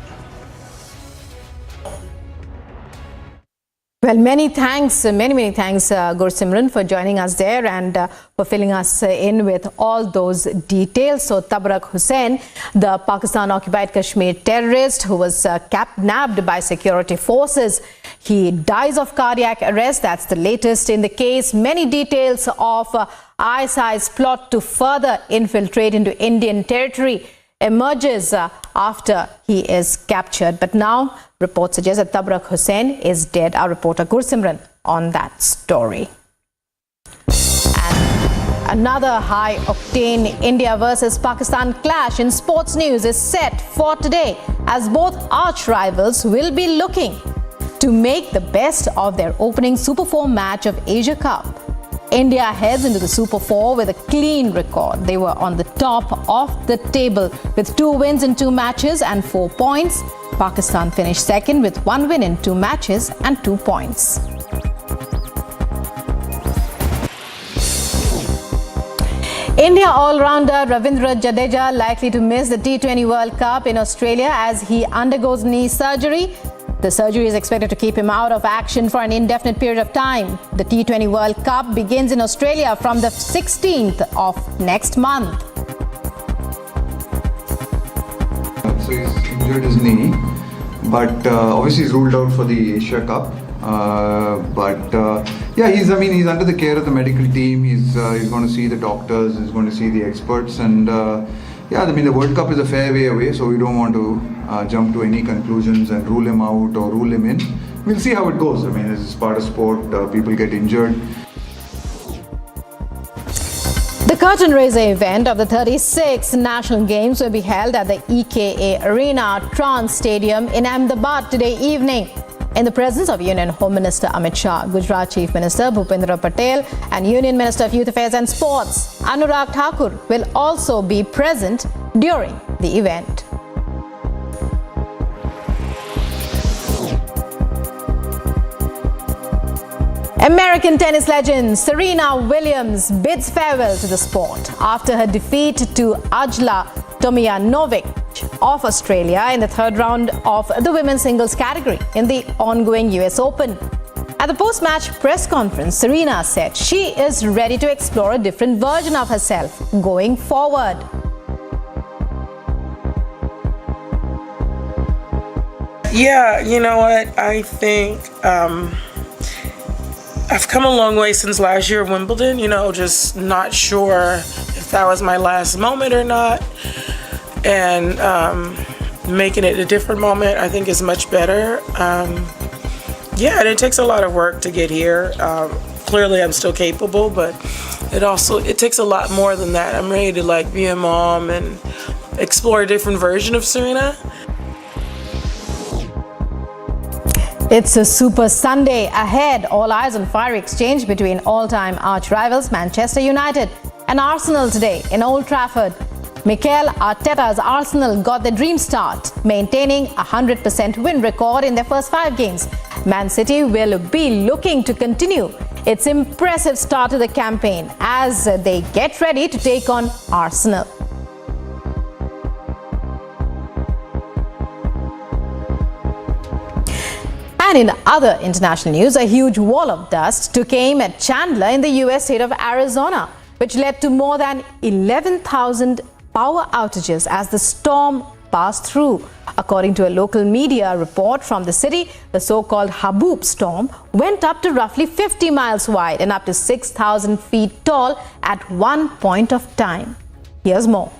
Well, many thanks, Gursimran, for joining us there and for filling us in with all those details. So, Tabarak Hussain, the Pakistan-occupied Kashmir terrorist who was kidnapped by security forces, he dies of cardiac arrest. That's the latest in the case. Many details of ISI's plot to further infiltrate into Indian territory emerges after he is captured. But now, reports suggest that Tabarak Hussain is dead. Our reporter Gursimran on that story. And another high-octane India versus Pakistan clash in sports news is set for today, as both arch-rivals will be looking to make the best of their opening Super 4 match of Asia Cup. India heads into the Super 4 with a clean record. They were on the top of the table with 2 wins in 2 matches and 4 points. Pakistan finished second with 1 win in 2 matches and 2 points. India all-rounder Ravindra Jadeja likely to miss the T20 World Cup in Australia as he undergoes knee surgery. The surgery is expected to keep him out of action for an indefinite period of time. The T20 World Cup begins in Australia from the 16th of next month. So he's injured his knee, but obviously he's ruled out for the Asia Cup. Yeah, he's under the care of the medical team. He's going to see the doctors. He's going to see the experts, and the World Cup is a fair way away, so we don't want to jump to any conclusions and rule him out or rule him in. We'll see how it goes. This is part of sport. People get injured. The curtain raiser event of the 36th National Games will be held at the EKA Arena Trans Stadium in Ahmedabad today evening, in the presence of Union Home Minister Amit Shah, Gujarat Chief Minister Bhupendra Patel and Union Minister of Youth Affairs and Sports Anurag Thakur will also be present during the event. American tennis legend Serena Williams bids farewell to the sport after her defeat to Ajla Tomljanovic of Australia in the 3rd round of the women's singles category in the ongoing US Open. At the post-match press conference, Serena said she is ready to explore a different version of herself going forward. Yeah, you know what? I think I've come a long way since last year at Wimbledon, just not sure if that was my last moment or not. And making it a different moment, I think, is much better. And it takes a lot of work to get here. Clearly, I'm still capable, but it takes a lot more than that. I'm ready to be a mom and explore a different version of Serena. It's a Super Sunday ahead. All eyes on fiery exchange between all-time arch-rivals Manchester United and Arsenal today in Old Trafford. Mikel Arteta's Arsenal got their dream start, maintaining a 100% win record in their first 5 games. Man City will be looking to continue its impressive start to the campaign as they get ready to take on Arsenal. And in other international news, a huge wall of dust took aim at Chandler in the US state of Arizona, which led to more than 11,000 power outages as the storm passed through. According to a local media report from the city, the so-called Haboob storm went up to roughly 50 miles wide and up to 6,000 feet tall at one point of time. Here's more.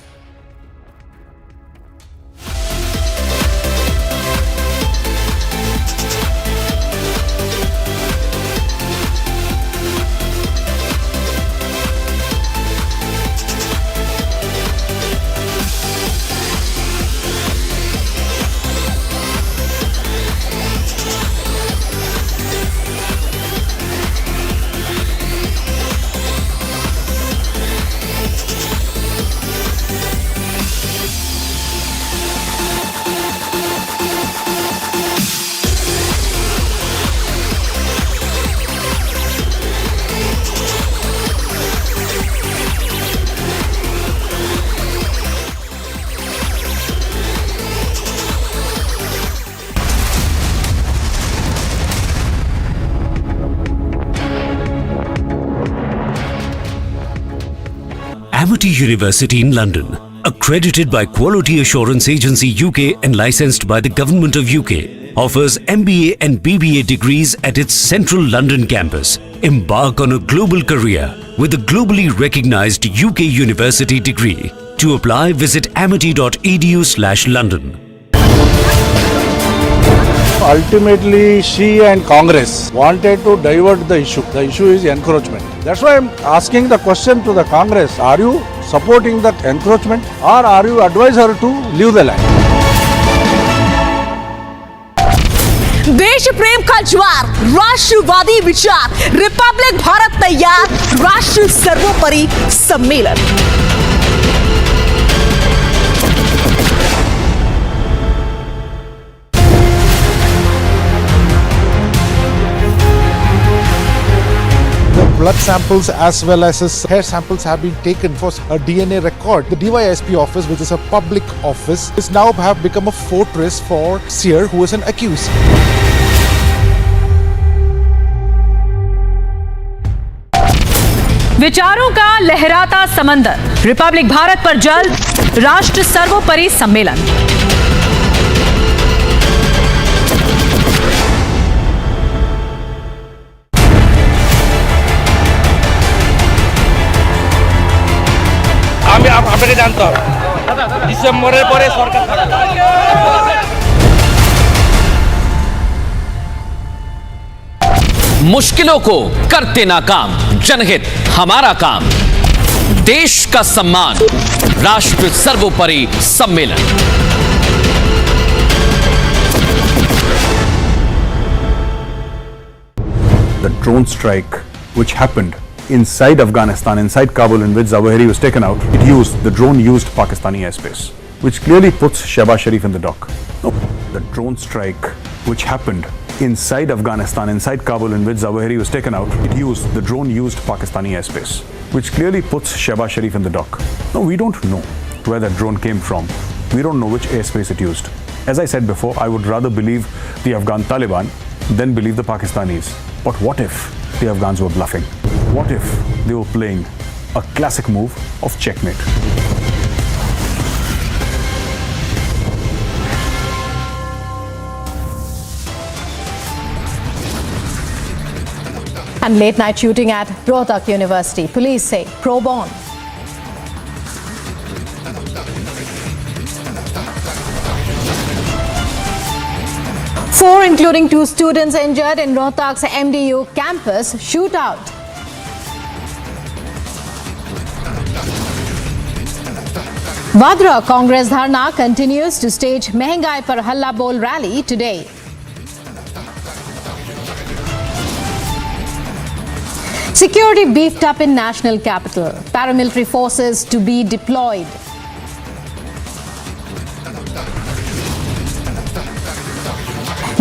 Amity University in London, accredited by Quality Assurance Agency UK and licensed by the Government of UK, offers MBA and BBA degrees at its central London campus. Embark on a global career with a globally recognized UK university degree. To apply, visit amity.edu/London. Ultimately, she and Congress wanted to divert the issue. The issue is encroachment. That's why I'm asking the question to the Congress. Are you supporting the encroachment or are you advise her to leave the land? देश प्रेम का ज्वार, राष्ट्रवादी विचार, Republic Bharat तैयार, राष्ट्र सर्वोपरि सम्मेलन। Blood samples as well as his hair samples have been taken for a DNA record. The DYSP office, which is a public office, is now have become a fortress for Seer, who is an accused. विचारों का लहराता समंदर, Republic Bharat पर जल्द राष्ट्र सर्वोपरि सम्मेलन। আমি আপনাকে জানতাম ডিসেম্বরের পরে সরকার থাকবে। मुश्किलों को करते नाकाम, जनहित हमारा काम, देश का सम्मान, राष्ट्र सर्वोपरि सम्मेलन। The drone strike which happened inside Afghanistan, inside Kabul, in which Zawahiri was taken out, the drone used Pakistani airspace, which clearly puts Shehbaz Sharif in the dock. No, the drone strike which happened inside Afghanistan, inside Kabul, in which Zawahiri was taken out, the drone used Pakistani airspace, which clearly puts Shehbaz Sharif in the dock. No, we don't know where that drone came from. We don't know which airspace it used. As I said before, I would rather believe the Afghan Taliban than believe the Pakistanis. But what if the Afghans were bluffing? What if they were playing a classic move of checkmate? And late night shooting at Rohtak University. Police say pro bono. Four, including 2 students, injured in Rohtak's MDU campus shootout. Vadra Congress Dharna continues to stage Mehengai Par Halla Bol rally today. Security beefed up in national capital. Paramilitary forces to be deployed.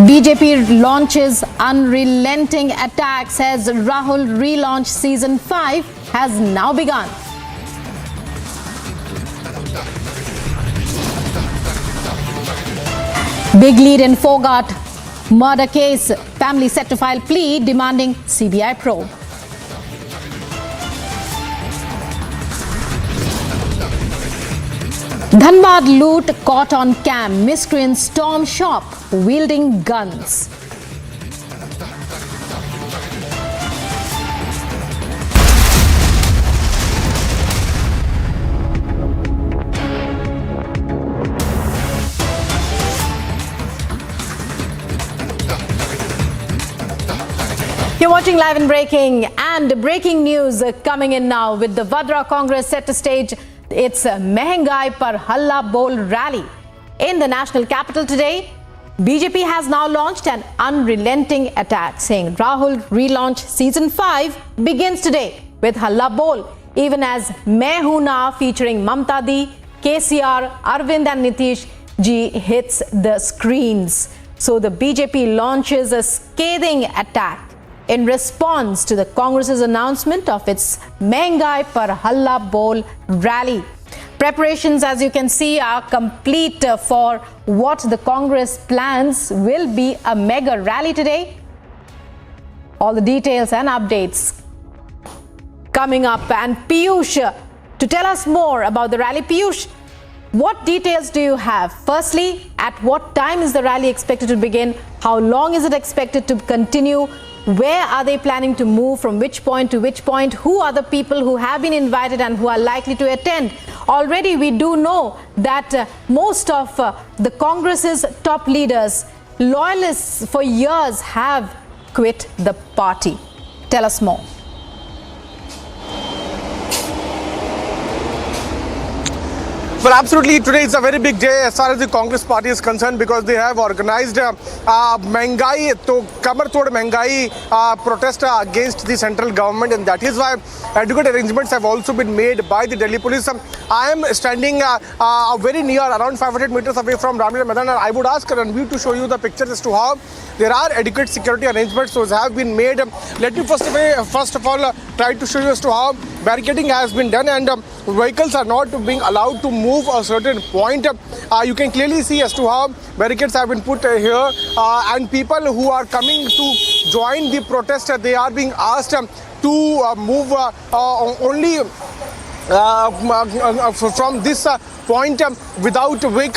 BJP launches unrelenting attack, says Rahul. Relaunch season 5 has now begun. Big lead in Phogat murder case. Family set to file plea demanding CBI probe. Dhanbad loot caught on cam. Miscreants storm shop wielding guns. You're watching Live and Breaking, and breaking news coming in now with the Vadra Congress set to stage its Mehengai Par Halla Bol rally in the national capital today. BJP has now launched an unrelenting attack, saying Rahul relaunch season 5 begins today with Halla Bol, even as Main Hoon Na featuring Mamta Di, KCR, Arvind and Nitish Ji hits the screens. So the BJP launches a scathing attack in response to the Congress's announcement of its Mehengai Par Halla Bol rally. Preparations, as you can see, are complete for what the Congress plans will be a mega rally today. All the details and updates coming up. And Piyush, to tell us more about the rally. Piyush, what details do you have? Firstly, at what time is the rally expected to begin? How long is it expected to continue? Where are they planning to move, from which point to which point? Who are the people who have been invited and who are likely to attend? Already we do know that most of the Congress's top leaders, loyalists for years, have quit the party. Tell us more. Well, absolutely. Today is a very big day as far as the Congress party is concerned, because they have organized Mehengai, Kamar Tod Mehengai protest against the central government, and that is why adequate arrangements have also been made by the Delhi police. I am standing very near, around 500 meters away from Ramlila Maidan, and I would ask Ranveer to show you the pictures as to how there are adequate security arrangements those have been made. Let me first of all try to show you as to how barricading has been done, and vehicles are not being allowed to move a certain point. You can clearly see as to how barricades have been put here, and people who are coming to join the protest, they are being asked to move only from this point without vehicles.